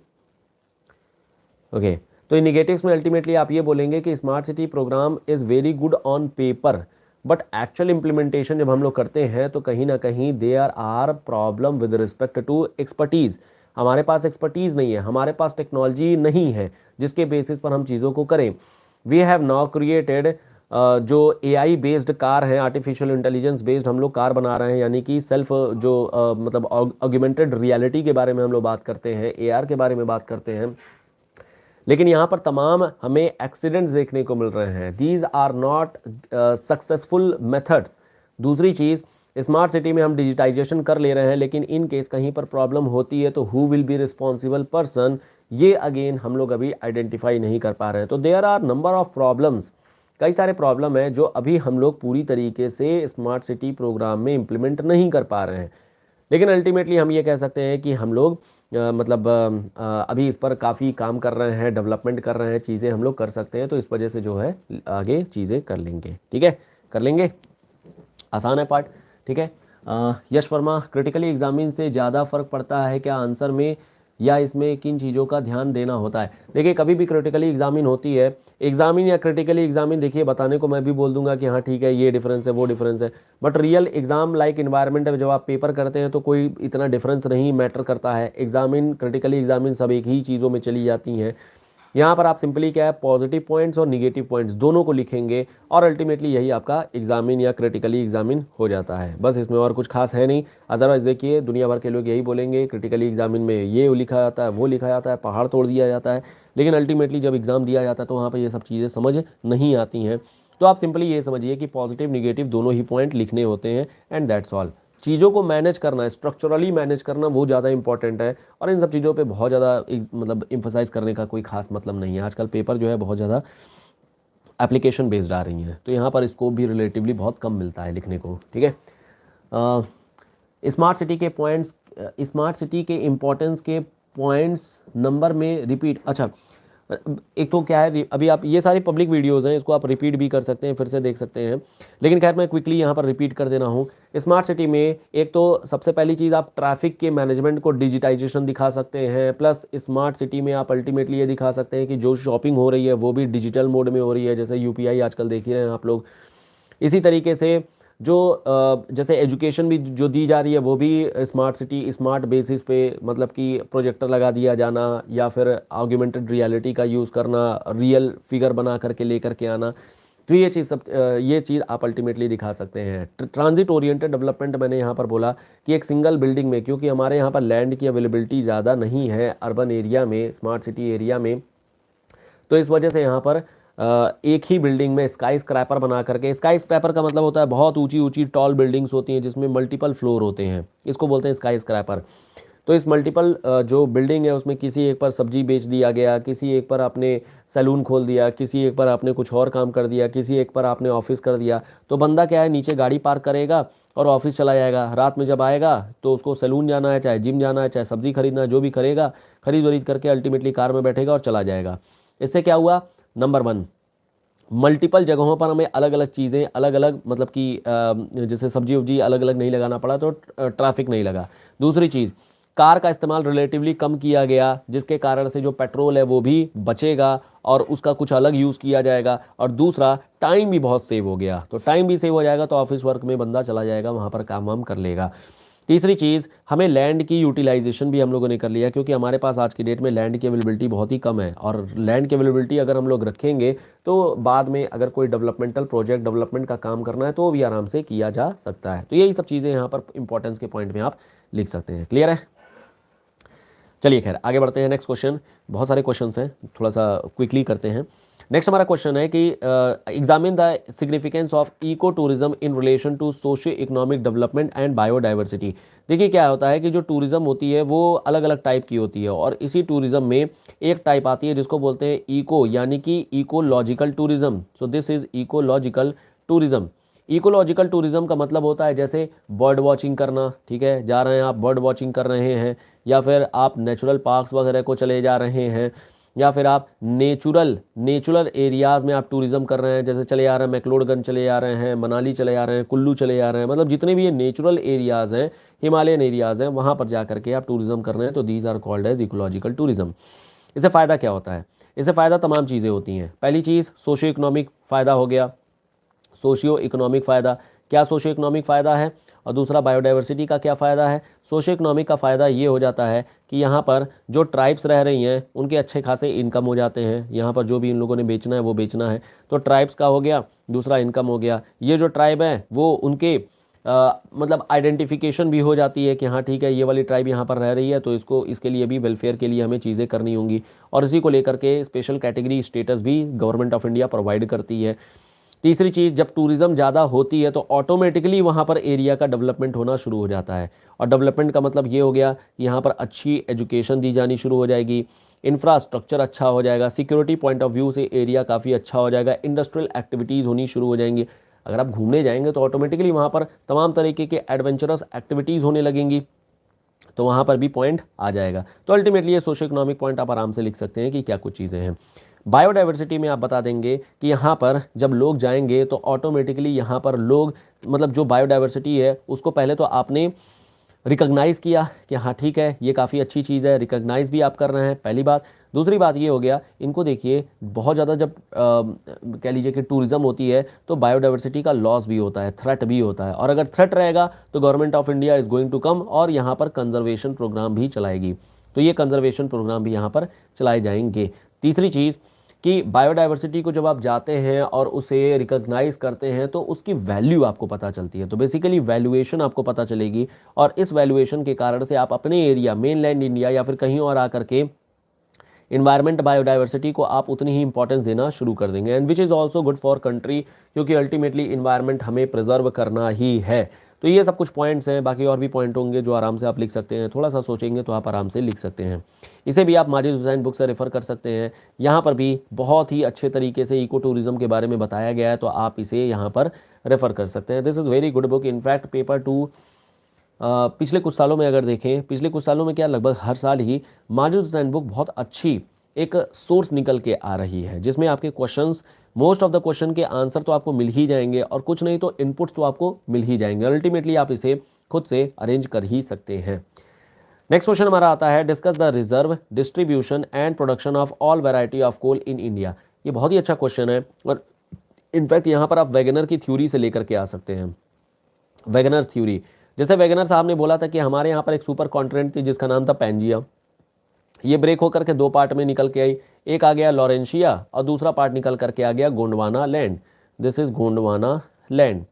ओके, तो इन निगेटिव्स में अल्टीमेटली आप ये बोलेंगे कि smart city programme is very good on paper, but actual implementation जब हम लोग करते हैं तो कहीं ना कहीं there are problem with respect to expertise. हमारे पास एक्सपर्टीज़ नहीं है, हमारे पास टेक्नोलॉजी नहीं है जिसके बेसिस पर हम चीज़ों को करें। वी हैव नाउ क्रिएटेड जो AI बेस्ड कार है, आर्टिफिशियल इंटेलिजेंस बेस्ड हम लोग कार बना रहे हैं, यानी कि सेल्फ जो मतलब ऑगमेंटेड रियलिटी के बारे में हम लोग बात करते हैं, AR के बारे में बात करते हैं, लेकिन यहाँ पर तमाम हमें एक्सीडेंट्स देखने को मिल रहे हैं। These are not successful methods. दूसरी चीज़, स्मार्ट सिटी में हम डिजिटाइजेशन कर ले रहे हैं, लेकिन इन केस कहीं पर प्रॉब्लम होती है तो who will be responsible person, ये अगेन हम लोग अभी आइडेंटिफाई नहीं कर पा रहे हैं। तो there are number of problems, कई सारे प्रॉब्लम है जो अभी हम लोग पूरी तरीके से स्मार्ट सिटी प्रोग्राम में इम्प्लीमेंट नहीं कर पा रहे हैं। लेकिन अल्टीमेटली हम ये कह सकते हैं कि हम लोग अभी इस पर काफ़ी काम कर रहे हैं, डेवलपमेंट कर रहे हैं, चीज़ें हम लोग कर सकते हैं, तो इस वजह से जो है आगे चीज़ें कर लेंगे। ठीक है, कर लेंगे, आसान है पार्ट। ठीक है, यश वर्मा, क्रिटिकली एग्जामिन से ज़्यादा फर्क पड़ता है क्या आंसर में, या इसमें किन चीज़ों का ध्यान देना होता है? देखिए, कभी भी क्रिटिकली एग्जामिन होती है, एग्जामिन या क्रिटिकली एग्जामिन, देखिए बताने को मैं भी बोल दूंगा कि हाँ ठीक है ये डिफरेंस है वो डिफरेंस है, but real exam like environment है, जब आप पेपर करते हैं तो कोई इतना डिफरेंस नहीं मैटर करता है। एग्जामिन, क्रिटिकली एग्जामिन सब एक ही चीज़ों में चली जाती हैं। यहाँ पर आप सिंपली क्या है, पॉजिटिव पॉइंट्स और निगेटिव पॉइंट्स दोनों को लिखेंगे, और अल्टीमेटली यही आपका एग्जामिन या क्रिटिकली एग्जामिन हो जाता है। बस इसमें और कुछ खास है नहीं। अदरवाइज देखिए, दुनिया भर के लोग यही बोलेंगे क्रिटिकली एग्जामिन में ये लिखा जाता है, वो लिखा जाता है, पहाड़ तोड़ दिया जाता है, लेकिन अल्टीमेटली जब एग्ज़ाम दिया जाता है तो वहाँ पर ये सब चीज़ें समझ नहीं आती हैं। तो आप सिंपली ये समझिए कि पॉजिटिव निगेटिव दोनों ही पॉइंट लिखने होते हैं, एंड दैट्स ऑल। चीज़ों को मैनेज करना है, स्ट्रक्चरली मैनेज करना, वो ज़्यादा इंपॉर्टेंट है, और इन सब चीज़ों पे बहुत ज़्यादा मतलब इम्फोसाइज करने का कोई खास मतलब नहीं है। आजकल पेपर जो है बहुत ज़्यादा एप्लीकेशन बेस्ड आ रही हैं, तो यहाँ पर स्कोप भी रिलेटिवली बहुत कम मिलता है लिखने को। ठीक है, स्मार्ट सिटी के पॉइंट्स, स्मार्ट सिटी के इम्पोर्टेंस के पॉइंट्स नंबर में रिपीट, अच्छा एक तो क्या है, अभी आप ये सारी पब्लिक वीडियोज़ हैं, इसको आप रिपीट भी कर सकते हैं, फिर से देख सकते हैं, लेकिन खैर मैं क्विकली यहाँ पर रिपीट कर दे रहा हूँ। स्मार्ट सिटी में एक तो सबसे पहली चीज़, आप ट्रैफिक के मैनेजमेंट को डिजिटाइजेशन दिखा सकते हैं, प्लस स्मार्ट सिटी में आप अल्टीमेटली ये दिखा सकते हैं कि जो शॉपिंग हो रही है वो भी डिजिटल मोड में हो रही है, जैसे यूपीआई आजकल देख ही रहे हैं आप लोग। इसी तरीके से जो जैसे एजुकेशन भी जो दी जा रही है वो भी स्मार्ट सिटी स्मार्ट बेसिस पे, मतलब कि प्रोजेक्टर लगा दिया जाना या फिर ऑगमेंटेड रियलिटी का यूज़ करना, रियल फिगर बना करके लेकर के आना। तो ये चीज़ सब ये चीज़ आप अल्टीमेटली दिखा सकते हैं। ट्रांजिट ओरिएंटेड डेवलपमेंट मैंने यहाँ पर बोला कि एक सिंगल बिल्डिंग में, क्योंकि हमारे यहाँ पर लैंड की अवेलेबिलिटी ज़्यादा नहीं है अर्बन एरिया में, स्मार्ट सिटी एरिया में, तो इस वजह से यहाँ पर एक ही बिल्डिंग में स्काई स्क्रैपर बना करके, स्काई स्क्रैपर का मतलब होता है बहुत ऊंची ऊंची टॉल बिल्डिंग्स होती हैं जिसमें मल्टीपल फ्लोर होते हैं, इसको बोलते हैं स्काई स्क्रैपर। तो इस मल्टीपल जो बिल्डिंग है उसमें किसी एक पर सब्जी बेच दिया गया, किसी एक पर आपने सैलून खोल दिया, किसी एक पर आपने कुछ और काम कर दिया, किसी एक पर आपने ऑफिस कर दिया, तो बंदा क्या है, नीचे गाड़ी पार्क करेगा और ऑफिस चला जाएगा। रात में जब आएगा तो उसको सैलून जाना है, चाहे जिम जाना है, चाहे सब्जी खरीदना है, जो भी करेगा खरीद वरीद करके अल्टीमेटली कार में बैठेगा और चला जाएगा। इससे क्या हुआ, नंबर 1, मल्टीपल जगहों पर हमें अलग अलग चीज़ें, अलग अलग मतलब कि जैसे सब्जी वब्जी अलग अलग नहीं लगाना पड़ा, तो ट्रैफिक नहीं लगा। दूसरी चीज़, कार का इस्तेमाल रिलेटिवली कम किया गया, जिसके कारण से जो पेट्रोल है वो भी बचेगा और उसका कुछ अलग यूज़ किया जाएगा। और दूसरा, टाइम भी बहुत सेव हो गया, तो टाइम भी सेव हो जाएगा तो ऑफिस वर्क में बंदा चला जाएगा, वहाँ पर काम वाम कर लेगा। तीसरी चीज़, हमें लैंड की यूटिलाइजेशन भी हम लोगों ने कर लिया, क्योंकि हमारे पास आज की डेट में लैंड की अवेलेबिलिटी बहुत ही कम है, और लैंड की अवेलेबिलिटी अगर हम लोग रखेंगे तो बाद में अगर कोई डेवलपमेंटल प्रोजेक्ट, डेवलपमेंट का काम करना है तो वो भी आराम से किया जा सकता है। तो यही सब चीज़ें यहाँ पर इंपॉर्टेंस के पॉइंट में आप लिख सकते हैं। क्लियर है? चलिए खैर आगे बढ़ते हैं। नेक्स्ट क्वेश्चन, बहुत सारे क्वेश्चंस हैं, थोड़ा सा क्विकली करते हैं। नेक्स्ट हमारा क्वेश्चन है कि examine the significance of eco tourism in relation to socio economic development and biodiversity. देखिए क्या होता है कि जो टूरिज्म होती है वो अलग अलग टाइप की होती है, और इसी टूरिज्म में एक टाइप आती है जिसको बोलते हैं इको, यानी कि ecological tourism. So this is ecological tourism. Ecological tourism का मतलब होता है जैसे बर्ड वॉचिंग करना, ठीक है, जा रहे हैं आप बर्ड वॉचिंग कर रहे हैं, या फिर आप नेचुरल पार्क्स वगैरह को चले जा रहे हैं, या फिर आप नेचुरल एरियाज़ में आप टूरिज्म कर रहे हैं, जैसे चले आ रहे हैं मैक्लोडगंज चले जा रहे हैं, मनाली चले जा रहे हैं, कुल्लू चले जा रहे हैं, मतलब जितने भी ये नेचुरल एरियाज़ हैं, हिमालयन एरियाज़ हैं, वहाँ पर जा करके आप टूरिज्म कर रहे हैं, तो these are called as ecological tourism. इससे फ़ायदा क्या होता है? इससे फ़ायदा तमाम चीज़ें होती हैं। पहली चीज़ सोशियो इकोनॉमिक फ़ायदा हो गया। सोशियो इकोनॉमिक फ़ायदा, क्या सोशियो इकोनॉमिक फ़ायदा है? और दूसरा बायोडाइवर्सिटी का क्या फ़ायदा है? सोशियो इकोनॉमिक का फ़ायदा ये हो जाता है कि यहाँ पर जो ट्राइब्स रह रही हैं उनके अच्छे खासे इनकम हो जाते हैं, यहाँ पर जो भी इन लोगों ने बेचना है वो बेचना है, तो ट्राइब्स का हो गया, दूसरा इनकम हो गया। ये जो ट्राइब है वो उनके मतलब आइडेंटिफिकेशन भी हो जाती है कि हाँ ठीक है, ये वाली ट्राइब यहाँ पर रह रही है, तो इसको इसके लिए भी वेलफेयर के लिए हमें चीज़ें करनी होंगी, और इसी को लेकर के स्पेशल कैटेगरी स्टेटस भी गवर्नमेंट ऑफ इंडिया प्रोवाइड करती है। तीसरी चीज़, जब टूरिज़्म ज़्यादा होती है तो ऑटोमेटिकली वहाँ पर एरिया का डेवलपमेंट होना शुरू हो जाता है, और डेवलपमेंट का मतलब ये हो गया कि यहाँ पर अच्छी एजुकेशन दी जानी शुरू हो जाएगी, इंफ्रास्ट्रक्चर अच्छा हो जाएगा, सिक्योरिटी पॉइंट ऑफ व्यू से एरिया काफ़ी अच्छा हो जाएगा, इंडस्ट्रियल एक्टिविटीज़ होनी शुरू हो जाएंगी। अगर आप घूमने जाएंगे तो ऑटोमेटिकली वहाँ पर तमाम तरीके के एडवेंचरस एक्टिविटीज़ होने लगेंगी, तो वहाँ पर भी पॉइंट आ जाएगा। तो अल्टीमेटली ये सोशो इकोनॉमिक पॉइंट आप आराम से लिख सकते हैं कि क्या कुछ चीज़ें हैं। बायोडाइवर्सिटी में आप बता देंगे कि यहाँ पर जब लोग जाएंगे तो ऑटोमेटिकली यहाँ पर लोग, मतलब जो बायोडाइवर्सिटी है उसको पहले तो आपने रिकॉग्नाइज़ किया कि हाँ ठीक है ये काफ़ी अच्छी चीज़ है, रिकॉग्नाइज़ भी आप कर रहे हैं, पहली बात। दूसरी बात ये हो गया, इनको देखिए बहुत ज़्यादा जब कह लीजिए कि टूरिज़्म होती है तो बायोडाइवर्सिटी का लॉस भी होता है, थ्रेट भी होता है, और अगर थ्रेट रहेगा तो government of India is going to come और यहाँ पर कंजर्वेशन प्रोग्राम भी चलाएगी, तो ये कंजर्वेशन प्रोग्राम भी यहाँ पर चलाए जाएंगे। तीसरी चीज़ कि बायोडाइवर्सिटी को जब आप जाते हैं और उसे रिकॉग्नाइज करते हैं तो उसकी वैल्यू आपको पता चलती है, तो बेसिकली वैल्यूएशन आपको पता चलेगी, और इस वैल्यूएशन के कारण से आप अपने एरिया, मेनलैंड इंडिया या फिर कहीं और आकर के इन्वायरमेंट बायोडाइवर्सिटी को आप उतनी ही इंपॉर्टेंस देना शुरू कर देंगे, and which is also good for country, क्योंकि अल्टीमेटली इन्वायरमेंट हमें प्रिजर्व करना ही है। तो ये सब कुछ पॉइंट्स हैं, बाकी और भी पॉइंट होंगे जो आराम से आप लिख सकते हैं, थोड़ा सा सोचेंगे तो आप आराम से लिख सकते हैं। इसे भी आप माजिद हुसैन बुक से रेफ़र कर सकते हैं, यहाँ पर भी बहुत ही अच्छे तरीके से इको टूरिज़्म के बारे में बताया गया है, तो आप इसे यहाँ पर रेफ़र कर सकते हैं। This is very good book. In fact paper 2 पिछले कुछ सालों में अगर देखें, पिछले कुछ सालों में क्या लगभग हर साल ही माजिद हुसैन बुक बहुत अच्छी एक सोर्स निकल के आ रही है, जिसमें आपके questions, most of the question के आंसर तो आपको मिल ही जाएंगे और कुछ नहीं तो इनपुट्स तो आपको मिल ही जाएंगे। अल्टीमेटली आप इसे खुद से अरेंज कर ही सकते हैं। नेक्स्ट क्वेश्चन हमारा आता है, discuss the reserve, distribution and production of all variety of coal in India. ये बहुत ही अच्छा क्वेश्चन है और इनफैक्ट यहाँ पर आप वैगनर की थ्योरी से लेकर के आ सकते हैं। वैगनर थ्योरी, जैसे वैगनर साहब ने बोला था कि हमारे यहाँ पर एक सुपर कॉन्टिनेंट थी जिसका नाम था पैंजिया, ये ब्रेक होकर के दो पार्ट में निकल के आई, एक आ गया लॉरेंशिया और दूसरा पार्ट निकल करके आ गया Gondwana land. This is Gondwana land.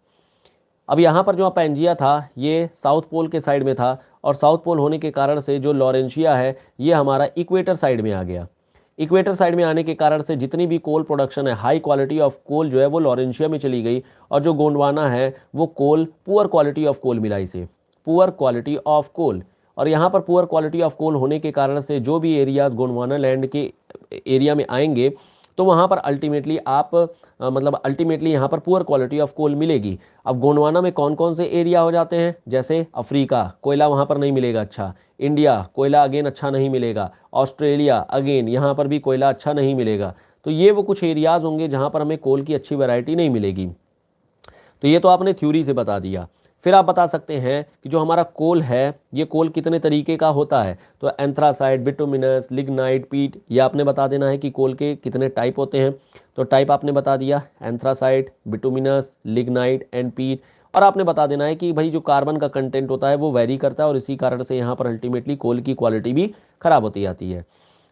अब यहाँ पर जो पैंजिया था ये साउथ पोल के साइड में था और साउथ पोल होने के कारण से जो लॉरेंशिया है ये हमारा इक्वेटर साइड में आ गया। इक्वेटर साइड में आने के कारण से जितनी भी कोल प्रोडक्शन है, हाई क्वालिटी ऑफ कोल जो है वो लॉरेंशिया में चली गई और जो गोंडवाना है वो कोल पुअर क्वालिटी ऑफ कोल मिला इसे, पुअर क्वालिटी ऑफ कोल। और यहाँ पर पुअर क्वालिटी ऑफ कोल होने के कारण से जो भी एरियाज गोंडवाना लैंड के एरिया में आएंगे तो वहाँ पर अल्टीमेटली आप अल्टीमेटली यहाँ पर पुअर क्वालिटी ऑफ कोल मिलेगी। अब गोंडवाना में कौन कौन से एरिया हो जाते हैं, जैसे अफ्रीका, कोयला वहाँ पर नहीं मिलेगा अच्छा, इंडिया कोयला अगेन अच्छा नहीं मिलेगा, ऑस्ट्रेलिया अगेन यहाँ पर भी कोयला अच्छा नहीं मिलेगा। तो ये वो कुछ एरियाज़ होंगे जहाँ पर हमें कोल की अच्छी वैरायटी नहीं मिलेगी। तो ये तो आपने थ्योरी से बता दिया। फिर आप बता सकते हैं कि जो हमारा कोल है ये कोल कितने तरीके का होता है, तो एंथ्रासाइट, बिटुमिनस, लिग्नाइट, पीट, ये आपने बता देना है कि कोल के कितने टाइप होते हैं। तो टाइप आपने बता दिया, एंथ्रासाइट, बिटुमिनस, लिग्नाइट एंड पीट। और आपने बता देना है कि भाई जो कार्बन का कंटेंट होता है वो वेरी करता है और इसी कारण से यहाँ पर अल्टीमेटली कोल की क्वालिटी भी खराब होती जाती है।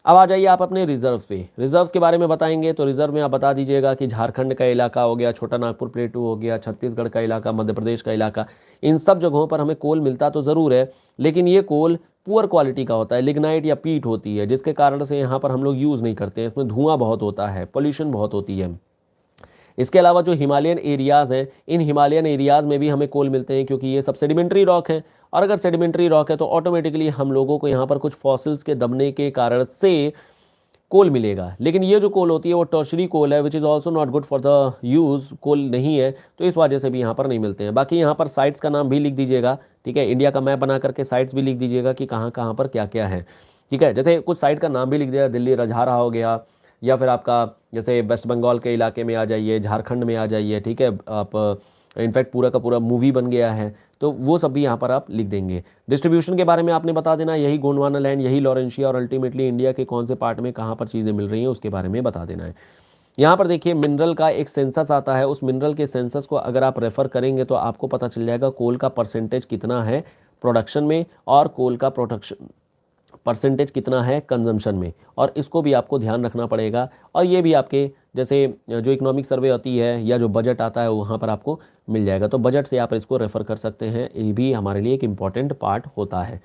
अब आ जाइए आप अपने रिजर्व्स पे। रिजर्व्स के बारे में बताएंगे तो रिजर्व में आप बता दीजिएगा कि झारखंड का इलाका हो गया, छोटा नागपुर प्लेटू हो गया, छत्तीसगढ़ का इलाका, मध्य प्रदेश का इलाका, इन सब जगहों पर हमें कोल मिलता तो ज़रूर है, लेकिन ये कोल पुअर क्वालिटी का होता है, लिग्नाइट या पीट होती है, जिसके कारण से यहाँ पर हम लोग यूज़ नहीं करते हैं। इसमें धुआं बहुत होता है, पोल्यूशन बहुत होती है। इसके अलावा जो हिमालयन एरियाज़ हैं, इन हिमालयन एरियाज़ में भी हमें कोल मिलते हैं क्योंकि ये सब सेडिमेंट्री रॉक है और अगर सेडिमेंट्री रॉक है तो ऑटोमेटिकली हम लोगों को यहाँ पर कुछ फॉसिल्स के दबने के कारण से कोल मिलेगा। लेकिन ये जो कोल होती है वो टर्शरी कोल है, which is also not good for the use, coal नहीं है, तो इस वजह से भी यहाँ पर नहीं मिलते हैं। बाकी यहाँ पर साइट्स का नाम भी लिख दीजिएगा, ठीक है, इंडिया का मैप बना करके साइट्स भी लिख दीजिएगा कि कहाँ कहाँ पर क्या क्या है, ठीक है। जैसे कुछ साइट का नाम भी लिख दिया, दिल्ली रजहारा हो गया, या फिर आपका जैसे वेस्ट बंगाल के इलाके में आ जाइए, झारखंड में आ जाइए, ठीक है। आप इनफैक्ट पूरा का पूरा मूवी बन गया है तो वो सब भी यहाँ पर आप लिख देंगे। डिस्ट्रीब्यूशन के बारे में आपने बता देना, यही गोंडवाना लैंड, यही लॉरेंशिया और अल्टीमेटली इंडिया के कौन से पार्ट में कहाँ पर चीज़ें मिल रही हैं उसके बारे में बता देना है। यहाँ पर देखिए मिनरल का एक सेंसस आता है, उस मिनरल के सेंसस को अगर आप रेफ़र करेंगे तो आपको पता चल जाएगा कोल का परसेंटेज कितना है प्रोडक्शन में और कोल का प्रोडक्शन परसेंटेज कितना है कंजम्पशन में, और इसको भी आपको ध्यान रखना पड़ेगा। और ये भी आपके जैसे जो इकोनॉमिक सर्वे होती है या जो बजट आता है वहाँ पर आपको मिल जाएगा, तो बजट से आप इसको रेफ़र कर सकते हैं, ये भी हमारे लिए एक इम्पॉर्टेंट पार्ट होता है।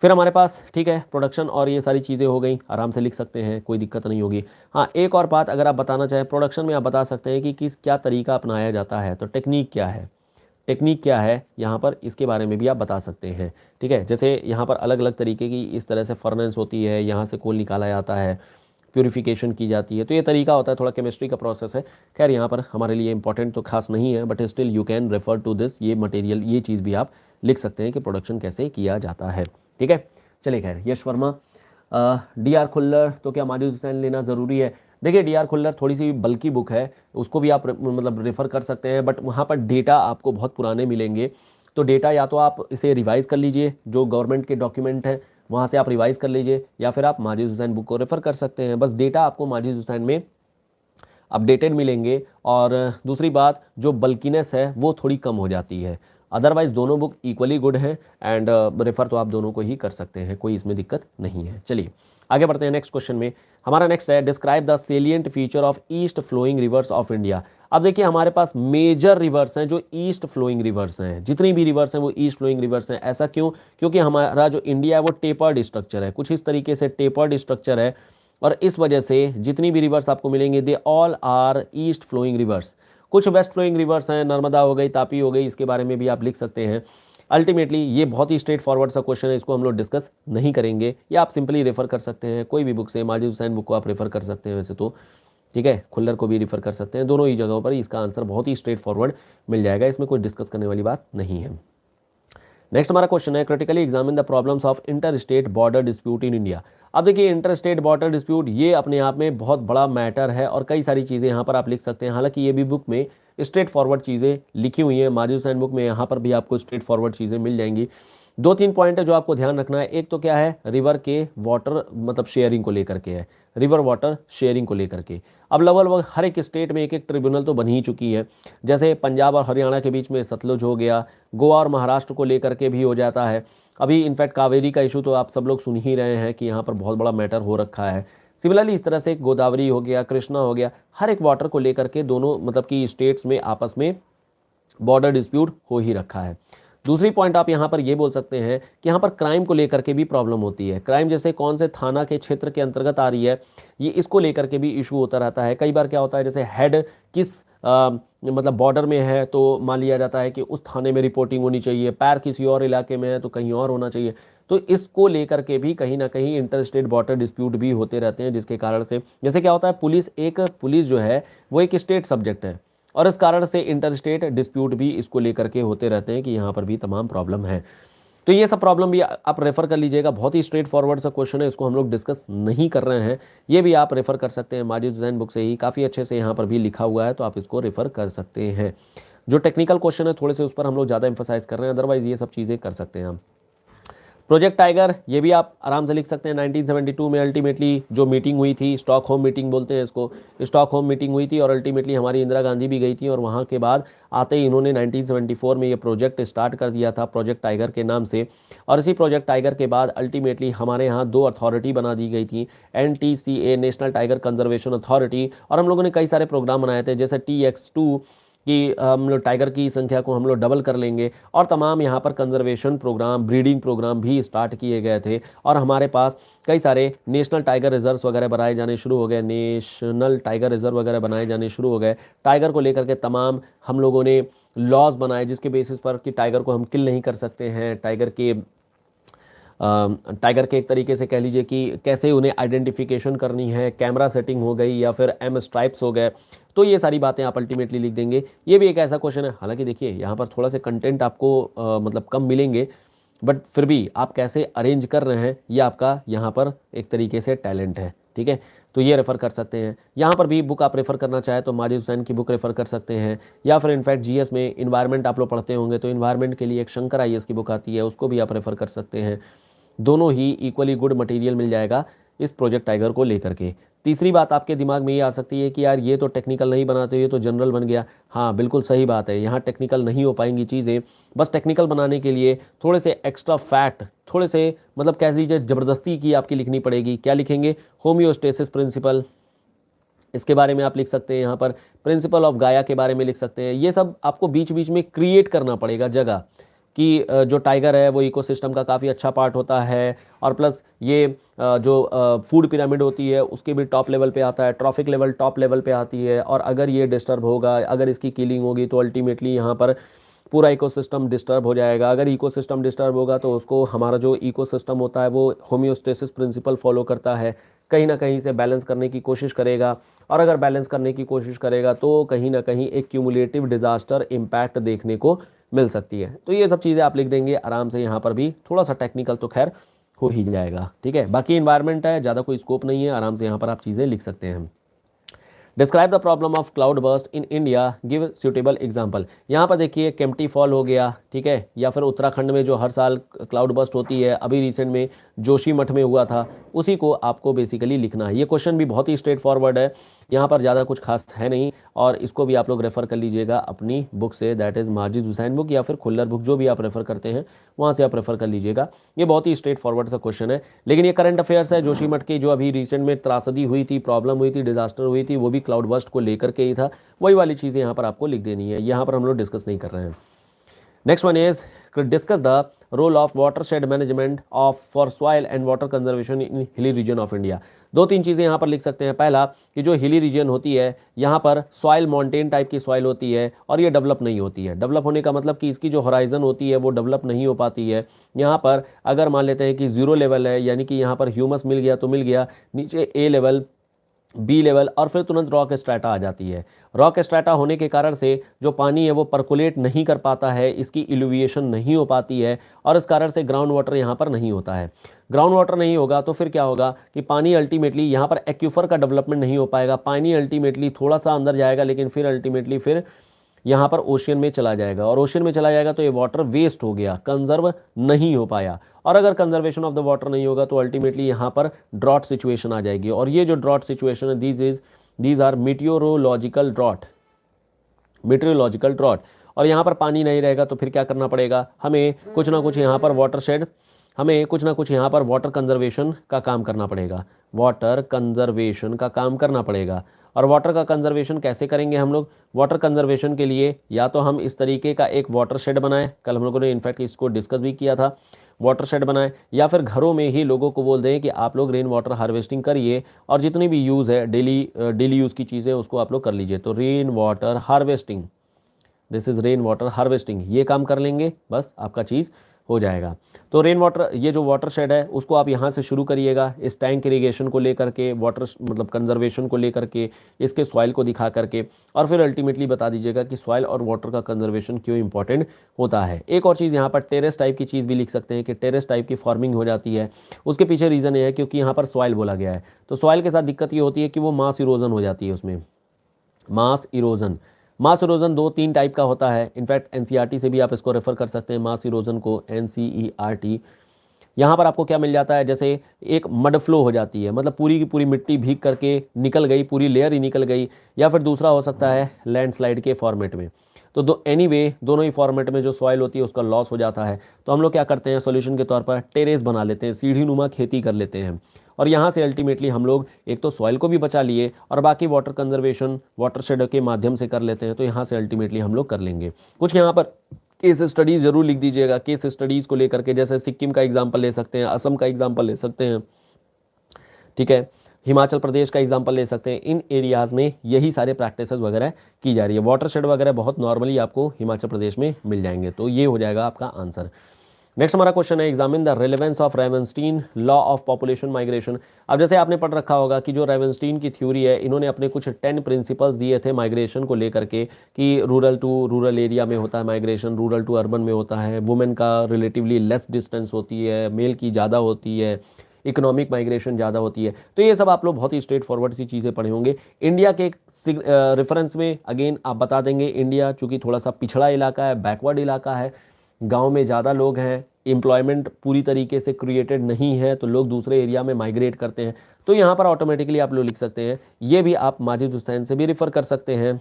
फिर हमारे पास, ठीक है, प्रोडक्शन और ये सारी चीज़ें हो गई, आराम से लिख सकते हैं, कोई दिक्कत नहीं होगी। हाँ, एक और बात अगर आप बताना चाहें, प्रोडक्शन में आप बता सकते हैं कि किस क्या तरीका अपनाया जाता है, तो टेक्निक क्या है, टेक्निक क्या है यहाँ पर, इसके बारे में भी आप बता सकते हैं, ठीक है। जैसे यहाँ पर अलग अलग तरीके की इस तरह से फर्नेस होती है, यहाँ से कोल निकाला जाता है, प्यूरिफिकेशन की जाती है, तो ये तरीका होता है, थोड़ा केमिस्ट्री का प्रोसेस है। खैर यहाँ पर हमारे लिए इंपॉर्टेंट तो खास नहीं है, but still you can refer to this, ये मटेरियल, ये चीज़ भी आप लिख सकते हैं कि प्रोडक्शन कैसे किया जाता है, ठीक है। चलिए खैर, यश वर्मा, डी.आर. खुल्लर, तो क्या माजिद हुसैन लेना ज़रूरी है? देखिए डी.आर. खुल्लर थोड़ी सी बल्कि बुक है, उसको भी आप रेफ़र कर सकते हैं, बट वहाँ पर डेटा आपको बहुत पुराने मिलेंगे, तो डेटा या तो आप इसे रिवाइज़ कर लीजिए, जो गवर्नमेंट के डॉक्यूमेंट है वहाँ से आप रिवाइज़ कर लीजिए, या फिर आप माजिद हुसैन बुक को रेफ़र कर सकते हैं। बस डेटा आपको माजिद हुसैन में अपडेटेड मिलेंगे, और दूसरी बात जो बल्किनेस है वो थोड़ी कम हो जाती है। अदरवाइज़ दोनों बुक इक्वली गुड है एंड रेफ़र तो आप दोनों को ही कर सकते हैं, कोई इसमें दिक्कत नहीं है। चलिए आगे बढ़ते हैं नेक्स्ट क्वेश्चन में। हमारा नेक्स्ट है, describe the salient feature of east flowing rivers of India. अब देखिए हमारे पास मेजर रिवर्स हैं जो ईस्ट फ्लोइंग रिवर्स हैं, जितनी भी रिवर्स हैं वो ईस्ट फ्लोइंग रिवर्स हैं। ऐसा क्यों? क्योंकि हमारा जो इंडिया है वो टेपर्ड स्ट्रक्चर है, कुछ इस तरीके से टेपर्ड स्ट्रक्चर है, और इस वजह से जितनी भी रिवर्स आपको मिलेंगे they all are east flowing rivers. कुछ वेस्ट फ्लोइंग रिवर्स हैं, नर्मदा हो गई, तापी हो गई, इसके बारे में भी आप लिख सकते हैं। अल्टीमेटली ये बहुत ही स्ट्रेट फॉरवर्ड सा क्वेश्चन है, इसको हम लोग डिस्कस नहीं करेंगे, या आप सिंपली रेफर कर सकते हैं कोई भी बुक से, माजिद हुसैन बुक को आप रेफर कर सकते हैं वैसे तो, ठीक है, खुल्लर को भी रेफर कर सकते हैं, दोनों ही जगहों पर इसका आंसर बहुत ही स्ट्रेट फॉरवर्ड मिल जाएगा, इसमें कोई डिस्कस करने वाली बात नहीं है। नेक्स्ट हमारा क्वेश्चन है critically examine the problems of inter state border dispute in India. अब देखिए इंटर स्टेट बॉर्डर डिस्प्यूट ये अपने आप में बहुत बड़ा मैटर है और कई सारी चीज़ें यहाँ पर आप लिख सकते हैं। हालांकि ये भी बुक में स्ट्रेट फॉरवर्ड चीज़ें लिखी हुई हैं, माजिद हुसैन बुक में यहाँ पर भी आपको स्ट्रेट फॉरवर्ड चीज़ें मिल जाएंगी। दो तीन पॉइंट है जो आपको ध्यान रखना है। एक तो क्या है, रिवर के वाटर मतलब शेयरिंग को लेकर के है, रिवर वाटर शेयरिंग को लेकर के। अब लगभग हर एक स्टेट में एक एक ट्रिब्यूनल तो बन ही चुकी है। जैसे पंजाब और हरियाणा के बीच में सतलुज हो गया, गोवा और महाराष्ट्र को लेकर के भी हो जाता है। अभी इनफैक्ट कावेरी का इशू तो आप सब लोग सुन ही रहे हैं कि यहाँ पर बहुत बड़ा मैटर हो रखा है। सिमिलरली इस तरह से गोदावरी हो गया, कृष्णा हो गया, हर एक वाटर को लेकर के दोनों मतलब कि स्टेट्स में आपस में बॉर्डर डिस्प्यूट हो ही रखा है। दूसरी पॉइंट आप यहाँ पर ये बोल सकते हैं कि यहाँ पर क्राइम को लेकर के भी प्रॉब्लम होती है। क्राइम जैसे कौन से थाना के क्षेत्र के अंतर्गत आ रही है, ये इसको लेकर के भी इशू होता रहता है। कई बार क्या होता है, जैसे हेड किस मतलब बॉर्डर में है तो मान लिया जाता है कि उस थाने में रिपोर्टिंग होनी चाहिए, पैर किसी और इलाके में है तो कहीं और होना चाहिए। तो इसको लेकर के भी कहीं ना कहीं इंटर स्टेट बॉर्डर डिस्प्यूट भी होते रहते हैं, जिसके कारण से जैसे क्या होता है, पुलिस जो है वो एक स्टेट सब्जेक्ट है और इस कारण से इंटर स्टेट डिस्प्यूट भी इसको लेकर के होते रहते हैं कि यहाँ पर भी तमाम प्रॉब्लम है। तो ये सब प्रॉब्लम भी आप रेफर कर लीजिएगा। बहुत ही स्ट्रेट फॉरवर्ड सा क्वेश्चन है, इसको हम लोग डिस्कस नहीं कर रहे हैं। ये भी आप रेफर कर सकते हैं, माजिद हुसैन बुक से ही काफ़ी अच्छे से यहाँ पर भी लिखा हुआ है, तो आप इसको रेफर कर सकते हैं। जो टेक्निकल क्वेश्चन है थोड़े से उस पर हम लोग ज़्यादा इंफोसाइज कर रहे हैं, अदरवाइज ये सब चीज़ें कर सकते हैं हम। प्रोजेक्ट टाइगर ये भी आप आराम से लिख सकते हैं। 1972 में अल्टीमेटली जो मीटिंग हुई थी, स्टॉकहोम मीटिंग बोलते हैं इसको, स्टॉकहोम मीटिंग हुई थी और अल्टीमेटली हमारी इंदिरा गांधी भी गई थी और वहाँ के बाद आते ही इन्होंने 1974 में ये प्रोजेक्ट स्टार्ट कर दिया था प्रोजेक्ट टाइगर के नाम से। और इसी प्रोजेक्ट टाइगर के बाद अल्टीमेटली हमारे यहाँ दो अथॉरिटी बना दी गई थी, NTCA national tiger conservation authority, और हम लोगों ने कई सारे प्रोग्राम बनाए थे जैसे TX2 कि हम लोग टाइगर की संख्या को हम लोग डबल कर लेंगे, और तमाम यहाँ पर कंजर्वेशन प्रोग्राम, ब्रीडिंग प्रोग्राम भी स्टार्ट किए गए थे। और हमारे पास कई सारे नेशनल टाइगर रिजर्व्स वगैरह बनाए जाने शुरू हो गए, नेशनल टाइगर रिजर्व वगैरह बनाए जाने शुरू हो गए। टाइगर को लेकर के तमाम हम लोगों ने लॉज बनाए जिसके बेसिस पर कि टाइगर को हम किल नहीं कर सकते हैं, टाइगर के एक तरीके से कह लीजिए कि कैसे उन्हें आइडेंटिफिकेशन करनी है, कैमरा सेटिंग हो गई या फिर M स्ट्राइप्स हो गए। तो ये सारी बातें आप अल्टीमेटली लिख देंगे। ये भी एक ऐसा क्वेश्चन है, हालांकि देखिए यहाँ पर थोड़ा सा कंटेंट आपको मतलब कम मिलेंगे, बट फिर भी आप कैसे अरेंज कर रहे हैं ये आपका यहाँ पर एक तरीके से टैलेंट है। ठीक है, तो ये रेफ़र कर सकते हैं। यहाँ पर भी बुक आप रेफ़र करना चाहे तो माजिद हुसैन की बुक रेफ़र कर सकते हैं, या फिर इनफैक्ट GS में इन्वायरमेंट आप लोग पढ़ते होंगे तो इन्वायरमेंट के लिए एक शंकर IAS की बुक आती है, उसको भी आप रेफ़र कर सकते हैं। दोनों ही इक्वली गुड मटेरियल मिल जाएगा इस प्रोजेक्ट टाइगर को लेकर के। तीसरी बात आपके दिमाग में ये आ सकती है कि यार ये तो टेक्निकल नहीं बनाते, ये तो जनरल बन गया। हाँ बिल्कुल सही बात है, यहाँ टेक्निकल नहीं हो पाएंगी चीज़ें। बस टेक्निकल बनाने के लिए थोड़े से एक्स्ट्रा फैक्ट, थोड़े से मतलब कह लीजिए ज़बरदस्ती की आपकी लिखनी पड़ेगी। क्या लिखेंगे? होम्योस्टेसिस प्रिंसिपल, इसके बारे में आप लिख सकते हैं। यहाँ पर प्रिंसिपल ऑफ गाया के बारे में लिख सकते हैं। ये सब आपको बीच बीच में क्रिएट करना पड़ेगा जगह कि जो टाइगर है वो इकोसिस्टम का काफ़ी अच्छा पार्ट होता है, और प्लस ये जो फूड पिरामिड होती है उसके भी टॉप लेवल पे आता है, ट्रॉफिक लेवल टॉप लेवल पे आती है। और अगर ये डिस्टर्ब होगा, अगर इसकी किलिंग होगी तो अल्टीमेटली यहाँ पर पूरा इकोसिस्टम डिस्टर्ब हो जाएगा। अगर इकोसिस्टम डिस्टर्ब होगा तो उसको हमारा जो इकोसिस्टम होता है वो होम्योस्टेसिस प्रिंसिपल फॉलो करता है, कहीं ना कहीं से बैलेंस करने की कोशिश करेगा। और अगर बैलेंस करने की कोशिश करेगा तो कहीं ना कहीं एक क्यूमुलेटिव डिजास्टर इम्पैक्ट देखने को मिल सकती है। तो ये सब चीज़ें आप लिख देंगे आराम से। यहाँ पर भी थोड़ा सा टेक्निकल तो खैर हो ही जाएगा। ठीक है, बाकी इन्वायरमेंट है, ज़्यादा कोई स्कोप नहीं है, आराम से यहाँ पर आप चीज़ें लिख सकते हैं। Describe the problem of cloud burst in India, give suitable example. यहाँ पर देखिए केम्प्टी फॉल हो गया, ठीक है, या फिर उत्तराखंड में जो हर साल क्लाउड बर्स्ट होती है, अभी रिसेंट में जोशी मठ में हुआ था, उसी को आपको बेसिकली लिखना है। ये क्वेश्चन भी बहुत ही स्ट्रेट फॉरवर्ड है, यहाँ पर ज़्यादा कुछ खास है नहीं, और इसको भी आप लोग रेफ़र कर लीजिएगा अपनी बुक से, that is Majid Hussain book या फिर खुल्लर बुक, जो भी आप रेफ़र करते हैं वहाँ से आप रेफ़र कर लीजिएगा। ये बहुत ही स्ट्रेट फॉरवर्ड सा क्वेश्चन है, लेकिन ये करंट अफेयर्स है। जोशी मठ की जो अभी रिसेंट में त्रासदी हुई थी, प्रॉब्लम हुई थी, डिजास्टर हुई थी, वो भी क्लाउड बर्स्ट को लेकर के ही था। वही वाली चीज़ें यहाँ पर आपको लिख देनी है, यहाँ पर हम लोग डिस्कस नहीं कर रहे हैं। Next one is discuss the role of watershed management of for soil and water conservation in hilly region of India. दो तीन चीज़ें यहाँ पर लिख सकते हैं। पहला कि जो हिली रीजन होती है यहाँ पर सॉइल माउंटेन टाइप की सॉइल होती है और ये डेवलप नहीं होती है। डेवलप होने का मतलब कि इसकी जो होराइजन होती है वो डेवलप नहीं हो पाती है। यहाँ पर अगर मान लेते हैं कि 0 लेवल है, यानी कि यहाँ पर ह्यूमस मिल गया तो मिल गया, नीचे A लेवल बी लेवल और फिर तुरंत रॉक स्ट्रैटा आ जाती है। रॉक स्ट्रैटा होने के कारण से जो पानी है वो परकोलेट नहीं कर पाता है, इसकी इल्यूविएशन नहीं हो पाती है और इस कारण से ग्राउंड वाटर यहाँ पर नहीं होता है। ग्राउंड वाटर नहीं होगा तो फिर क्या होगा कि पानी अल्टीमेटली यहाँ पर एक्यूफर का डेवलपमेंट नहीं हो पाएगा, पानी अल्टीमेटली थोड़ा सा अंदर जाएगा लेकिन फिर अल्टीमेटली फिर यहाँ पर ओशियन में चला जाएगा और ओशियन में चला जाएगा तो ये वाटर वेस्ट हो गया, कंजर्व नहीं हो पाया। और अगर कंजर्वेशन ऑफ द वाटर नहीं होगा तो अल्टीमेटली यहाँ पर ड्रॉट सिचुएशन आ जाएगी और ये जो ड्रॉट सिचुएशन है दीज आर मीटियोरोलॉजिकल ड्रॉट। और यहाँ पर पानी नहीं रहेगा तो फिर क्या करना पड़ेगा, हमें कुछ ना कुछ यहाँ पर वाटरशेड, हमें कुछ ना कुछ यहाँ पर वाटर कंजर्वेशन का काम करना पड़ेगा, वाटर कंजर्वेशन का काम करना पड़ेगा। और वाटर का कंजर्वेशन कैसे करेंगे हम लोग, वाटर कंजर्वेशन के लिए या तो हम इस तरीके का एक वाटर शेड बनाएं, कल हम लोगों ने इनफैक्ट इसको डिस्कस भी किया था, वाटर शेड बनाएं, या फिर घरों में ही लोगों को बोल दें कि आप लोग रेन वाटर हार्वेस्टिंग करिए और जितनी भी यूज़ है डेली यूज़ की चीज़ें उसको आप लोग कर लीजिए। तो rain water harvesting, this is rain water harvesting, ये काम कर लेंगे बस आपका चीज़ हो जाएगा। तो रेन वाटर, ये जो वाटर शेड है उसको आप यहाँ से शुरू करिएगा, इस टैंक इरीगेशन को लेकर के, वाटर मतलब कंजर्वेशन को लेकर के, इसके सॉइल को दिखा करके, और फिर अल्टीमेटली बता दीजिएगा कि सॉइल और वाटर का कंजर्वेशन क्यों इंपॉर्टेंट होता है। एक और चीज़ यहाँ पर टेरेस टाइप की चीज़ भी लिख सकते हैं कि टेरेस टाइप की फार्मिंग हो जाती है, उसके पीछे रीज़न ये है क्योंकि यहाँ पर सॉइल बोला गया है। तो सॉइल के साथ दिक्कत ये होती है कि वो मास इरोजन हो जाती है, उसमें मास इरोजन 2-3 टाइप का होता है। इनफैक्ट एनसीईआरटी से भी आप इसको रेफर कर सकते हैं, मास इरोजन को, एनसीईआरटी। यहाँ पर आपको क्या मिल जाता है, जैसे एक मड फ्लो हो जाती है, मतलब पूरी की पूरी मिट्टी भीग करके निकल गई, पूरी लेयर ही निकल गई, या फिर दूसरा हो सकता है लैंडस्लाइड के फॉर्मेट में। तो दोनों ही फॉर्मेट में जो सॉइल होती है उसका लॉस हो जाता है। तो हम लोग क्या करते हैं, सॉल्यूशन के तौर पर टेरेस बना लेते हैं, सीढ़ी नुमा खेती कर लेते हैं और यहाँ से अल्टीमेटली हम लोग एक तो सॉइल को भी बचा लिए और बाकी वाटर कंजर्वेशन वाटर शेड के माध्यम से कर लेते हैं। तो यहाँ से अल्टीमेटली हम लोग कर लेंगे। कुछ यहाँ पर केस स्टडीज़ जरूर लिख दीजिएगा, केस स्टडीज़ को लेकर के, जैसे सिक्किम का एग्जाम्पल ले सकते हैं, असम का एग्जाम्पल ले सकते हैं, ठीक है, हिमाचल प्रदेश का एग्जाम्पल ले सकते हैं। इन एरियाज़ में यही सारे प्रैक्टिसेस वगैरह की जा रही है। वाटर शेड वगैरह बहुत नॉर्मली आपको हिमाचल प्रदेश में मिल जाएंगे। तो ये हो जाएगा आपका आंसर। नेक्स्ट हमारा क्वेश्चन है, examine the relevance of Ravenstein law of population migration. अब जैसे आपने पढ़ रखा होगा कि जो रेवेंस्टीन की थ्योरी है, इन्होंने अपने कुछ 10 प्रिंसिपल्स दिए थे माइग्रेशन को लेकर के कि रूरल टू रूरल एरिया में होता है माइग्रेशन, रूरल टू अर्बन में होता है, वुमेन का रिलेटिवली लेस डिस्टेंस होती है, मेल की ज़्यादा होती है, इकोनॉमिक माइग्रेशन ज़्यादा होती है। तो ये सब आप लोग बहुत ही स्ट्रेट फॉरवर्ड सी चीज़ें पढ़े होंगे। इंडिया के रेफरेंस में अगेन आप बता देंगे, इंडिया चूँकि थोड़ा सा पिछड़ा इलाका है, बैकवर्ड इलाका है, गांव में ज़्यादा लोग हैं, एम्प्लॉयमेंट पूरी तरीके से क्रिएटेड नहीं है, तो लोग दूसरे एरिया में माइग्रेट करते हैं। तो यहाँ पर ऑटोमेटिकली आप लोग लिख सकते हैं, ये भी आप माजिद हुसैन से भी रेफ़र कर सकते हैं।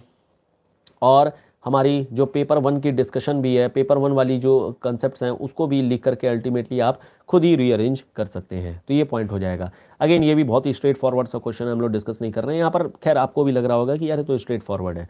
और हमारी जो पेपर 1 की डिस्कशन भी है, पेपर 1 वाली जो कंसेप्ट्स हैं उसको भी लिख करके अल्टीमेटली आप खुद ही रीअरेंज कर सकते हैं। तो ये पॉइंट हो जाएगा। अगेन ये भी बहुत ही स्ट्रेट फॉरवर्ड सा क्वेश्चन है, हम लोग डिस्कस नहीं कर रहे हैं यहाँ पर। खैर आपको भी लग रहा होगा कि यार तो स्ट्रेट फॉरवर्ड है,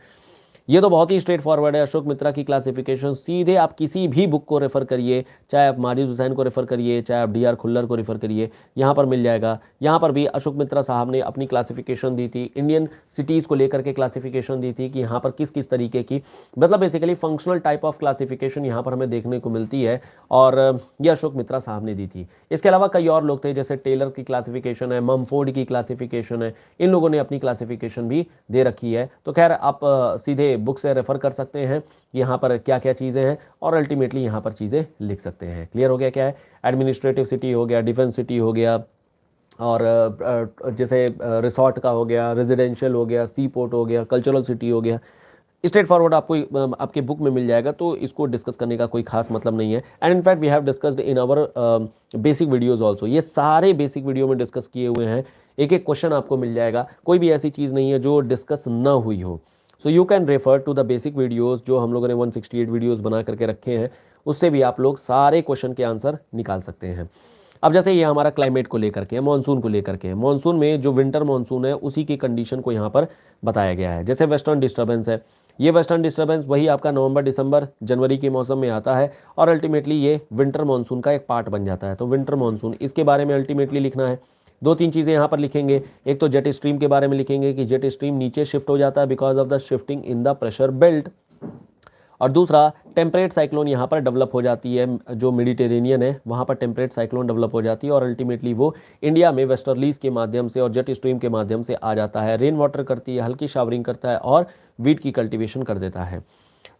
ये तो बहुत ही स्ट्रेट फॉरवर्ड है। अशोक मित्रा की क्लासिफिकेशन सीधे आप किसी भी बुक को रेफर करिए, चाहे आप माजिद हुसैन को रेफर करिए, चाहे आप DR खुल्लर को रेफर करिए, यहाँ पर मिल जाएगा। यहाँ पर भी अशोक मित्रा साहब ने अपनी क्लासिफिकेशन दी थी, इंडियन सिटीज़ को लेकर के क्लासिफिकेशन दी थी कि यहाँ पर किस किस तरीके की, मतलब basically functional type of classification यहाँ पर हमें देखने को मिलती है, और ये अशोक मित्रा साहब ने दी थी। इसके अलावा कई और लोग थे, जैसे टेलर की क्लासिफिकेशन है, ममफोर्ड की क्लासिफिकेशन है, इन लोगों ने अपनी क्लासिफिकेशन भी दे रखी है। तो खैर आप सीधे बुक से रेफर कर सकते हैं कि यहाँ पर क्या क्या चीज़ें हैं और अल्टीमेटली यहाँ पर चीज़ें लिख सकते हैं। क्लियर हो गया क्या है, एडमिनिस्ट्रेटिव सिटी हो गया, डिफेंस सिटी हो गया, और जैसे रिसोर्ट का हो गया, रेजिडेंशियल हो गया, सी पोर्ट हो गया, कल्चरल सिटी हो गया। स्ट्रेट फॉरवर्ड आपको आपके बुक में मिल जाएगा, तो इसको डिस्कस करने का कोई खास मतलब नहीं है। And in fact we have discussed in our basic videos also, ये सारे बेसिक वीडियो में डिस्कस किए हुए हैं। एक एक क्वेश्चन आपको मिल जाएगा, कोई भी ऐसी चीज़ नहीं है जो डिस्कस ना हुई हो। So you can refer to the basic videos जो हम लोगों ने 168 वीडियोज़ बना करके रखे हैं, उससे भी आप लोग सारे क्वेश्चन के आंसर निकाल सकते हैं। अब जैसे ये हमारा क्लाइमेट को लेकर के है, मानसून को लेकर के है, मानसून में जो विंटर मानसून है उसी की कंडीशन को यहाँ पर बताया गया है। जैसे वेस्टर्न डिस्टर्बेंस है, ये वेस्टर्न डिस्टर्बेंस वही आपका नवंबर दिसंबर जनवरी के मौसम में आता है और अल्टीमेटली ये विंटर मानसून का एक पार्ट बन जाता है। तो विंटर मानसून, इसके बारे में अल्टीमेटली लिखना है। 2-3 चीज़ें यहाँ पर लिखेंगे, एक तो जेट स्ट्रीम के बारे में लिखेंगे कि जेट स्ट्रीम नीचे शिफ्ट हो जाता है because of the shifting in the pressure belt, और दूसरा टेम्परेट साइक्लोन यहाँ पर डेवलप हो जाती है, जो मेडिटेरेनियन है वहाँ पर टेम्परेट साइक्लोन डेवलप हो जाती है और अल्टीमेटली वो इंडिया में वेस्टर्लीज के माध्यम से और जेट स्ट्रीम के माध्यम से आ जाता है, रेन वाटर करती है, हल्की शावरिंग करता है और वीट की कल्टीवेशन कर देता है।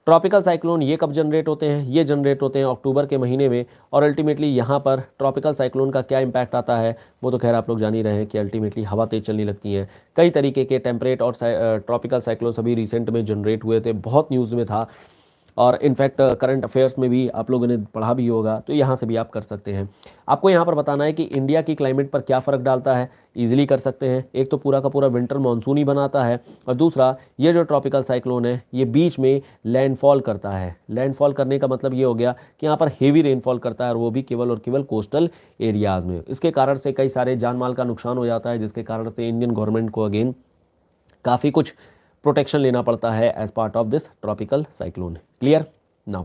ट्रॉपिकल साइक्लोन ये कब जनरेट होते हैं? ये जनरेट होते हैं अक्टूबर के महीने में और अल्टीमेटली यहाँ पर ट्रॉपिकल साइक्लोन का क्या इंपैक्ट आता है वो तो खैर आप लोग जान ही रहे हैं कि अल्टीमेटली हवा तेज चलने लगती है। कई तरीके के टेम्परेट और ट्रॉपिकल साइक्लोन अभी रिसेंट में जनरेट हुए थे, बहुत न्यूज़ में था और इनफैक्ट करंट अफेयर्स में भी आप लोगों ने पढ़ा भी होगा, तो यहाँ से भी आप कर सकते हैं। आपको यहाँ पर बताना है कि इंडिया की क्लाइमेट पर क्या फ़र्क डालता है, इजीली कर सकते हैं। एक तो पूरा का पूरा विंटर मानसून ही बनाता है और दूसरा ये जो ट्रॉपिकल साइक्लोन है ये बीच में लैंडफॉल करता है। लैंडफॉल करने का मतलब ये हो गया कि यहाँ पर हेवी रेनफॉल करता है और वो भी केवल और केवल कोस्टल एरियाज़ में। इसके कारण से कई सारे जान माल का नुकसान हो जाता है, जिसके कारण से इंडियन गवर्नमेंट को अगेन काफ़ी कुछ प्रोटेक्शन लेना पड़ता है as part of this tropical cyclone. Clear? Now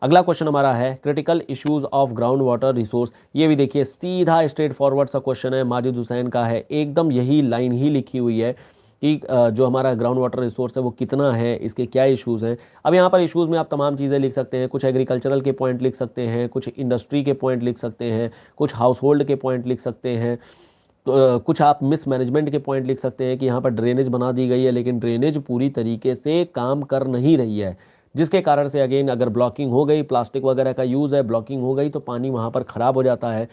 अगला क्वेश्चन हमारा है critical issues of ground water resource. ये भी देखिए सीधा स्ट्रेट फॉरवर्ड सा क्वेश्चन है, माजिद हुसैन का है, एकदम यही लाइन ही लिखी हुई है कि जो हमारा ग्राउंड वाटर रिसोर्स है वो कितना है, इसके क्या इश्यूज़ हैं। अब यहाँ पर इश्यूज़ में आप तमाम चीज़ें लिख सकते हैं, कुछ एग्रीकल्चरल के पॉइंट लिख सकते हैं, कुछ इंडस्ट्री के पॉइंट लिख सकते हैं, कुछ हाउस होल्ड के पॉइंट लिख सकते हैं, तो कुछ आप मिस मैनेजमेंट के पॉइंट लिख सकते हैं कि यहाँ पर ड्रेनेज बना दी गई है लेकिन ड्रेनेज पूरी तरीके से काम कर नहीं रही है, जिसके कारण से अगेन अगर ब्लॉकिंग हो गई, प्लास्टिक वगैरह का यूज़ है, ब्लॉकिंग हो गई तो पानी वहाँ पर ख़राब हो जाता है,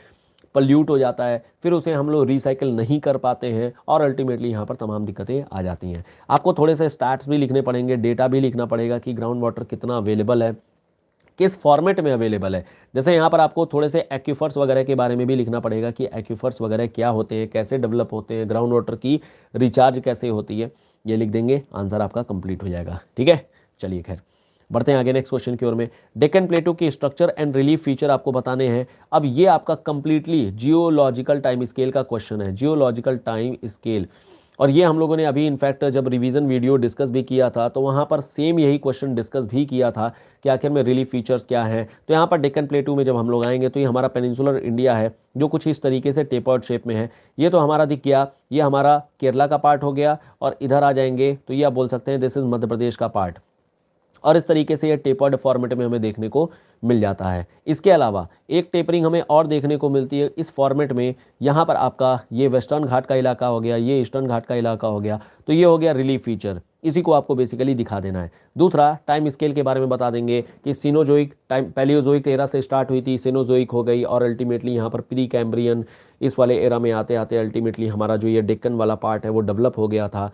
पल्यूट हो जाता है, फिर उसे हम लोग रिसाइकिल नहीं कर पाते हैं और अल्टीमेटली यहाँ पर तमाम दिक्कतें आ जाती हैं। आपको थोड़े से स्टैट्स भी लिखने पड़ेंगे, डेटा भी लिखना पड़ेगा कि ग्राउंड वाटर कितना अवेलेबल है, किस फॉर्मेट में अवेलेबल है। जैसे यहाँ पर आपको थोड़े से एक्यूफर्स वगैरह के बारे में भी लिखना पड़ेगा कि एक्यूफर्स वगैरह क्या होते हैं, कैसे डेवलप होते हैं, ग्राउंड वाटर की रिचार्ज कैसे होती है, ये लिख देंगे, आंसर आपका कंप्लीट हो जाएगा। ठीक है, चलिए खैर बढ़ते हैं आगे नेक्स्ट क्वेश्चन की ओर में। डेक्कन प्लेटू की स्ट्रक्चर एंड रिलीफ फीचर आपको बताने हैं। अब ये आपका कंप्लीटली जियोलॉजिकल टाइम स्केल का क्वेश्चन है, जियोलॉजिकल टाइम स्केल, और ये हम लोगों ने अभी इनफैक्ट जब रिवीजन वीडियो डिस्कस भी किया था तो वहाँ पर सेम यही क्वेश्चन डिस्कस भी किया था कि आखिर में रिलीफ फीचर्स क्या हैं। तो यहाँ पर डेक्कन प्लेटू में जब हम लोग आएंगे तो ये हमारा पेनिनसुलर इंडिया है जो कुछ इस तरीके से टेपर्ड शेप में है। ये तो हमारा दिख गया, ये हमारा केरला का पार्ट हो गया और इधर आ जाएंगे तो ये आप बोल सकते हैं दिस इज मध्य प्रदेश का पार्ट, और इस तरीके से ये टेपर्ड फॉर्मेट में हमें देखने को मिल जाता है। इसके अलावा एक टेपरिंग हमें और देखने को मिलती है इस फॉर्मेट में, यहाँ पर आपका ये वेस्टर्न घाट का इलाका हो गया, ये ईस्टर्न घाट का इलाका हो गया, तो ये हो गया रिलीफ फीचर, इसी को आपको बेसिकली दिखा देना है। दूसरा टाइम स्केल के बारे में बता देंगे कि सीनोजोइक टाइम पैलियोजोइक एरा से स्टार्ट हुई थी, सीनोजोइक हो गई और अल्टीमेटली यहाँ पर प्री कैम्ब्रियन इस वाले एरा में आते आते अल्टीमेटली हमारा जो ये डेक्कन वाला पार्ट है वो डेवलप हो गया था।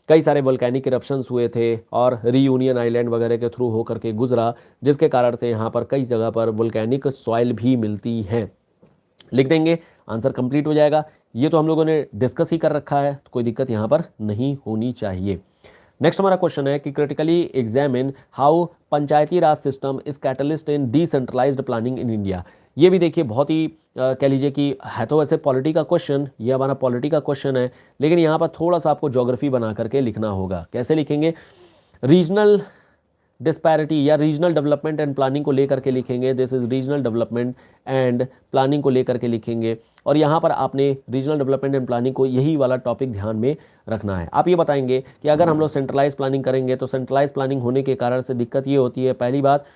कई सारे वोल्केनिक इरप्शंस हुए थे और रीयूनियन आइलैंड वगैरह के थ्रू होकर के गुजरा, जिसके कारण से यहाँ पर कई जगह पर वोल्केनिक सॉइल भी मिलती हैं। लिख देंगे, आंसर कंप्लीट हो जाएगा। ये तो हम लोगों ने डिस्कस ही कर रखा है, तो कोई दिक्कत यहाँ पर नहीं होनी चाहिए। नेक्स्ट हमारा क्वेश्चन है कि critically examine how panchayati raj system is catalyst in decentralised planning in India. ये भी देखिए बहुत ही कह लीजिए कि है तो वैसे पॉलिटी का क्वेश्चन, ये हमारा पॉलिटी का क्वेश्चन है, लेकिन यहाँ पर थोड़ा सा आपको ज्योग्राफी बना करके लिखना होगा। कैसे लिखेंगे? रीजनल डिस्पैरिटी या रीजनल डेवलपमेंट एंड प्लानिंग को लेकर के लिखेंगे, this is regional development and planning को लेकर के लिखेंगे, और यहाँ पर आपने रीजनल डेवलपमेंट एंड प्लानिंग को यही वाला टॉपिक ध्यान में रखना है। आप ये बताएंगे कि अगर हम लोग सेंट्रलाइज प्लानिंग करेंगे तो सेंट्रलाइज प्लानिंग होने के कारण से दिक्कत ये होती है, पहली बात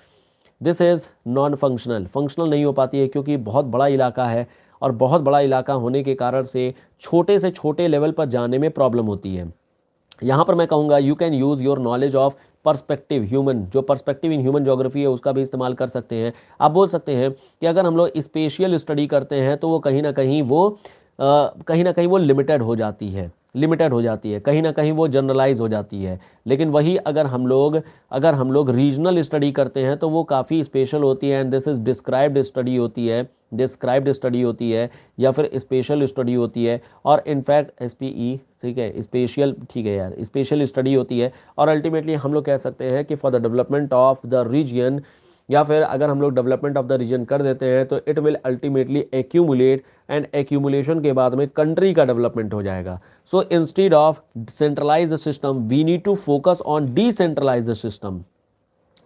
this is non functional, functional नहीं हो पाती है क्योंकि बहुत बड़ा इलाका है और बहुत बड़ा इलाका होने के कारण से छोटे लेवल पर जाने में प्रॉब्लम होती है। यहाँ पर मैं कहूँगा you can use your knowledge of perspective human, जो पर्सपेक्टिव इन ह्यूमन ज्योग्राफी है उसका भी इस्तेमाल कर सकते हैं। आप बोल सकते हैं कि अगर हम लोग स्पेशियल स्टडी करते हैं तो वो कहीं ना कहीं वो लिमिटेड हो जाती है, कहीं ना कहीं वो जनरलाइज हो जाती है। लेकिन वही अगर हम लोग रीजनल स्टडी करते हैं तो वो काफ़ी स्पेशल होती है, and this is described study होती है या फिर स्पेशल स्टडी होती है, और इनफैक्ट SPE, ठीक है, स्पेशल, ठीक है यार, स्पेशल स्टडी होती है। और अल्टीमेटली हम लोग कह सकते हैं कि for the development of the region, या फिर अगर हम लोग डेवलपमेंट ऑफ द रीजन कर देते हैं तो it will ultimately accumulate, and accumulation के बाद में कंट्री का डेवलपमेंट हो जाएगा। So instead of centralised system we need to focus on decentralised system.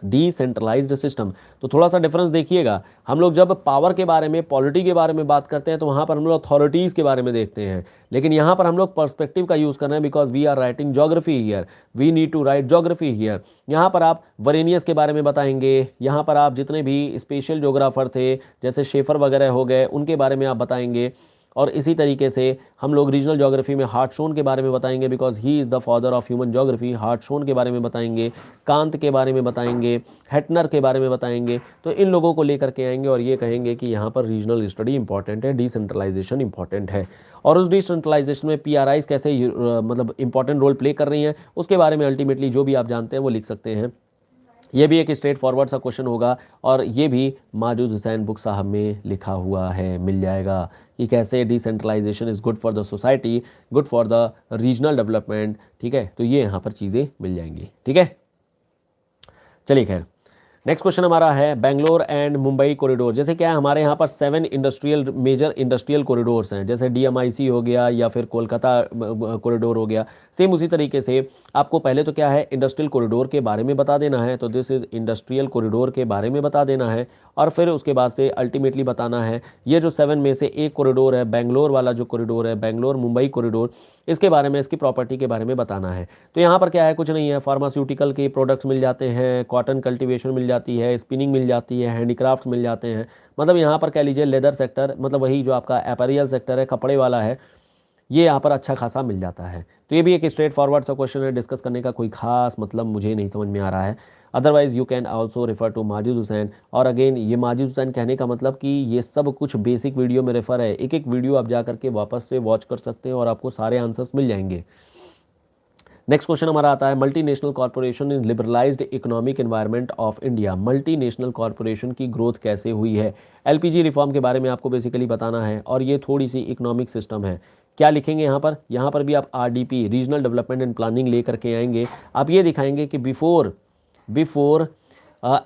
Decentralised system. तो थोड़ा सा डिफरेंस देखिएगा, हम लोग जब पावर के बारे में, पॉलिटी के बारे में बात करते हैं तो वहाँ पर हम लोग अथॉरिटीज़ के बारे में देखते हैं, लेकिन यहाँ पर हम लोग पर्सपेक्टिव का यूज़ कर रहे हैं, because we are writing geography here, we need to write geography here. यहाँ पर आप वरेनियस के बारे में बताएंगे, यहाँ पर आप जितने भी स्पेशल ज्योग्राफर थे जैसे शेफर वगैरह हो गए उनके बारे में आप बताएंगे। और इसी तरीके से हम लोग रीजनल ज्योग्राफी में हार्टशोन के बारे में बताएंगे, because he is the father of human geography. Hartshorne के बारे में बताएंगे, कांत के बारे में बताएंगे, हेटनर के बारे में बताएंगे। तो इन लोगों को लेकर के आएंगे और ये कहेंगे कि यहाँ पर रीजनल स्टडी इंपॉर्टेंट है, डिसेंट्रलाइजेशन इंपॉर्टेंट है। और उस डिसेंट्रलाइजेशन में PRIs कैसे मतलब इंपॉर्टेंट रोल प्ले कर रही हैं उसके बारे में अल्टीमेटली जो भी आप जानते हैं वो लिख सकते हैं। ये भी एक स्ट्रेट फॉरवर्ड सा क्वेश्चन होगा और ये भी माजिद हुसैन बुक साहब में लिखा हुआ है, मिल जाएगा कि कैसे decentralisation is good for the society, good for the regional development. ठीक है, तो ये यहाँ पर चीज़ें मिल जाएंगी। ठीक है, चलिए खैर, नेक्स्ट क्वेश्चन हमारा है बेंगलोर एंड मुंबई कॉरिडोर। जैसे क्या है, हमारे यहाँ पर 7 मेजर इंडस्ट्रियल कॉरिडोर्स हैं, जैसे DMIC हो गया या फिर कोलकाता कॉरिडोर हो गया। सेम उसी तरीके से आपको पहले तो क्या है, इंडस्ट्रियल कॉरिडोर के बारे में बता देना है, तो दिस इज़ इंडस्ट्रियल कॉरिडोर के बारे में बता देना है। और फिर उसके बाद से अल्टीमेटली बताना है ये जो 7 में से एक कॉरिडोर है, बेंगलोर वाला जो कॉरिडोर है, बेंगलोर मुंबई कॉरिडोर, इसके बारे में, इसकी प्रॉपर्टी के बारे में बताना है। तो यहाँ पर क्या है, कुछ नहीं है, फार्मास्यूटिकल के प्रोडक्ट्स मिल जाते हैं, कॉटन कल्टीवेशन मिल जाती है, स्पिनिंग मिल जाती है, हैंडीक्राफ्ट मिल जाते हैं। मतलब यहाँ पर कह लीजिए लेदर सेक्टर, मतलब वही जो आपका एपेरियल सेक्टर है, कपड़े वाला है, ये यहाँ पर अच्छा खासा मिल जाता है। तो ये भी एक स्ट्रेट फॉरवर्ड सा क्वेश्चन है, डिस्कस करने का कोई खास मतलब मुझे नहीं समझ में आ रहा है। Otherwise you can also refer to Majid Husain. और अगेन ये माजिद हुसैन कहने का मतलब कि ये सब कुछ बेसिक वीडियो में रेफर है, एक एक वीडियो आप जा करके वापस से वॉच कर सकते हैं और आपको सारे आंसर्स मिल जाएंगे। नेक्स्ट क्वेश्चन हमारा आता है multinational corporation in liberalised economic environment of India. Multinational corporation की ग्रोथ कैसे हुई है, LPG रिफॉर्म के बारे में आपको बेसिकली बताना है। और ये थोड़ी सी इकोनॉमिक सिस्टम है, क्या लिखेंगे यहाँ पर, यहाँ पर भी आप RDP regional development and planning लेकर के आएंगे। आप ये दिखाएंगे कि बिफोर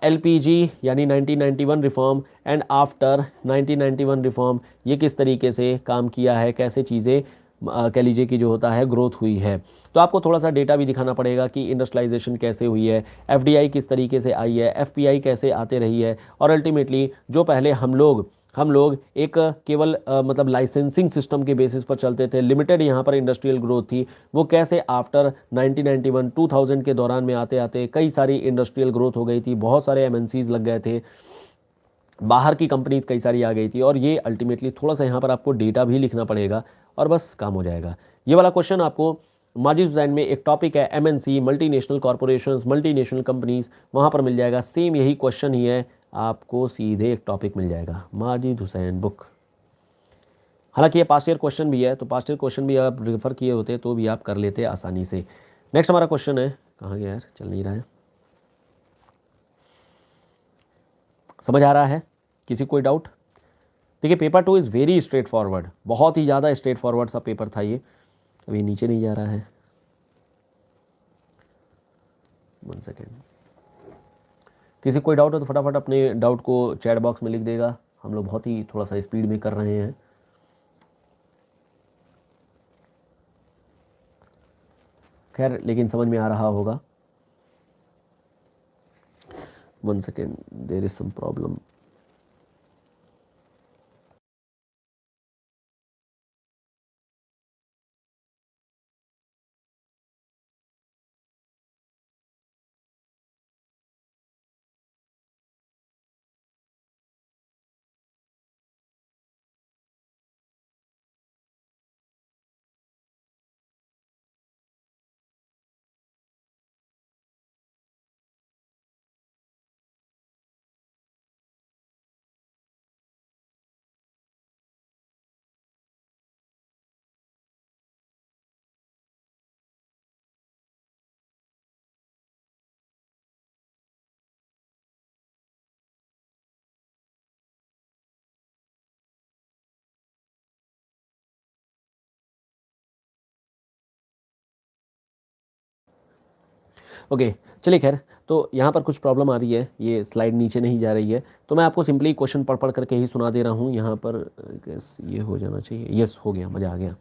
LPG यानी 1991 रिफॉर्म एंड आफ्टर 1991 रिफॉर्म ये किस तरीके से काम किया है, कैसे चीज़ें कह लीजिए कि जो होता है ग्रोथ हुई है। तो आपको थोड़ा सा डेटा भी दिखाना पड़ेगा कि इंडस्ट्रियलाइजेशन कैसे हुई है, FDI किस तरीके से आई है, FPI कैसे आते रही है। और अल्टीमेटली जो पहले हम लोग एक केवल मतलब लाइसेंसिंग सिस्टम के बेसिस पर चलते थे, लिमिटेड यहाँ पर इंडस्ट्रियल ग्रोथ थी, वो कैसे आफ्टर 1991 2000 के दौरान में आते आते कई सारी इंडस्ट्रियल ग्रोथ हो गई थी, बहुत सारे MNCs लग गए थे, बाहर की कंपनीज कई सारी आ गई थी। और ये अल्टीमेटली थोड़ा सा यहाँ पर आपको डेटा भी लिखना पड़ेगा और बस काम हो जाएगा। ये वाला क्वेश्चन आपको माजिद हुसैन में एक टॉपिक है MNC, multinational corporations, multinational companies, वहाँ पर मिल जाएगा। सेम यही क्वेश्चन ही है, आपको सीधे एक टॉपिक मिल जाएगा माजिद हुसैन बुक। हालांकि ये पास्ट ईयर क्वेश्चन भी है, तो पास्ट ईयर क्वेश्चन भी आप रेफर किए होते तो भी आप कर लेते आसानी से। नेक्स्ट हमारा क्वेश्चन है, कहाँ गया यार, चल नहीं रहा है, समझ आ रहा है किसी कोई डाउट? देखिए paper 2 is very straight forward, बहुत ही ज़्यादा स्ट्रेट फॉरवर्ड सा पेपर था ये। अभी नीचे नहीं जा रहा है, 1 सेकेंड। किसी कोई डाउट हो तो फटाफट अपने डाउट को चैट बॉक्स में लिख देगा, हम लोग बहुत ही थोड़ा सा स्पीड में कर रहे हैं। खैर लेकिन समझ में आ रहा होगा। 1 second, there is some problem. Okay चलिए खैर, तो यहाँ पर कुछ प्रॉब्लम आ रही है, ये स्लाइड नीचे नहीं जा रही है, तो मैं आपको सिंपली क्वेश्चन पढ़ पढ़ करके ही सुना दे रहा हूँ। यहाँ पर ये हो जाना चाहिए, यस हो गया, मज़ा आ गया।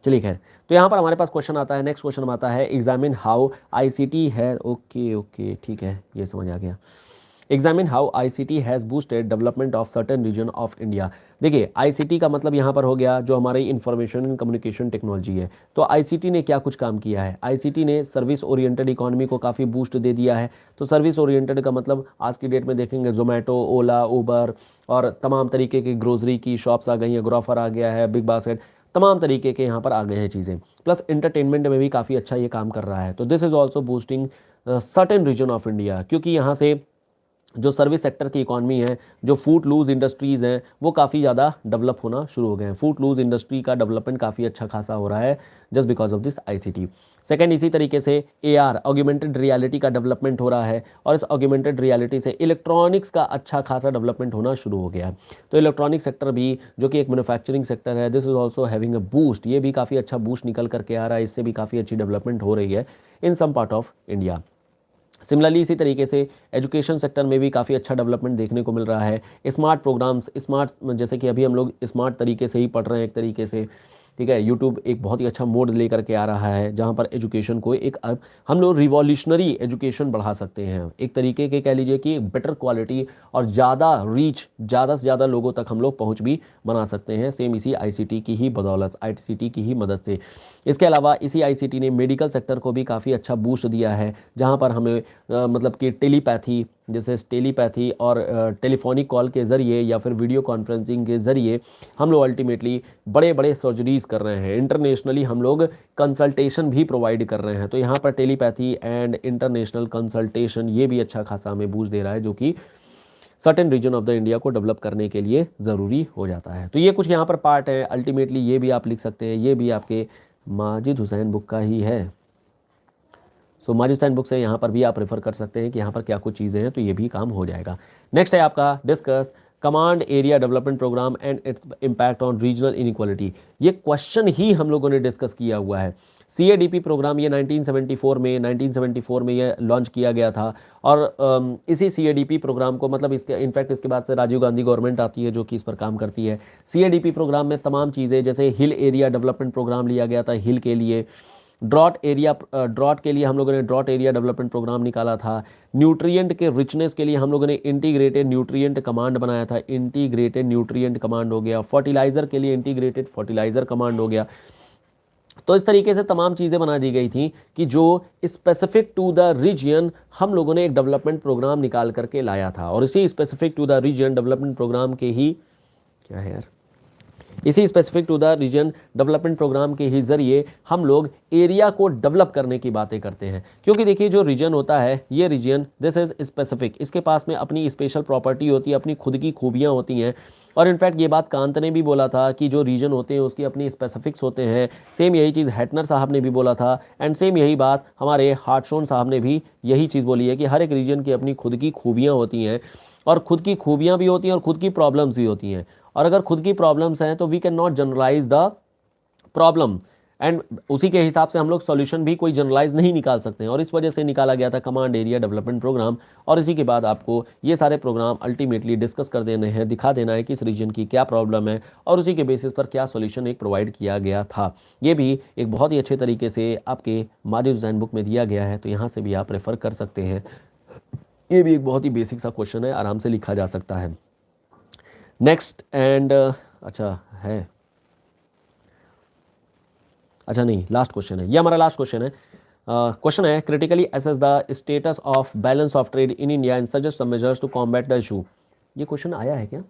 चलिए खैर, तो यहाँ पर हमारे पास क्वेश्चन आता है, नेक्स्ट क्वेश्चन आता है, एग्जामिन हाउ आईसीटी है, ओके ओके ठीक है, ये समझ आ गया। Examine how ICT has boosted development of certain region of India. देखिए आईसीटी का मतलब यहाँ पर हो गया जो हमारी इंफॉर्मेशन एंड कम्युनिकेशन टेक्नोलॉजी है। तो आईसीटी ने क्या कुछ काम किया है, आईसीटी ने सर्विस ओरिएंटेड इकोनॉमी को काफ़ी बूस्ट दे दिया है। तो सर्विस ओरिएंटेड का मतलब आज की डेट में देखेंगे जोमेटो, ओला, उबर और तमाम तरीके की ग्रोसरी की शॉप्स आ गई हैं, ग्रोफर आ गया है, बिग बास्केट, तमाम तरीके के यहाँ पर आ गए हैं चीज़ें। प्लस इंटरटेनमेंट में भी काफ़ी अच्छा ये काम कर रहा है। तो this is also boosting certain region of India, क्योंकि यहाँ से जो सर्विस सेक्टर की इकॉनमी है, जो फूड लूज इंडस्ट्रीज़ हैं, वो काफ़ी ज़्यादा डेवलप होना शुरू हो गए हैं। फूड लूज इंडस्ट्री का डेवलपमेंट काफ़ी अच्छा खासा हो रहा है just because of this ICT. Second, इसी तरीके से एआर ऑगमेंटेड रियलिटी का डेवलपमेंट हो रहा है, और इस ऑगमेंटेड रियलिटी से इलेक्ट्रॉनिक्स का अच्छा खासा डेवलपमेंट होना शुरू हो गया है। तो इलेक्ट्रॉनिक सेक्टर भी, जो कि एक मैन्युफैक्चरिंग सेक्टर है, this is also having a boost, ये भी काफ़ी अच्छा बूस्ट निकल करके आ रहा है, इससे भी काफ़ी अच्छी डेवलपमेंट हो रही है in some part of India. Similarly इसी तरीके से एजुकेशन सेक्टर में भी काफ़ी अच्छा डेवलपमेंट देखने को मिल रहा है। स्मार्ट प्रोग्राम्स, स्मार्ट, जैसे कि अभी हम लोग स्मार्ट तरीके से ही पढ़ रहे हैं एक तरीके से, ठीक है। यूट्यूब एक बहुत ही अच्छा मोड लेकर के आ रहा है जहाँ पर एजुकेशन को एक हम लोग रिवॉल्यूशनरी एजुकेशन बढ़ा सकते हैं, एक तरीके के कह लीजिए कि बेटर क्वालिटी और ज़्यादा रीच, ज़्यादा से ज़्यादा लोगों तक हम लोग पहुँच भी बना सकते हैं, सेम इसी आईसीटी की ही बदौलत, आईसीटी की ही मदद से। इसके अलावा इसी आईसीटी ने मेडिकल सेक्टर को भी काफ़ी अच्छा बूस्ट दिया है, जहाँ पर हमें मतलब कि टेलीपैथी, जैसे टेलीपैथी और टेलीफोनिक कॉल के ज़रिए या फिर वीडियो कॉन्फ्रेंसिंग के ज़रिए हम लोग अल्टीमेटली बड़े बड़े सर्जरीज़ कर रहे हैं। इंटरनेशनली हम लोग कंसल्टेशन भी प्रोवाइड कर रहे हैं। तो यहाँ पर टेलीपैथी एंड इंटरनेशनल कंसल्टेशन ये भी अच्छा खासा हमें बूस्ट दे रहा है, जो कि certain region of the India को डेवलप करने के लिए ज़रूरी हो जाता है। तो ये कुछ यहाँ पर पार्ट है, अल्टीमेटली ये भी आप लिख सकते हैं, ये भी आपके माजिद हुसैन बुक का ही है। सो माजिद हुसैन बुक से यहाँ पर भी आप रेफर कर सकते हैं कि यहाँ पर क्या कुछ चीज़ें हैं, तो ये भी काम हो जाएगा। नेक्स्ट है आपका discuss command area development programme and its impact on regional inequality. ये क्वेश्चन ही हम लोगों ने डिस्कस किया हुआ है। CADP प्रोग्राम ये 1974 में ये लॉन्च किया गया था, और इसी CADP प्रोग्राम को, मतलब इसके इनफैक्ट इसके बाद से राजीव गांधी गवर्नमेंट आती है जो कि इस पर काम करती है। CADP प्रोग्राम में तमाम चीज़ें, जैसे हिल एरिया डेवलपमेंट प्रोग्राम लिया गया था हिल के लिए, ड्रॉट के लिए हम लोगों ने ड्रॉट एरिया डेवलपमेंट प्रोग्राम निकाला था। न्यूट्रिएंट के रिचनेस के लिए हम लोगों ने इंटीग्रेटेड न्यूट्रिएंट कमांड बनाया था, इंटीग्रेटेड न्यूट्रिएंट कमांड हो गया। फर्टिलाइज़र के लिए इंटीग्रेटेड फर्टिलाइज़र कमांड हो गया। तो इस तरीके से तमाम चीज़ें बना दी गई थी कि जो स्पेसिफिक टू द रीजन हम लोगों ने एक डेवलपमेंट प्रोग्राम निकाल करके लाया था, और इसी specific to the region development programme के ही, क्या है यार, इसी specific to the region development programme के ही ज़रिए हम लोग एरिया को डेवलप करने की बातें करते हैं। क्योंकि देखिए जो रीजन होता है, ये रीजन दिस इज़ स्पेसिफिक, इसके पास में अपनी स्पेशल प्रॉपर्टी होती है, अपनी खुद की खूबियाँ होती हैं। और इनफैक्ट ये बात कांत ने भी बोला था कि जो रीजन होते हैं उसकी अपनी स्पेसिफिक्स होते हैं। सेम यही चीज़ हैटनर साहब ने भी बोला था, एंड सेम यही बात हमारे हार्टशोन साहब ने भी यही चीज़ बोली है कि हर एक रीजन की अपनी खुद की खूबियाँ होती हैं, और खुद की खूबियाँ भी होती हैं और खुद की प्रॉब्लम्स भी होती हैं। और अगर खुद की प्रॉब्लम्स हैं तो we can not generalise the problem, and उसी के हिसाब से हम लोग सॉल्यूशन भी कोई जनरलाइज नहीं निकाल सकते हैं। और इस वजह से निकाला गया था कमांड एरिया डेवलपमेंट प्रोग्राम। और इसी के बाद आपको ये सारे प्रोग्राम अल्टीमेटली डिस्कस कर देने हैं, दिखा देना है कि इस रीजन की क्या प्रॉब्लम है और उसी के बेसिस पर क्या सॉल्यूशन एक प्रोवाइड किया गया था। ये भी एक बहुत ही अच्छे तरीके से आपके माजिद हुसैन बुक में दिया गया है, तो यहाँ से भी आप रेफर कर सकते हैं। ये भी एक बहुत ही बेसिक सा क्वेश्चन है, आराम से लिखा जा सकता है। नेक्स्ट एंड अच्छा है, अच्छा नहीं, लास्ट क्वेश्चन है, ये हमारा लास्ट क्वेश्चन है। क्वेश्चन है critically assess the status of balance of trade in India and suggest some measures to combat the issue. ये क्वेश्चन आया है क्या,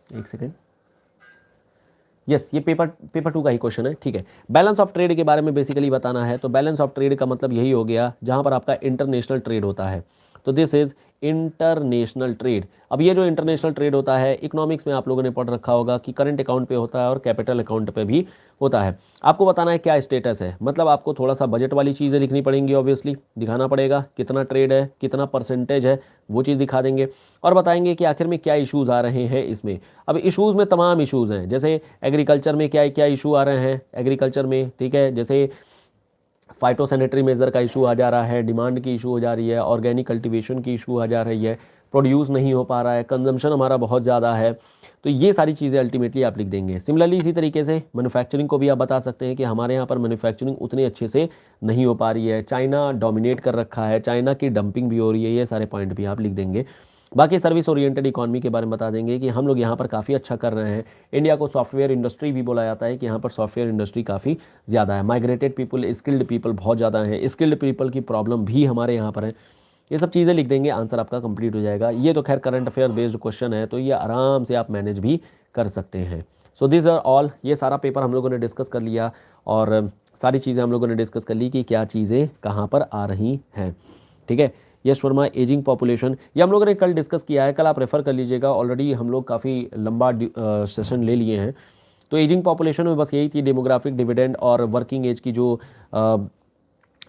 एक सेकेंड, यस ये पेपर 2 का ही क्वेश्चन है, ठीक है। बैलेंस ऑफ ट्रेड के बारे में बेसिकली बताना है। तो बैलेंस ऑफ ट्रेड का मतलब यही हो गया जहां पर आपका इंटरनेशनल ट्रेड होता है। तो दिस इज इंटरनेशनल ट्रेड। अब ये जो इंटरनेशनल ट्रेड होता है, इकोनॉमिक्स में आप लोगों ने पढ़ रखा होगा कि करंट अकाउंट पे होता है और कैपिटल अकाउंट पे भी होता है। आपको बताना है क्या स्टेटस है, मतलब आपको थोड़ा सा बजट वाली चीज़ें लिखनी पड़ेंगी, ऑब्वियसली दिखाना पड़ेगा कितना ट्रेड है, कितना परसेंटेज है, वो चीज़ दिखा देंगे और बताएंगे कि आखिर में क्या इशूज़ आ रहे हैं इसमें। अब इशूज़ में तमाम इशूज़ हैं, जैसे एग्रीकल्चर में क्या क्या इशू आ रहे हैं एग्रीकल्चर में, ठीक है, जैसे फाइटोसैनिटरी मेजर का इशू आ जा रहा है, डिमांड की इशू हो जा रही है, ऑर्गेनिक कल्टीवेशन की इशू आ जा रही है, प्रोड्यूस नहीं हो पा रहा है, कंजम्पशन हमारा बहुत ज़्यादा है। तो ये सारी चीज़ें अल्टीमेटली आप लिख देंगे। सिमिलरली इसी तरीके से मैन्युफैक्चरिंग को भी आप बता सकते हैं कि हमारे यहाँ पर मैन्युफैक्चरिंग उतनी अच्छे से नहीं हो पा रही है, चाइना डोमिनेट कर रखा है, चाइना की डंपिंग भी हो रही है, ये सारे पॉइंट भी आप लिख देंगे। बाकी सर्विस ओरिएंटेड इकॉनमी के बारे में बता देंगे कि हम लोग यहाँ पर काफ़ी अच्छा कर रहे हैं। इंडिया को सॉफ्टवेयर इंडस्ट्री भी बोला जाता है कि यहाँ पर सॉफ्टवेयर इंडस्ट्री काफ़ी ज़्यादा है, माइग्रेटेड पीपल, स्किल्ड पीपल बहुत ज़्यादा हैं, स्किल्ड पीपल की प्रॉब्लम भी हमारे यहाँ पर है। ये सब चीज़ें लिख देंगे, आंसर आपका कंप्लीट हो जाएगा। ये तो खैर करंट अफेयर बेस्ड क्वेश्चन है, तो ये आराम से आप मैनेज भी कर सकते हैं। सो दिस आर ऑल, ये सारा पेपर हम लोगों ने डिस्कस कर लिया और सारी चीज़ें हम लोगों ने डिस्कस कर ली कि क्या चीज़ें कहाँ पर आ रही हैं। ठीक है, यश वर्मा एजिंग पॉपुलेशन, ये हम लोगों ने कल डिस्कस किया है, कल आप रेफ़र कर लीजिएगा, ऑलरेडी हम लोग काफ़ी लंबा सेशन ले लिए हैं। तो एजिंग पॉपुलेशन में बस यही थी, डेमोग्राफिक डिविडेंड और वर्किंग एज की जो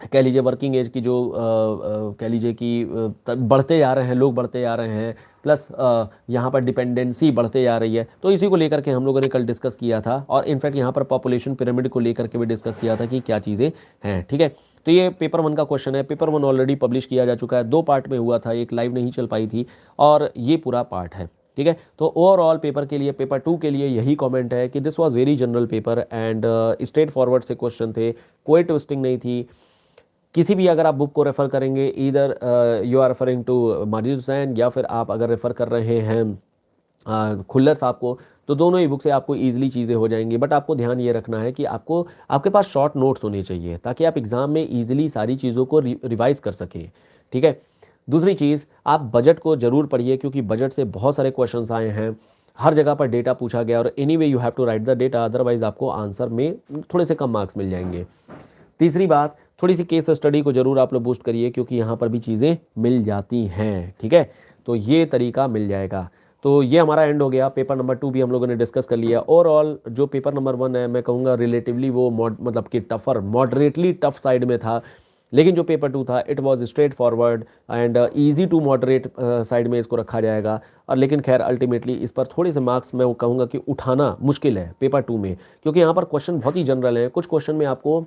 कह लीजिए वर्किंग एज की जो कह लीजिए कि बढ़ते जा रहे हैं, लोग बढ़ते जा रहे हैं, प्लस यहाँ पर डिपेंडेंसी बढ़ते जा रही है, तो इसी को लेकर के हम लोगों ने कल डिस्कस किया था। और इनफैक्ट यहाँ पर पॉपुलेशन पिरामिड को लेकर के भी डिस्कस किया था कि क्या चीज़ें हैं। ठीक है, तो ये पेपर 1 का क्वेश्चन है। पेपर 1 ऑलरेडी पब्लिश किया जा चुका है, 2 पार्ट में हुआ था, एक लाइव नहीं चल पाई थी और ये पूरा पार्ट है। ठीक है, तो ओवरऑल पेपर के लिए, पेपर 2 के लिए यही कमेंट है कि this was very general paper and straight forward से क्वेश्चन थे, कोई ट्विस्टिंग नहीं थी। किसी भी अगर आप बुक को रेफ़र करेंगे, either you are referring to Majid Husain या फिर आप अगर रेफ़र कर रहे हैं खुल्लर साहब को, तो दोनों ही बुक से आपको ईजिली चीज़ें हो जाएंगी। बट आपको ध्यान ये रखना है कि आपको आपके पास शॉर्ट नोट्स होने चाहिए ताकि आप एग्ज़ाम में ईजिली सारी चीज़ों को रिवाइज़ कर सकें। ठीक है, दूसरी चीज़, आप बजट को ज़रूर पढ़िए क्योंकि बजट से बहुत सारे क्वेश्चंस आए हैं, हर जगह पर डेटा पूछा गया और anyway you have to write the data, otherwise आपको आंसर में थोड़े से कम मार्क्स मिल जाएंगे। तीसरी बात, थोड़ी सी केस स्टडी को जरूर आप लोग बूस्ट करिए क्योंकि यहाँ पर भी चीज़ें मिल जाती हैं। ठीक है, तो ये तरीका मिल जाएगा। तो ये हमारा एंड हो गया। पेपर नंबर 2 भी हम लोगों ने डिस्कस कर लिया। ओवरऑल जो पेपर नंबर 1 है, मैं कहूँगा रिलेटिवली वो मतलब कि टफर, मॉडरेटली टफ साइड में था, लेकिन जो पेपर 2 था it was straightforward and easy to moderate side में इसको रखा जाएगा। और लेकिन खैर अल्टीमेटली इस पर थोड़े से मार्क्स मैं वो कहूँगा कि उठाना मुश्किल है पेपर 2 में, क्योंकि यहाँ पर क्वेश्चन बहुत ही जनरल हैं। कुछ क्वेश्चन में आपको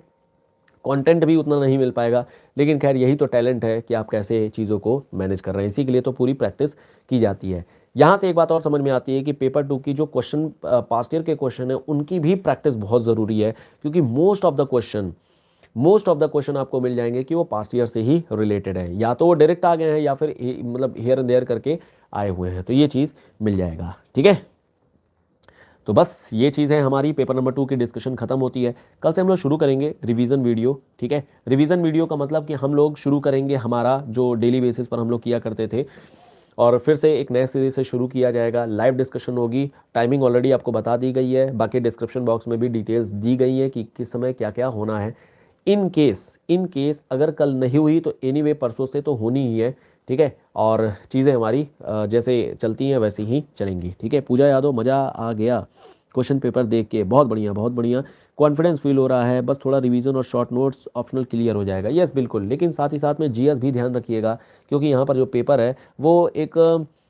कंटेंट भी उतना नहीं मिल पाएगा, लेकिन खैर यही तो टैलेंट है कि आप कैसे चीज़ों को मैनेज कर रहे हैं, इसी के लिए तो पूरी प्रैक्टिस की जाती है। यहाँ से एक बात और समझ में आती है कि पेपर 2 की जो क्वेश्चन पास्ट ईयर के क्वेश्चन है उनकी भी प्रैक्टिस बहुत ज़रूरी है, क्योंकि मोस्ट ऑफ द क्वेश्चन आपको मिल जाएंगे कि वो पास्ट ईयर से ही रिलेटेड है, या तो वो डायरेक्ट आ गए हैं या फिर मतलब हियर एंड देयर करके आए हुए हैं, तो ये चीज़ मिल जाएगा। ठीक है, तो बस ये चीज़ है हमारी। पेपर नंबर 2 की डिस्कशन खत्म होती है। कल से हम लोग शुरू करेंगे रिवीजन वीडियो। ठीक है, रिवीजन वीडियो का मतलब कि हम लोग शुरू करेंगे हमारा जो डेली बेसिस पर हम लोग किया करते थे, और फिर से एक नए सिरे से शुरू किया जाएगा। लाइव डिस्कशन होगी, टाइमिंग ऑलरेडी आपको बता दी गई है, बाकी डिस्क्रिप्शन बॉक्स में भी डिटेल्स दी गई है कि किस समय क्या क्या होना है। इन केस अगर कल नहीं हुई तो एनीवे परसों से तो होनी ही है। ठीक है, और चीज़ें हमारी जैसे चलती हैं वैसे ही चलेंगी। ठीक है, पूजा यादव, मज़ा आ गया क्वेश्चन पेपर देख के, बहुत बढ़िया बहुत बढ़िया, कॉन्फिडेंस फील हो रहा है, बस थोड़ा रिवीजन और शॉर्ट नोट्स ऑप्शनल क्लियर हो जाएगा। यस बिल्कुल, लेकिन साथ ही साथ में जीएस भी ध्यान रखिएगा, क्योंकि यहाँ पर जो पेपर है वो एक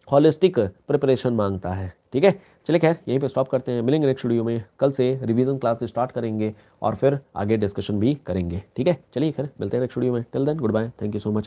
हॉलिस्टिक प्रिपरेशन मांगता है। ठीक है, चलिए खैर यहीं पे स्टॉप करते हैं, मिलेंगे नेक्स्ट वीडियो में। कल से रिवीजन क्लास स्टार्ट करेंगे और फिर आगे डिस्कशन भी करेंगे। ठीक है, चलिए खैर मिलते हैं नेक्स्ट वीडियो में। Till then goodbye, thank you so much.